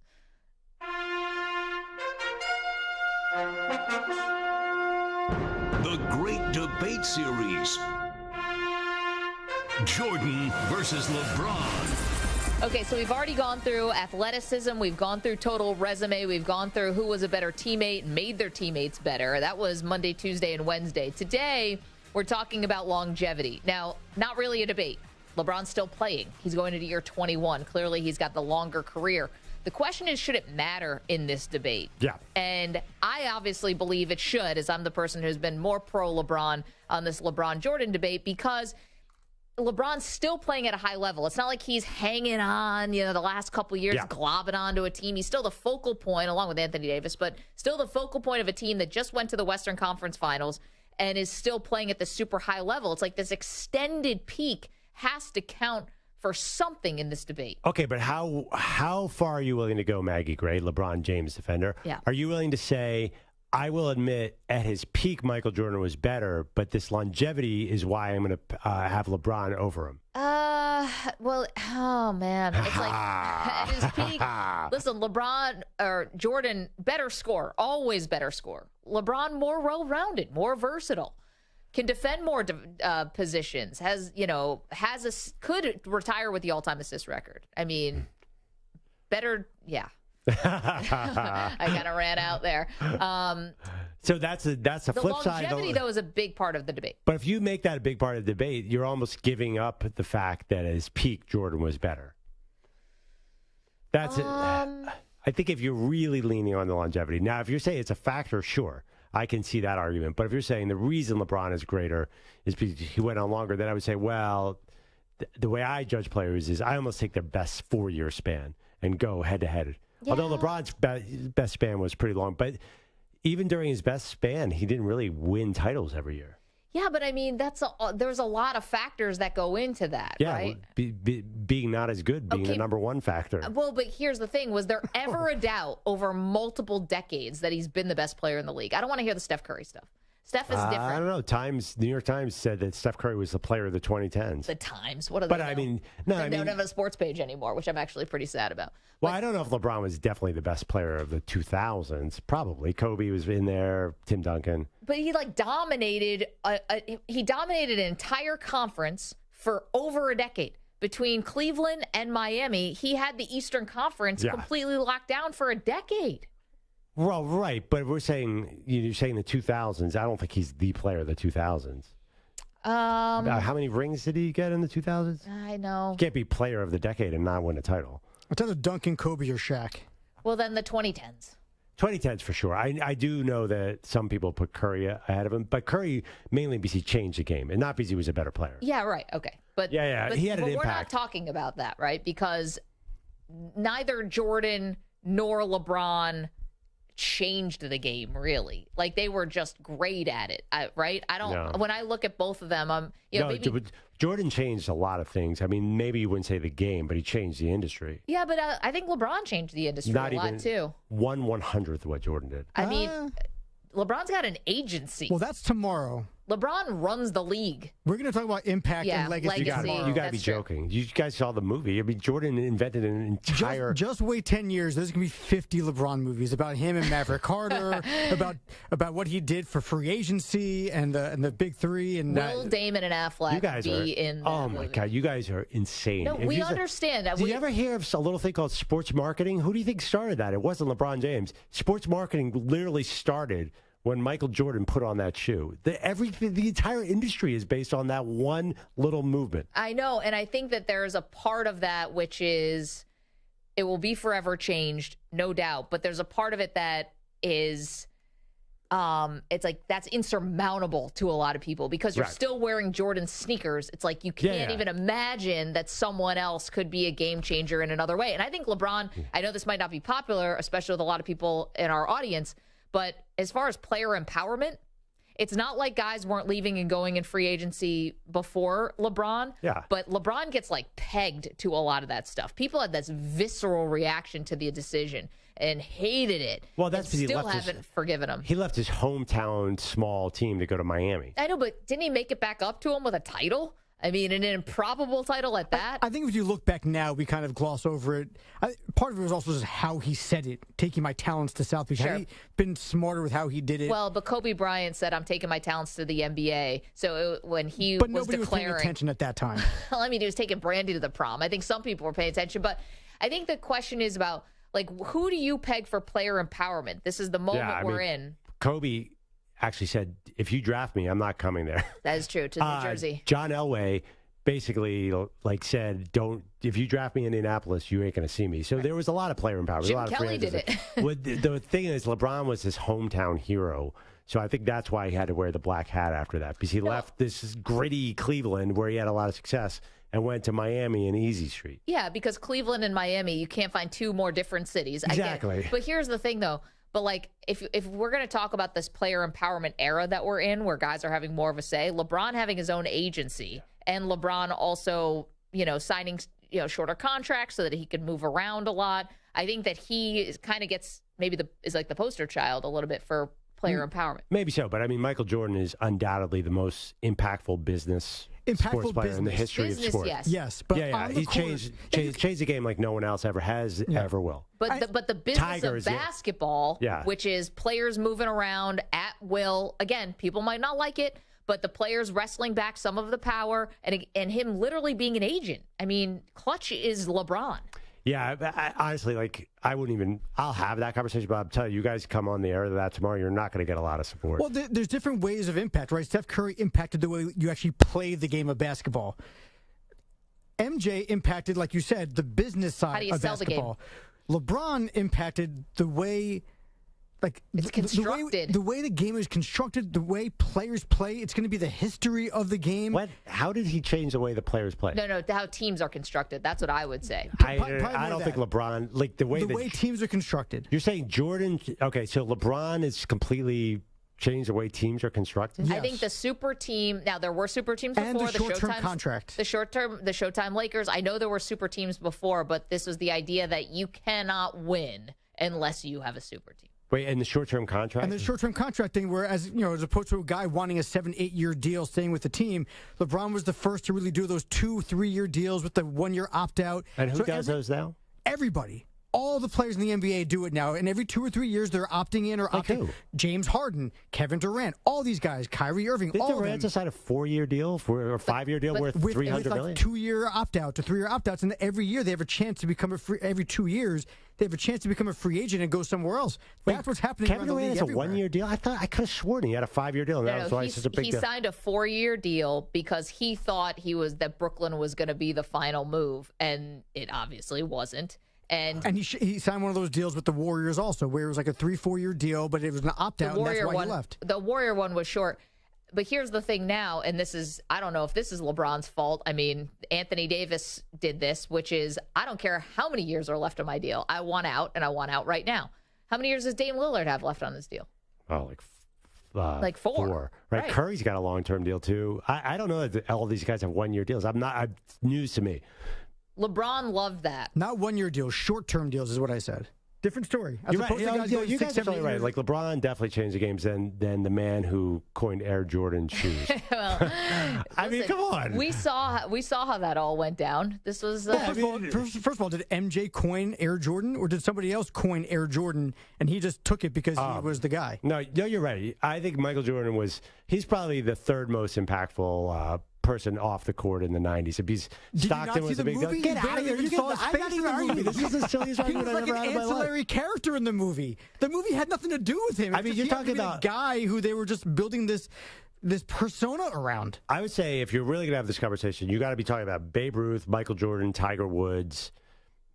The Great Debate Series. Jordan versus LeBron. Okay, so we've already gone through athleticism. We've gone through total resume. We've gone through who was a better teammate and made their teammates better. That was Monday, Tuesday, and Wednesday. Today, we're talking about longevity. Now, not really a debate. LeBron's still playing. He's going into year 21. Clearly, he's got the longer career. The question is, should it matter in this debate? Yeah. And I obviously believe it should, as I'm the person who's been more pro-LeBron on this LeBron-Jordan debate, because LeBron's still playing at a high level. It's not like he's hanging on, the last couple of years, globbing onto a team. He's still the focal point, along with Anthony Davis, but still the focal point of a team that just went to the Western Conference Finals and is still playing at the super high level. It's like this extended peak has to count for something in this debate. Okay, but how far are you willing to go, Maggie Gray, LeBron James defender? Yeah. Are you willing to say, I will admit at his peak, Michael Jordan was better, but this longevity is why I'm going to have LeBron over him? Well, oh, man. It's like at his peak, listen, LeBron or Jordan, better score, always better score. LeBron, more well-rounded, more versatile. can defend more positions, could retire with the all-time assist record. I mean, better, yeah. I kind of ran out there. So that's the flip side. Longevity, though, is a big part of the debate. But if you make that a big part of the debate, you're almost giving up the fact that at his peak, Jordan was better. That's it. I think if you're really leaning on the longevity. Now, if you're saying it's a factor, sure, I can see that argument. But if you're saying the reason LeBron is greater is because he went on longer, then I would say, well, the way I judge players is I almost take their best 4-year span and go head-to-head. Yeah. Although LeBron's best span was pretty long. But even during his best span, he didn't really win titles every year. Yeah, but I mean, there's a lot of factors that go into that, right? Being not as good being the number one factor. Well, but here's the thing. Was there ever a doubt over multiple decades that he's been the best player in the league? I don't want to hear the Steph Curry stuff. Steph is different. I don't know. New York Times said that Steph Curry was the player of the 2010s. The Times? What are they? But I mean, they don't have a sports page anymore, which I'm actually pretty sad about. Well, I don't know if LeBron was definitely the best player of the 2000s. Probably. Kobe was in there, Tim Duncan. But he dominated. He dominated an entire conference for over a decade. Between Cleveland and Miami, he had the Eastern Conference completely locked down for a decade. Well, right, but you're saying the 2000s. I don't think he's the player of the 2000s. How many rings did he get in the 2000s? I know. You can't be player of the decade and not win a title. It's either Duncan, Kobe, or Shaq. Well, then the 2010s. 2010s for sure. I do know that some people put Curry ahead of him, but Curry mainly because he changed the game and not because he was a better player. Yeah, right. Okay. But he had an impact. We're not talking about that, right? Because neither Jordan nor LeBron changed the game, really. Like, they were just great at it, right? When I look at both of them, Jordan changed a lot of things. I mean, maybe you wouldn't say the game, but he changed the industry. Yeah, but I think LeBron changed the industry a lot, too. 1/100th of what Jordan did. I mean, LeBron's got an agency. Well, that's tomorrow. LeBron runs the league. We're going to talk about impact and legacy. You got to be joking. You guys saw the movie. I mean, Jordan invented an entire... Just wait 10 years. There's going to be 50 LeBron movies about him and Maverick Carter, about what he did for free agency and the Big Three. And Will Damon and Affleck in that Oh, my God. You guys are insane. No, we understand. Did you ever hear of a little thing called sports marketing? Who do you think started that? It wasn't LeBron James. Sports marketing literally started when Michael Jordan put on that shoe. The entire industry is based on that one little movement. I know, and I think that there's a part of that which is, it will be forever changed, no doubt, but there's a part of it that is, it's like, that's insurmountable to a lot of people because you're still wearing Jordan sneakers. It's like, you can't even imagine that someone else could be a game changer in another way. And I think LeBron, I know this might not be popular, especially with a lot of people in our audience, but as far as player empowerment, it's not like guys weren't leaving and going in free agency before LeBron. Yeah. But LeBron gets pegged to a lot of that stuff. People had this visceral reaction to the decision and hated it. Well, that's because still haven't forgiven him. He left his hometown small team to go to Miami. I know, but didn't he make it back up to him with a title? I mean, an improbable title at that. I think if you look back now, we kind of gloss over it. Part of it was also just how he said it, taking my talents to South Beach. Had he been smarter with how he did it? Well, but Kobe Bryant said, "I'm taking my talents to the NBA." So when he but was nobody declaring, was paying attention at that time. Well, I mean, he was taking Brandy to the prom. I think some people were paying attention, but I think the question is about who do you peg for player empowerment? This is the moment we're in. Kobe actually said, "If you draft me, I'm not coming there." That is true, to New Jersey. John Elway basically said, if you draft me in Indianapolis, you ain't going to see me. So there was a lot of player empowerment. Jim Kelly did it. The thing is, LeBron was his hometown hero. So I think that's why he had to wear the black hat after that, because he left this gritty Cleveland where he had a lot of success and went to Miami and Easy Street. Yeah, because Cleveland and Miami, you can't find two more different cities. Exactly. I get it. But here's the thing, though. But if we're going to talk about this player empowerment era that we're in, where guys are having more of a say, LeBron having his own agency, and LeBron also, signing, shorter contracts so that he can move around a lot. I think that he kind of gets is like the poster child a little bit for player empowerment. Maybe so, but I mean, Michael Jordan is undoubtedly the most impactful sports player in the history of sports. Yes, but he changed the game like no one else ever has, ever will. But the business of basketball, which is players moving around at will, again, people might not like it, but the players wrestling back some of the power and him literally being an agent. I mean, clutch is LeBron. Yeah, I honestly, I wouldn't even. I'll have that conversation, but I'm telling you, guys come on the air to that tomorrow. You're not going to get a lot of support. Well, there's different ways of impact, right? Steph Curry impacted the way you actually play the game of basketball. MJ impacted, like you said, the business side of basketball. LeBron impacted the way. It's constructed. The way the game is constructed, the way players play, it's going to be the history of the game. What? How did he change the way the players play? No, how teams are constructed. That's what I would say. I don't think LeBron, the way teams are constructed. You're saying Jordan, okay, so LeBron is completely changed the way teams are constructed? Yes. I think the super team, now there were super teams before. And the short-term contract. The Showtime Lakers. I know there were super teams before, but this was the idea that you cannot win unless you have a super team. Wait, and the short-term contract? And the short-term contract thing, where as opposed to a guy wanting a 7-8 year deal staying with the team, LeBron was the first to really do those 2-3 year deals with the 1 year opt-out. And who does those now? Everybody. All the players in the NBA do it now, and every 2 or 3 years they're opting in or opting out. James Harden, Kevin Durant, all these guys, Kyrie Irving, Did all of them. Durant decide a 4-year deal or 5-year deal worth $300 million? 2 year opt-out to 3 year opt-outs, and every year they have a chance to become every 2 years they have a chance to become a free agent and go somewhere else. That's what's happening. Kevin Durant has a 1 year deal. I could have sworn he had a 5-year deal. And that was why it's such a big deal. He signed a 4-year deal because he thought that Brooklyn was going to be the final move, and it obviously wasn't. And he signed one of those deals with the Warriors also, where it was like a 3-4 year deal, but it was an opt-out, and that's why he left. The Warrior one was short. But here's the thing now, and I don't know if this is LeBron's fault. I mean, Anthony Davis did this, which is, I don't care how many years are left on my deal. I want out, and I want out right now. How many years does Dame Lillard have left on his deal? Oh, like 4. Right. Curry's got a long-term deal, too. I don't know that all these guys have 1 year deals. It's news to me. LeBron loved that. Not 1 year deals, short-term deals is what I said. Different story. You guys are totally right. Like, LeBron definitely changed the games than the man who coined Air Jordan shoes. Well, I mean, come on. We saw how that all went down. This was first of all, did MJ coin Air Jordan, or did somebody else coin Air Jordan and he just took it because he was the guy? No, you're right. I think Michael Jordan he's probably the third most impactful person off the court in the 90s. If Stockton was a big deal. Get out of here. I'm not even arguing. This is the silliest argument I've ever had in my life. He was like an ancillary character in the movie. The movie had nothing to do with him. I mean, you're talking about a guy who they were just building this persona around. I would say if you're really going to have this conversation, you got to be talking about Babe Ruth, Michael Jordan, Tiger Woods,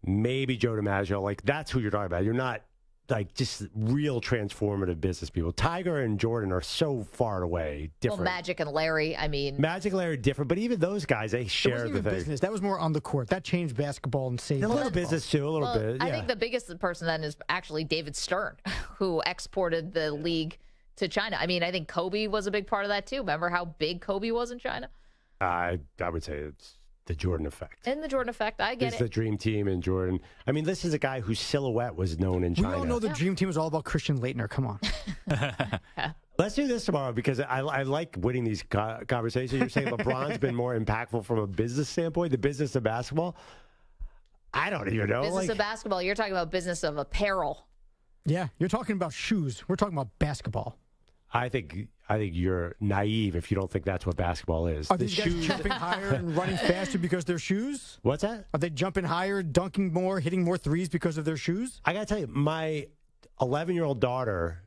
maybe Joe DiMaggio. Like, that's who you're talking about. You're not like just real transformative business people. Tiger and Jordan are so far away different. Well, Magic and Larry, Magic and Larry are different, but even those guys, they share the thing. Business. That was more on the court. That changed basketball and saved a little business too, a little bit. Yeah. I think the biggest person then is actually David Stern, who exported the league to China. I mean, I think Kobe was a big part of that too. Remember how big Kobe was in China? I would say it's the Jordan effect. And the Jordan effect, I get it's the dream team and Jordan. I mean, this is a guy whose silhouette was known in China. We all know the dream team was all about Christian Laettner. Come on. Let's do this tomorrow because I like winning these conversations. You're saying LeBron's been more impactful from a business standpoint, the business of basketball? I don't even know. Business of basketball. You're talking about business of apparel. Yeah, you're talking about shoes. We're talking about basketball. I think you're naive if you don't think that's what basketball is. Are these guys jumping higher and running faster because they're shoes? What's that? Are they jumping higher, dunking more, hitting more threes because of their shoes? I got to tell you, my 11-year-old daughter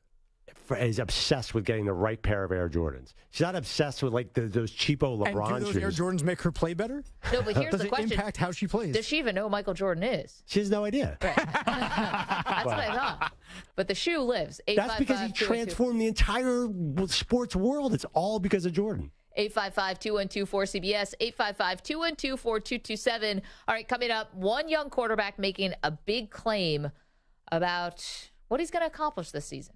is obsessed with getting the right pair of Air Jordans. She's not obsessed with like those cheapo LeBron and do those shoes. Air Jordans make her play better? No, but here's the question. Does it impact how she plays? Does she even know who Michael Jordan is? She has no idea. Right. That's what I thought. But the shoe lives. That's because he transformed the entire sports world. It's all because of Jordan. 855-212-4CBS, 855-212-4227. All right, coming up, one young quarterback making a big claim about what he's going to accomplish this season.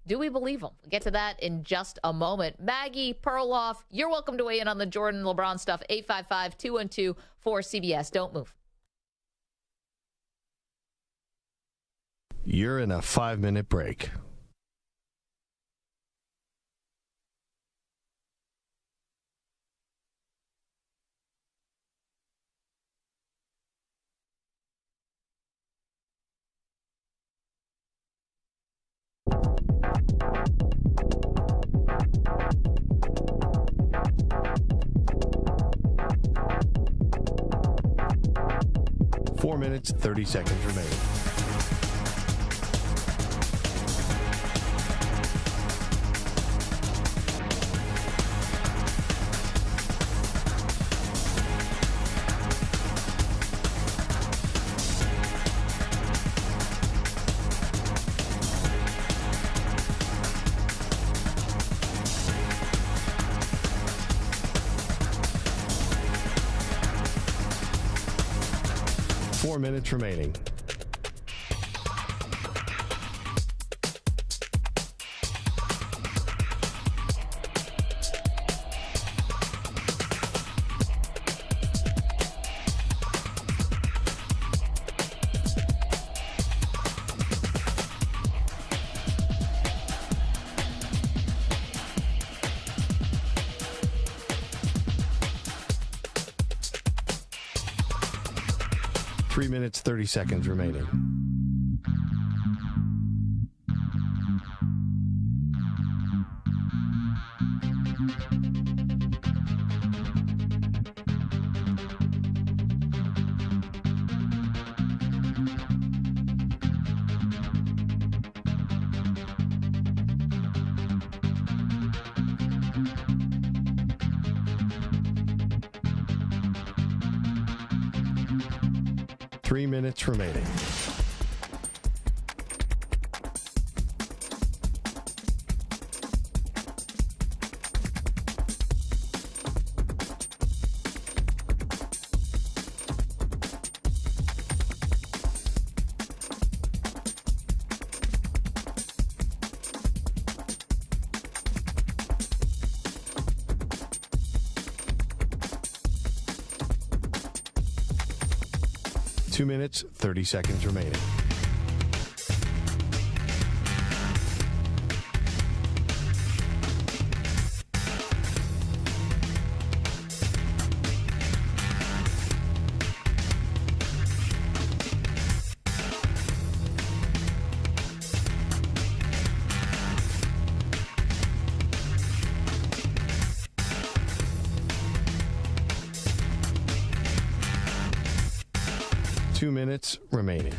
Do we believe him? We'll get to that in just a moment. Maggie, Perloff, you're welcome to weigh in on the Jordan and LeBron stuff. 855-212-4CBS. Don't move. You're in a 5-minute break. 4 minutes, 30 seconds remaining. Four minutes remaining. Three minutes, 30 seconds remaining. Three minutes remaining. Two minutes, 30 seconds remaining. Two minutes remaining.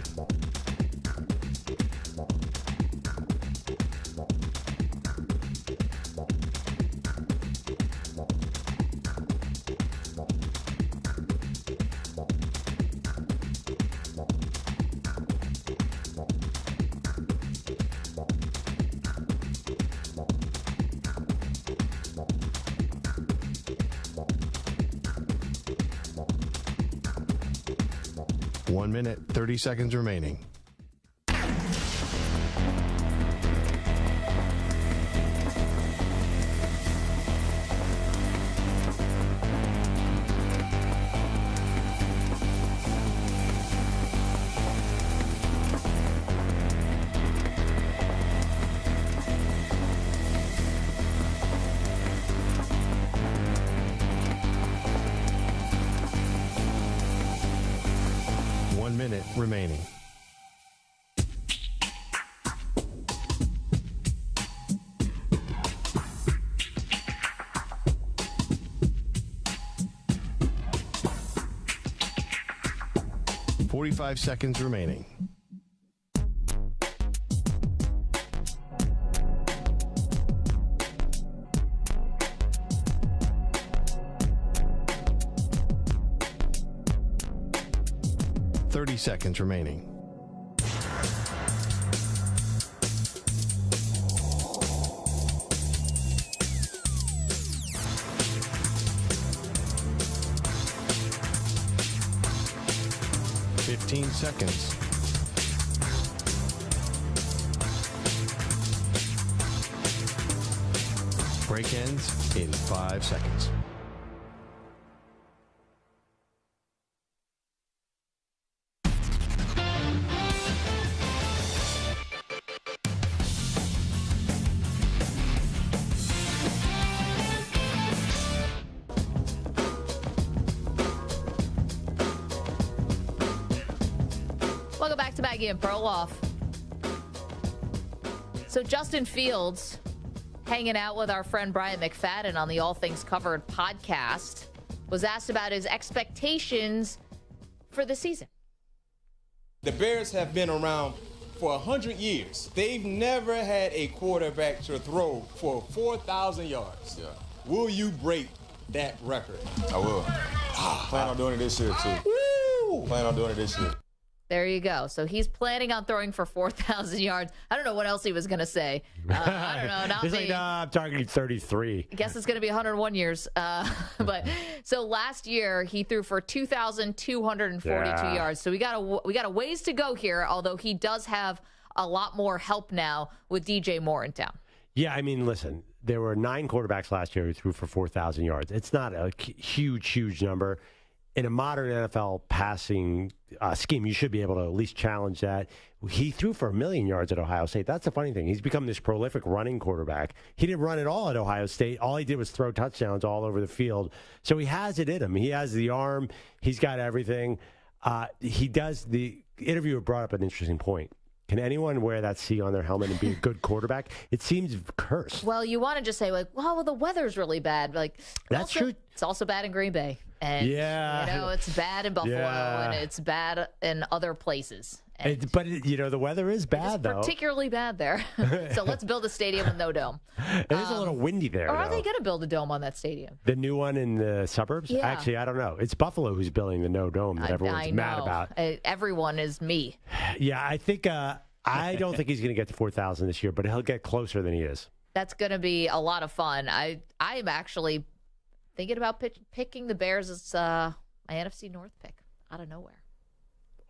One minute, 30 seconds remaining. Minute remaining. Forty-five seconds remaining. Seconds remaining. Fifteen seconds. Break ends in 5 seconds. Welcome back to Maggie and Perloff. So Justin Fields hanging out with our friend Brian McFadden on the All Things Covered podcast was asked about his expectations for the season. The Bears have been around for 100 years. They've never had a quarterback to throw for 4,000 yards. Yeah. Will you break that record? I will. Plan on doing it this year, too. Woo! Plan on doing it this year. There you go. So he's planning on throwing for 4,000 yards. I don't know what else he was going to say. I don't know. Not He's me. like, nah, I'm targeting 33. I guess it's going to be 101 years. But so last year he threw for 2,242 yards. So we got a ways to go here. Although he does have a lot more help now with DJ Moore in town. Yeah, I mean, listen, there were 9 quarterbacks last year who threw for 4,000 yards. It's not a huge number. In a modern NFL passing scheme, you should be able to at least challenge that. He threw for 1 million yards at Ohio State. That's the funny thing. He's become this prolific running quarterback. He didn't run at all at Ohio State. All he did was throw touchdowns all over the field. So he has it in him. He has the arm. He's got everything. He does. The interviewer brought up an interesting point. Can anyone wear that C on their helmet and be a good quarterback? It seems cursed. Well, you want to just say, like, well, the weather's really bad. Like, that's true. It's also bad in Green Bay. And, it's bad in Buffalo, and it's bad in other places. But the weather is bad, though. Particularly bad there. So let's build a stadium with no dome. It is a little windy there, Or are they going to build a dome on that stadium? The new one in the suburbs? Yeah. Actually, I don't know. It's Buffalo who's building the no dome that everyone's mad about. Everyone is me. Yeah, I think... I don't think he's going to get to 4,000 this year, but he'll get closer than he is. That's going to be a lot of fun. I'm actually thinking about picking the Bears as my NFC North pick out of nowhere.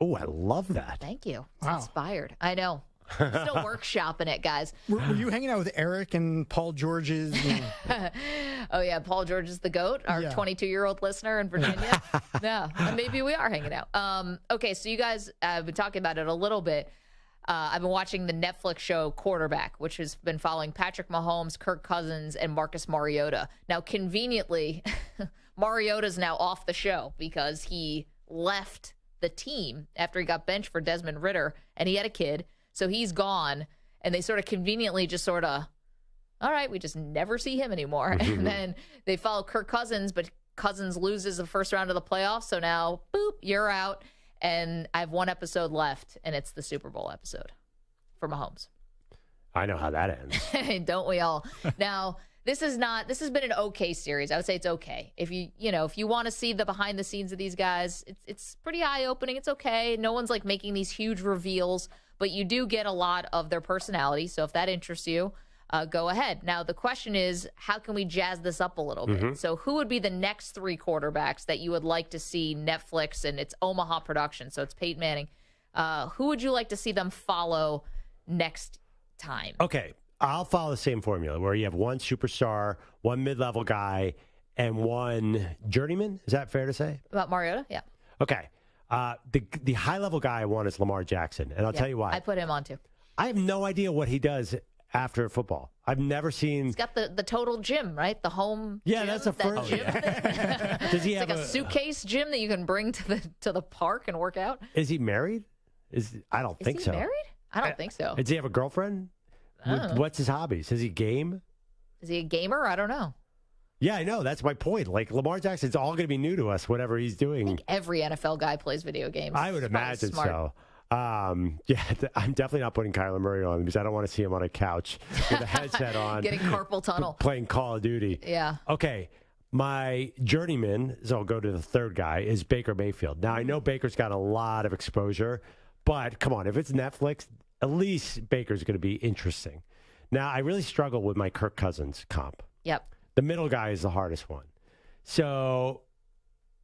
Oh, I love that. Thank you. It's inspired. I know. I'm still workshopping it, guys. Were you hanging out with Eric and Paul George's? Oh, yeah. Paul George is the GOAT, our 22-year-old listener in Virginia. Yeah. Maybe we are hanging out. Okay, so you guys have been talking about it a little bit. I've been watching the Netflix show Quarterback, which has been following Patrick Mahomes, Kirk Cousins, and Marcus Mariota. Now, conveniently, Mariota's now off the show because he left the team after he got benched for Desmond Ridder, and he had a kid. So he's gone, and they sort of conveniently all right, we just never see him anymore. And then they follow Kirk Cousins, but Cousins loses the first round of the playoffs, so now, boop, you're out. And I have one episode left, and it's the Super Bowl episode for Mahomes. I know how that ends. Don't we all? Now, this has been an okay series. I would say it's okay. If you want to see the behind the scenes of these guys, it's pretty eye-opening. It's okay. No one's like making these huge reveals, but you do get a lot of their personality. So if that interests you, go ahead. Now, the question is, how can we jazz this up a little bit? So who would be the next 3 quarterbacks that you would like to see Netflix, and it's Omaha production, so it's Peyton Manning. Who would you like to see them follow next time? Okay, I'll follow the same formula where you have one superstar, one mid-level guy, and one journeyman. Is that fair to say? About Mariota? Yeah. Okay. The high-level guy I want is Lamar Jackson, and I'll tell you why. I put him on too. I have no idea what he does after football. I've never seen... He's got the total gym, right? The home gym, that's the first... gym thing. Does he it's have like a suitcase gym that you can bring to the park and work out? Is he married? I don't think so. Is he married? I don't think so. Does he have a girlfriend? What's his hobbies? Is he game? Is he a gamer? I don't know. Yeah, I know. That's my point. Like, Lamar Jackson's all going to be new to us, whatever he's doing. I think every NFL guy plays video games. I would imagine so. I'm definitely not putting Kyler Murray on because I don't want to see him on a couch with a headset on. Getting carpal tunnel. Playing Call of Duty. Yeah. Okay. My journeyman, so I'll go to the third guy, is Baker Mayfield. Now, I know Baker's got a lot of exposure, but come on, if it's Netflix, at least Baker's going to be interesting. Now, I really struggle with my Kirk Cousins comp. Yep. The middle guy is the hardest one. So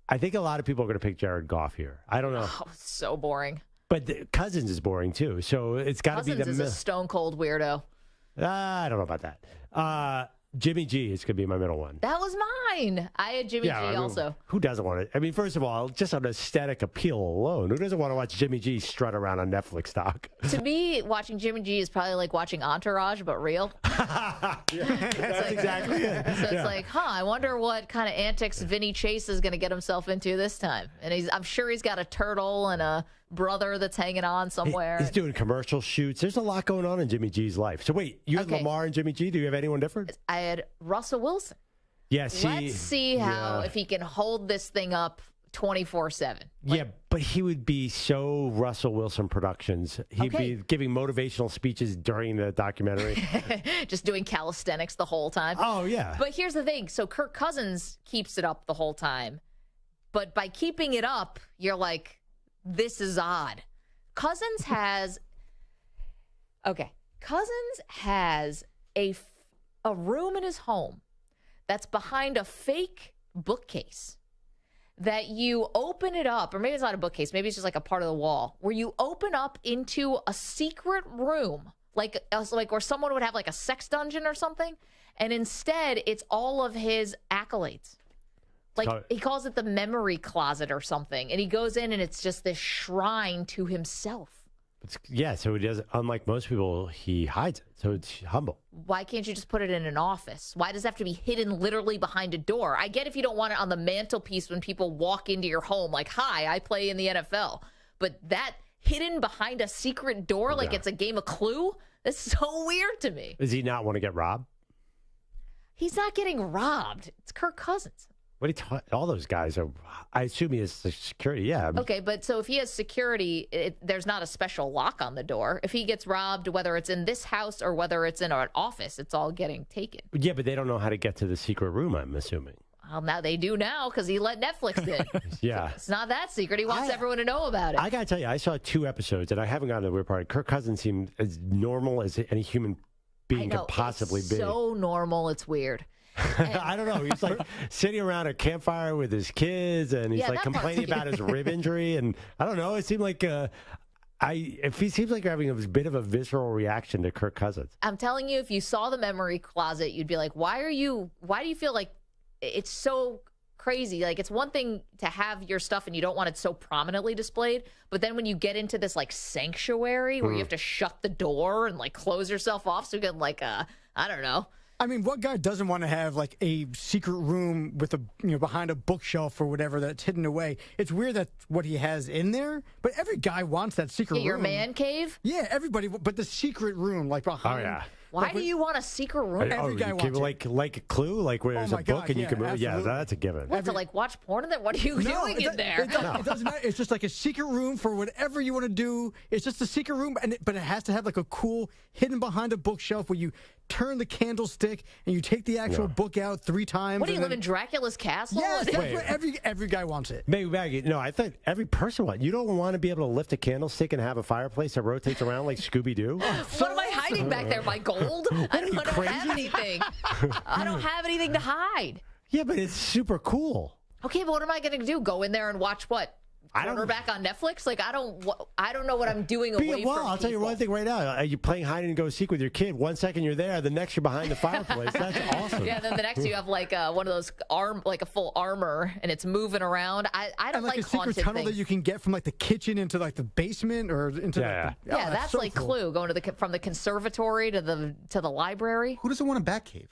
I think a lot of people are going to pick Jared Goff here. I don't know. Oh, so boring. But Cousins is boring, too. So it's got to be the... Cousins is a stone-cold weirdo. I don't know about that. Jimmy G is going to be my middle one. That was mine. I had Jimmy G also. Who doesn't want it? I mean, first of all, just on aesthetic appeal alone, who doesn't want to watch Jimmy G strut around on Netflix doc? To me, watching Jimmy G is probably like watching Entourage, but real. That's exactly it. So it's like, I wonder what kind of antics Vinny Chase is going to get himself into this time. And I'm sure he's got a turtle and a brother that's hanging on somewhere. He's doing commercial shoots. There's a lot going on in Jimmy G's life. So wait, you have Lamar and Jimmy G. Do you have anyone different? I had Russell Wilson. Yes. Let's see how if he can hold this thing up 24/7. Yeah, but he would be so Russell Wilson Productions. He'd be giving motivational speeches during the documentary. Just doing calisthenics the whole time. Oh, yeah. But here's the thing. So Kirk Cousins keeps it up the whole time. But by keeping it up, you're like, this is odd. Cousins has a room in his home that's behind a fake bookcase that you open it up, or maybe it's not a bookcase, maybe it's just like a part of the wall, where you open up into a secret room, like where someone would have like a sex dungeon or something, and instead it's all of his accolades. Like he calls it the memory closet or something, and he goes in and it's just this shrine to himself. So he does. Unlike most people, he hides it, so it's humble. Why can't you just put it in an office? Why does it have to be hidden literally behind a door? I get if you don't want it on the mantelpiece when people walk into your home, like, hi, I play in the NFL. But that hidden behind a secret door, like it's a game of Clue, that's so weird to me. Does he not want to get robbed? He's not getting robbed. It's Kirk Cousins. What are you talking? All those guys are. I assume he has security. Yeah. Okay, but so if he has security, there's not a special lock on the door. If he gets robbed, whether it's in this house or whether it's in an office, it's all getting taken. Yeah, but they don't know how to get to the secret room, I'm assuming. Well, now they do now because he let Netflix in. Yeah. It's not that secret. He wants everyone to know about it. I got to tell you, I saw 2 episodes, and I haven't gotten to the weird part. Kirk Cousins seemed as normal as any human being could possibly be. So normal, it's weird. I don't know. He's like sitting around a campfire with his kids, and he's like complaining about his rib injury. And I don't know. It seemed like if he seems like you're having a bit of a visceral reaction to Kirk Cousins. I'm telling you, if you saw the memory closet, you'd be like, why do you feel like it's so crazy? Like, it's one thing to have your stuff and you don't want it so prominently displayed, but then when you get into this like sanctuary where you have to shut the door and like close yourself off so you can like I don't know. I mean, what guy doesn't want to have like a secret room with behind a bookshelf or whatever that's hidden away? It's weird that what he has in there, but every guy wants that secret room. Your man cave? Yeah, everybody. But the secret room, like behind. Oh yeah. Why do you want a secret room? Every guy wants it. Like a Clue, like where there's a book and you can move. Absolutely. Yeah, that's a given. What, to like watch porn in there? What are you doing in there? It doesn't matter. It's just like a secret room for whatever you want to do. It's just a secret room, but it has to have like a cool hidden behind a bookshelf where you turn the candlestick and you take the actual book out 3 times. What do you live in Dracula's castle? Yes, that's what every guy wants it. Maggie, no, I thought every person wants. You don't want to be able to lift a candlestick and have a fireplace that rotates around like Scooby-Doo? What am I hiding back there? My gold? I don't have anything. I don't have anything to hide. Yeah, but it's super cool. Okay, but what am I going to do? Go in there and watch what? Quarterback on Netflix? Like, I don't know what I'm doing away from I'll tell you one thing right now. You're playing hide and go seek with your kid. 1 second you're there, the next you're behind the fireplace. That's awesome. Yeah, then the next you have like one of those like a full armor, and it's moving around. I don't like a secret tunnel that you can get from like the kitchen into like the basement or into that's so like cool. Clue, going to from the conservatory to the library. Who doesn't want a bat cave?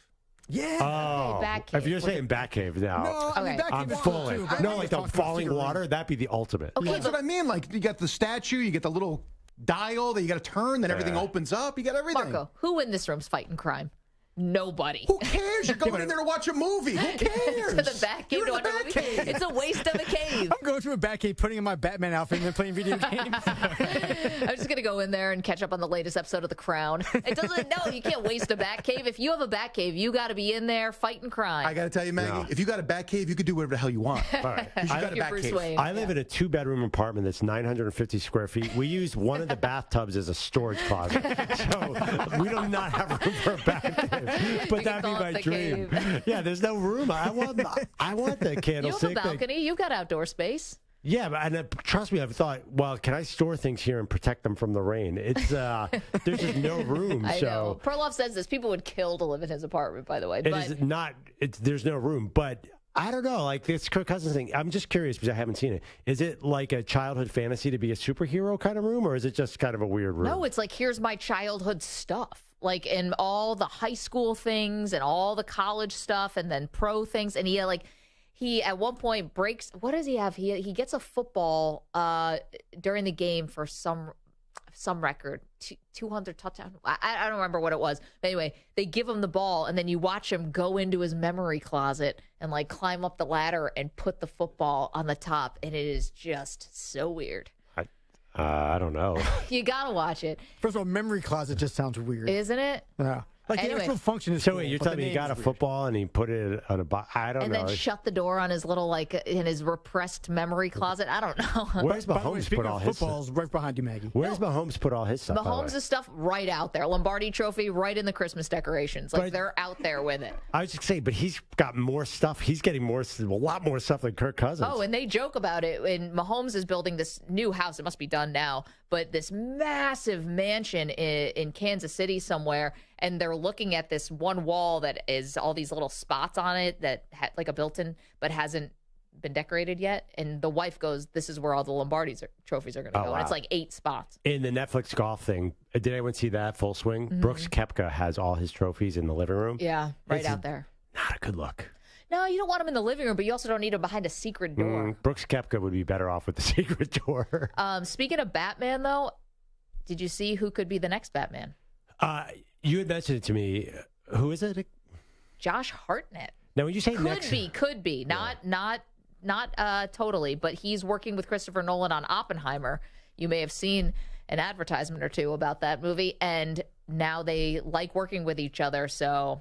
Yeah. Oh, Batcave. If you're saying Batcave now, no, I mean, Batcave I'm is fully. cool too, No, like the falling water, that'd be the ultimate. Okay, that's what I mean. Like, you got the statue, you get the little dial that you got to turn, then everything opens up. You got everything. Marco, who in this room's fighting crime? Nobody. Who cares? You're going in there to watch a movie. Who cares? To the Batcave to watch a movie. It's a waste of a cave. I'm going to a Batcave, putting in my Batman outfit, and then playing video games. I'm just gonna go in there and catch up on the latest episode of The Crown. It doesn't. No, you can't waste a Batcave. If you have a Batcave, you got to be in there fighting crime. I got to tell you, Maggie, if you got a Batcave, you could do whatever the hell you want. All right. You got a Batcave. I live in a 2-bedroom apartment that's 950 square feet. We use one of the bathtubs as a storage closet, so we do not have room for a Batcave. But that'd be my dream. Yeah, there's no room. I want the candlestick. You have a balcony. You've got outdoor space. Yeah, and trust me, I've thought, well, can I store things here and protect them from the rain? It's there's just no room. I know. Perloff says this. People would kill to live in his apartment, by the way. There's no room. But I don't know, like this Kirk Cousins thing. I'm just curious because I haven't seen it. Is it like a childhood fantasy to be a superhero kind of room, or is it just kind of a weird room? No, it's like, here's my childhood stuff. Like, in all the high school things and all the college stuff and then pro things. And he at one point breaks, what does he have? He gets a football during the game for some record. 200 touchdown. I don't remember what it was. But anyway, they give him the ball, and then you watch him go into his memory closet and like climb up the ladder and put the football on the top, and it is just so weird. I don't know. You gotta watch it. First of all, memory closet just sounds weird, isn't it? Yeah. Like the actual function is so cool, wait, you're but telling the me he name got a is weird. football and he put it on a box? I don't know. And then shut the door on his little, like, in his repressed memory closet. I don't know. Where's By the way, Mahomes speaking put all of his footballs stuff? right behind you, Maggie. Where's Mahomes put all his stuff? by the way? Mahomes' stuff right out there. Lombardi trophy right in the Christmas decorations. Like, they're out there with it. I was just saying, but he's got more stuff. He's getting a lot more stuff than Kirk Cousins. Oh, and they joke about it. And Mahomes is building this new house. It must be done now. But this massive mansion in Kansas City somewhere. And they're looking at this one wall that is all these little spots on it that like a built-in, but hasn't been decorated yet. And the wife goes, "This is where all the Lombardi trophies are going to go." Wow. And it's like 8 spots. In the Netflix golf thing, did anyone see that full swing? Mm-hmm. Brooks Koepka has all his trophies in the living room. Yeah, right It's out there. Not a good look. No, you don't want him in the living room, but you also don't need him behind a secret door. Brooks Koepka would be better off with the secret door. Speaking of Batman, though, did you see who could be the next Batman? You had mentioned it to me. Who is it? Josh Hartnett. Now, when you say could be, not totally, but he's working with Christopher Nolan on Oppenheimer. You may have seen an advertisement or two about that movie, and now they like working with each other, so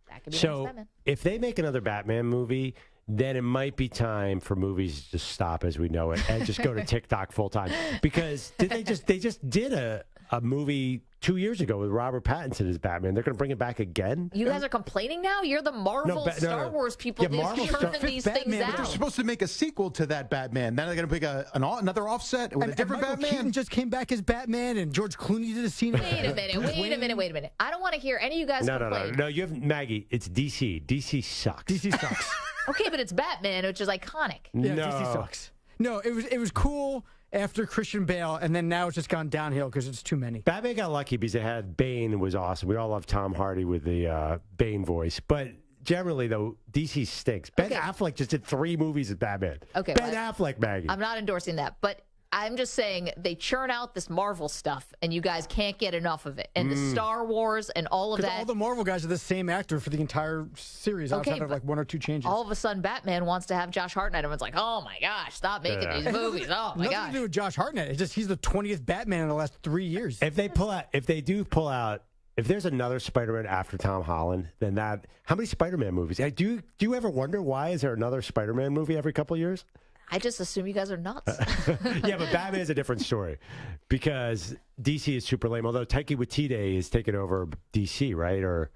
that could be the next Batman. If they make another Batman movie, then it might be time for movies to just stop as we know it and just go to TikTok full time. Because they just did a movie 2 years ago with Robert Pattinson as Batman. They're going to bring it back again. You guys are complaining now? You're the Marvel Star Wars people churning these things But they're out. supposed to make a sequel to that Batman. Now they're going to pick another offset with a different Michael Batman. Keaton just came back as Batman, and George Clooney did a scene. Wait a minute. I don't want to hear any of you guys complain. No. You have Maggie. It's DC. DC sucks. DC sucks. Okay, but it's Batman, which is iconic. Yeah, DC sucks. No, it was cool after Christian Bale, and then now it's just gone downhill because it's too many. Batman got lucky because they had Bane. It was awesome. We all love Tom Hardy with the Bane voice. But generally, though, DC stinks. Ben Affleck just did 3 movies as Batman. Okay, Ben Affleck, Maggie. I'm not endorsing that, but I'm just saying they churn out this Marvel stuff, and you guys can't get enough of it. And the Star Wars and all of that. All the Marvel guys are the same actor for the entire series, outside of like 1 or 2 changes. All of a sudden, Batman wants to have Josh Hartnett. Everyone's like, "Oh my gosh, stop making these movies!" Oh my Nothing gosh. to do with Josh Hartnett. It's just he's the 20th Batman in the last 3 years. If there's another Spider-Man after Tom Holland, then how many Spider-Man movies? Do you ever wonder why is there another Spider-Man movie every couple of years? I just assume you guys are nuts. Yeah, but Batman is a different story because DC is super lame. Although Taika Waititi is taking over DC, right? Or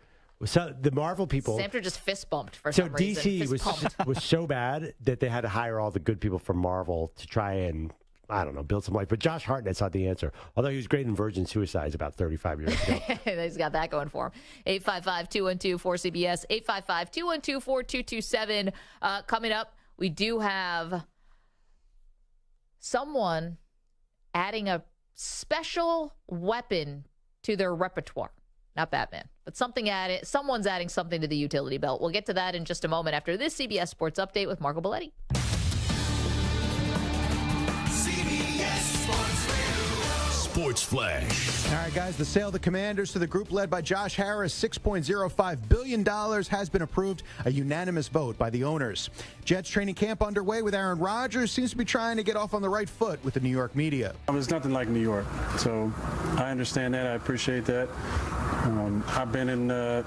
so the Marvel people. Samter just fist bumped for some reason. DC was so bad that they had to hire all the good people from Marvel to try and, I don't know, build some life. But Josh Hartnett's not the answer. Although he was great in Virgin Suicides about 35 years ago. He's got that going for him. 855-212-4CBS, 855-212-4227. Coming up, we do have someone adding a special weapon to their repertoire. Not Batman, but someone's adding something to the utility belt. We'll get to that in just a moment after this CBS Sports Update with Marco Belletti. Sports Flash. All right, guys, the sale of the Commanders to the group led by Josh Harris, $6.05 billion, has been approved, a unanimous vote by the owners. Jets training camp underway with Aaron Rodgers, seems to be trying to get off on the right foot with the New York media. It's nothing like New York, so I understand that. I appreciate that. I've been in an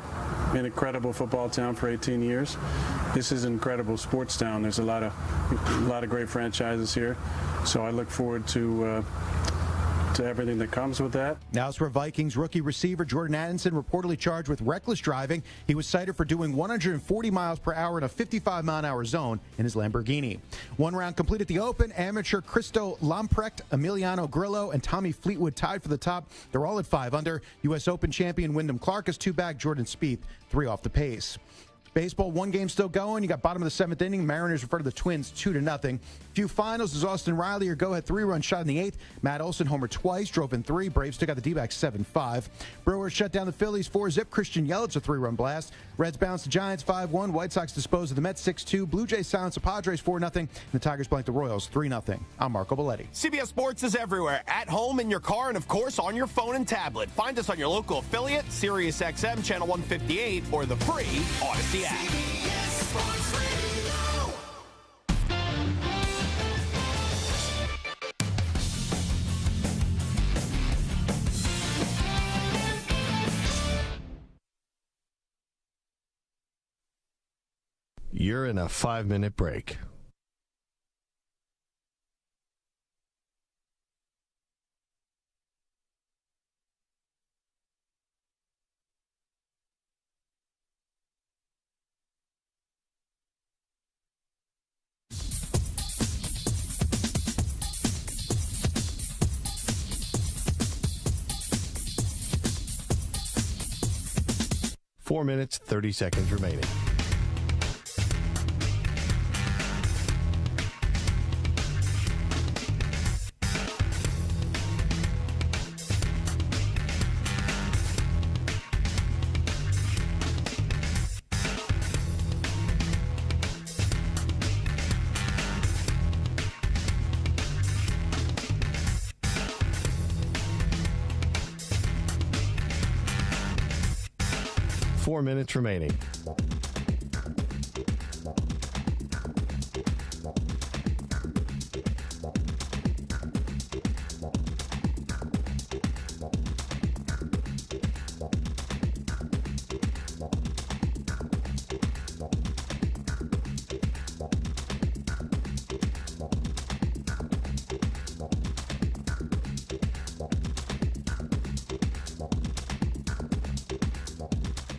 incredible football town for 18 years. This is an incredible sports town. There's a lot of great franchises here, so I look forward to everything that comes with that. Now it's for Vikings rookie receiver Jordan Addison, reportedly charged with reckless driving. He was cited for doing 140 miles per hour in a 55-mile-an-hour zone in his Lamborghini. One round complete at the Open. Amateur Cristo Lamprecht, Emiliano Grillo, and Tommy Fleetwood tied for the top. They're all at 5 under. U.S. Open champion Wyndham Clark is 2 back. Jordan Spieth 3 off the pace. Baseball, one game still going. You got bottom of the 7th inning. Mariners refer to the Twins 2-0. Few finals is Austin Riley, your go-ahead 3-run shot in the 8th. Matt Olson homered twice, drove in 3. Braves took out the D-backs 7-5. Brewers shut down the Phillies 4-zip. Christian Yelich a 3-run blast. Reds bounced the Giants 5-1. White Sox disposed of the Mets 6-2. Blue Jays silenced the Padres 4-0. And the Tigers blanked the Royals 3-0. I'm Marco Belletti. CBS Sports is everywhere, at home, in your car, and of course on your phone and tablet. Find us on your local affiliate, SiriusXM Channel 158, or the free Odyssey app. CBS Sports Radio. You're in a 5-minute break. Four minutes, 30 seconds remaining. Four minutes remaining.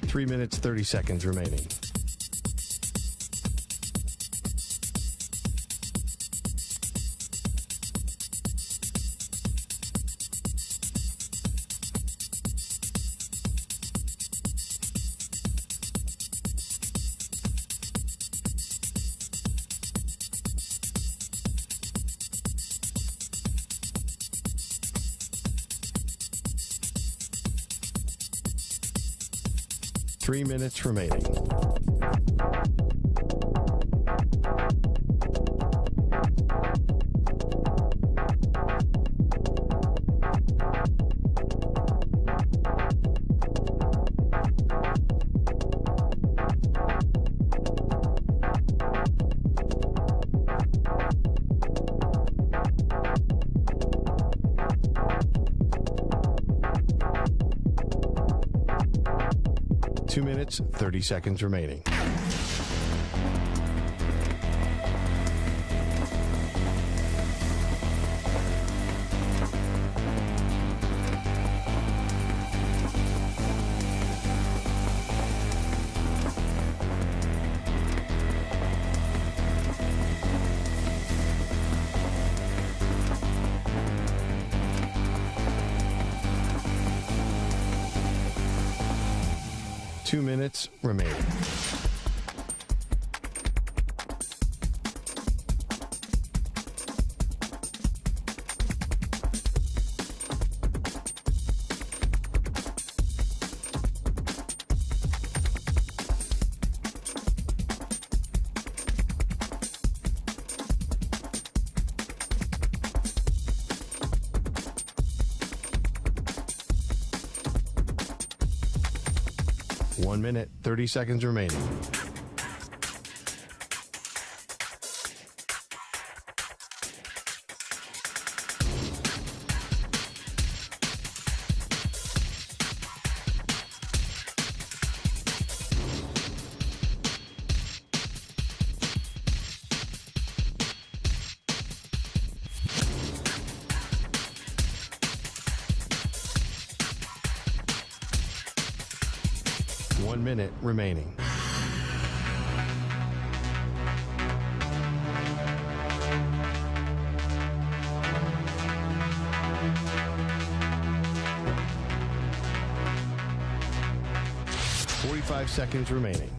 Three minutes, 30 seconds remaining. Three minutes remaining. Two minutes, 30 seconds remaining. Two minutes remaining. One minute, 30 seconds remaining. One minute remaining. Five seconds remaining.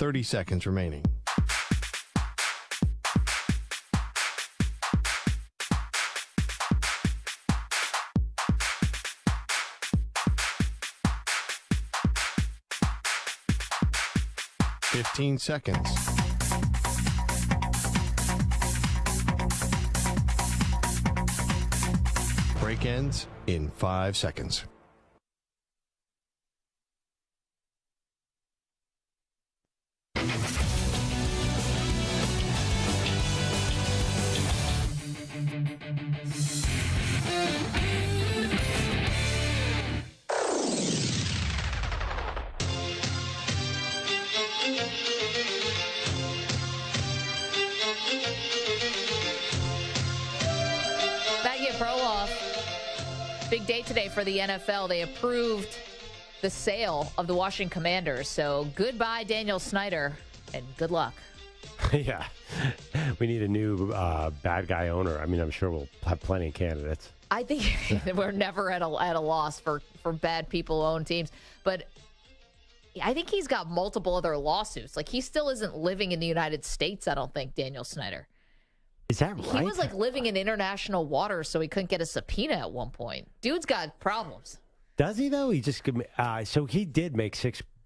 30 seconds remaining. Fifteen seconds. Break ends in 5 seconds. Maggie and Perloff. Big day today for the NFL. They approved the sale of the Washington Commanders. So goodbye, Daniel Snyder, and good luck. Yeah. We need a new bad guy owner. I mean, I'm sure we'll have plenty of candidates. I think we're never at a loss for bad people who own teams. But I think he's got multiple other lawsuits. Like, he still isn't living in the United States, I don't think, Daniel Snyder. Is that right? He was like living in international waters, so he couldn't get a subpoena at one point. Dude's got problems. Does he, though? He just so he did make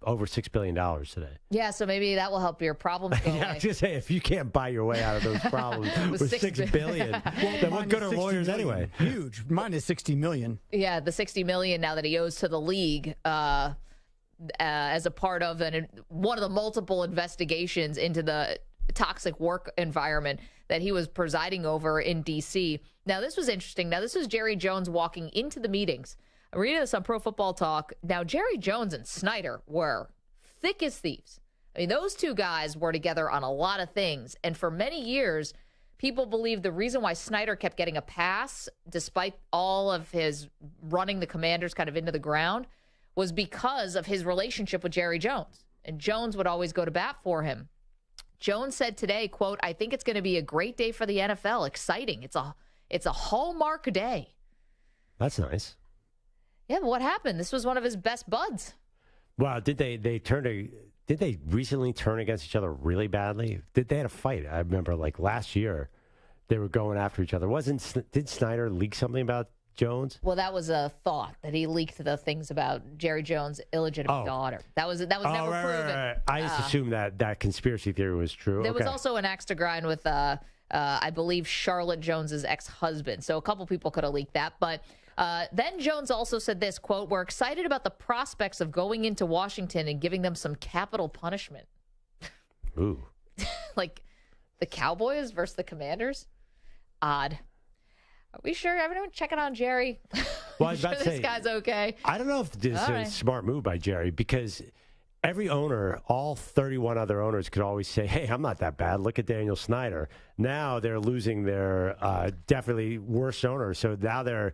over $6 billion today. Yeah, so maybe that will help your problems go away. I was going to say, if you can't buy your way out of those problems with $6 billion, then what good are lawyers anyway? Huge. Mine is $60 million. Yeah, the $60 million now that he owes to the league as a part of one of the multiple investigations into the toxic work environment that he was presiding over in D.C. Now, this was interesting. Now, this was Jerry Jones walking into the meetings. I'm reading this on Pro Football Talk. Now, Jerry Jones and Snyder were thick as thieves. I mean, those two guys were together on a lot of things. And for many years, people believe the reason why Snyder kept getting a pass, despite all of his running the Commanders kind of into the ground, was because of his relationship with Jerry Jones. And Jones would always go to bat for him. Jones said today, quote, "I think it's going to be a great day for the NFL. Exciting. It's a hallmark day." That's nice. Yeah, but what happened? This was one of his best buds. Well, did they recently turn against each other really badly? They had a fight? I remember like last year they were going after each other. Did Snyder leak something about Jones? Well, that was a thought that he leaked the things about Jerry Jones' illegitimate daughter. That was never proven. Right. I just assumed that conspiracy theory was true. There was also an axe to grind with, I believe, Charlotte Jones's ex-husband. So a couple people could have leaked that. But then Jones also said this, quote, "We're excited about the prospects of going into Washington and giving them some capital punishment." Ooh. Like the Cowboys versus the Commanders? Odd. Are we sure? Everyone checking on Jerry? Well, I was sure about to this say, guy's okay? I don't know if this is a smart move by Jerry, because every owner, all 31 other owners, could always say, "Hey, I'm not that bad. Look at Daniel Snyder." Now they're losing their definitely worst owner. So now they're,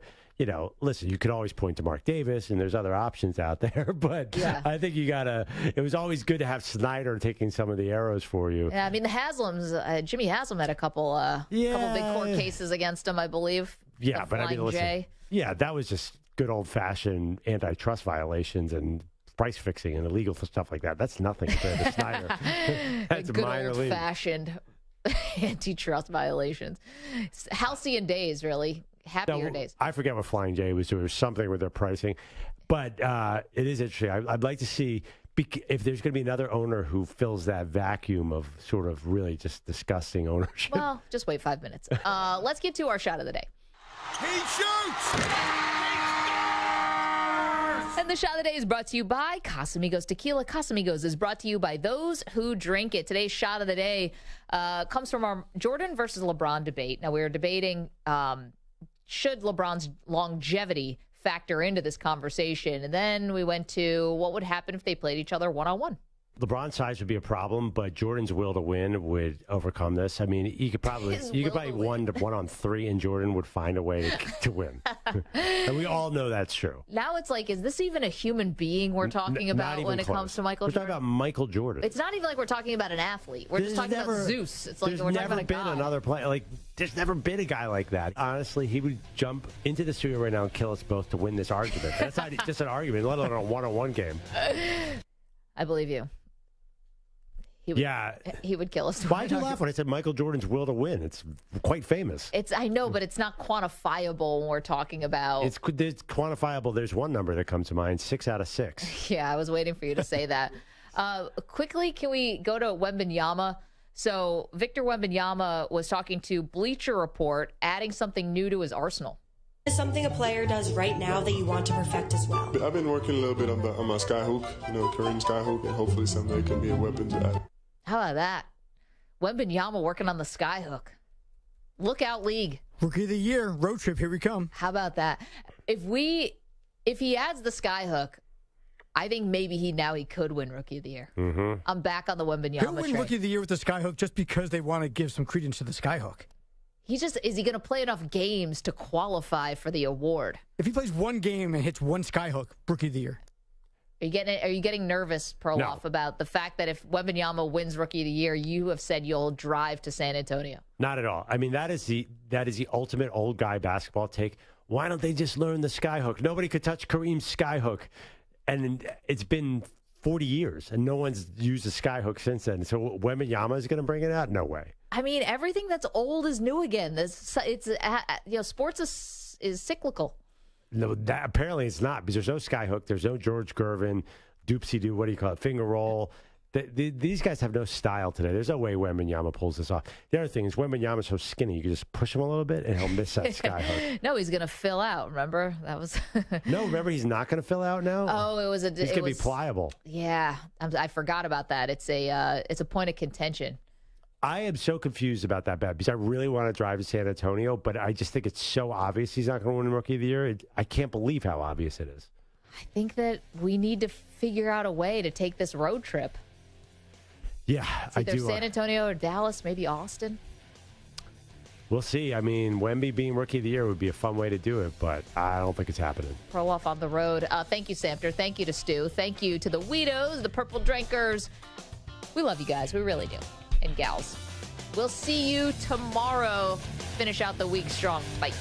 listen, you could always point to Mark Davis, and there's other options out there. But yeah. I think it was always good to have Snyder taking some of the arrows for you. Yeah, I mean, the Haslams, Jimmy Haslam had a couple big court cases against him, I believe. Yeah, but I mean, listen, that was just good old-fashioned antitrust violations and price fixing and illegal stuff like that. That's nothing compared to Snyder. That's good minor league. Old-fashioned antitrust violations. Halcyon days, really. Happier days. I forget what Flying J was doing. There was something with their pricing. But it is interesting. I'd like to see if there's going to be another owner who fills that vacuum of sort of really just disgusting ownership. Well, just wait 5 minutes. Let's get to our shot of the day. He shoots! And the shot of the day is brought to you by Casamigos Tequila. Casamigos is brought to you by those who drink it. Today's shot of the day comes from our Jordan versus LeBron debate. Now, we were debating should LeBron's longevity factor into this conversation. And then we went to what would happen if they played each other one-on-one. LeBron's size would be a problem, but Jordan's will to win would overcome this. I mean, you could probably 1-on-3, and Jordan would find a way to win. And we all know that's true. Now it's like, is this even a human being we're talking about when it comes to Michael Jordan? We're talking about Michael Jordan. It's not even like we're talking about an athlete. We're just talking about Zeus. It's like we're talking about a guy. There's never been another player. Like, there's never been a guy like that. Honestly, he would jump into the studio right now and kill us both to win this argument. That's not just an argument, let alone a one-on-one game. I believe you. he would kill us. Why'd you laugh when I said Michael Jordan's will to win? It's quite famous. I know, but it's not quantifiable when we're talking about. It's quantifiable. There's one number that comes to mind: 6 out of 6. Yeah, I was waiting for you to say that. Quickly, can we go to Wembanyama? So Victor Wembanyama was talking to Bleacher Report, adding something new to his arsenal. Is something a player does right now that you want to perfect as well? I've been working a little bit on my sky hook, Korean sky hook, and hopefully someday can be a weapon to add. How about that? Wembanyama working on the sky hook. Lookout league. Rookie of the year, road trip, here we come. How about that? If he adds the sky hook, I think maybe he could win Rookie of the Year. Mm-hmm. I'm back on the Wembanyama He'll win train. Rookie of the Year with the skyhook just because they want to give some credence to the skyhook. Is he going to play enough games to qualify for the award? If he plays one game and hits one skyhook, Rookie of the Year. Are you getting nervous, Perloff, about the fact that if Wembanyama wins Rookie of the Year, you have said you'll drive to San Antonio? Not at all. I mean, that is the ultimate old guy basketball take. Why don't they just learn the skyhook? Nobody could touch Kareem's skyhook. And it's been 40 years, and no one's used a skyhook since then. So Wembanyama is going to bring it out? No way. I mean, everything that's old is new again. Sports is cyclical. No, apparently it's not, because there's no skyhook, there's no George Gervin, doopsie-doo, what do you call it, finger roll. These guys have no style today. There's no way Wembanyama pulls this off. The other thing is Wembanyama's so skinny, you can just push him a little bit and he'll miss that skyhook. No, he's going to fill out, remember? That was No, remember he's not going to fill out now? Oh, he's going to be pliable. Yeah, I forgot about that. It's a point of contention. I am so confused about that bet because I really want to drive to San Antonio, but I just think it's so obvious he's not going to win Rookie of the Year. I can't believe how obvious it is. I think that we need to figure out a way to take this road trip. Yeah, I do. Either San Antonio or Dallas, maybe Austin. We'll see. I mean, Wemby being Rookie of the Year would be a fun way to do it, but I don't think it's happening. Perloff on the road. Thank you, Samter. Thank you to Stu. Thank you to the Weedos, the Purple Drinkers. We love you guys. We really do. And gals. We'll see you tomorrow. Finish out the week strong. Bye.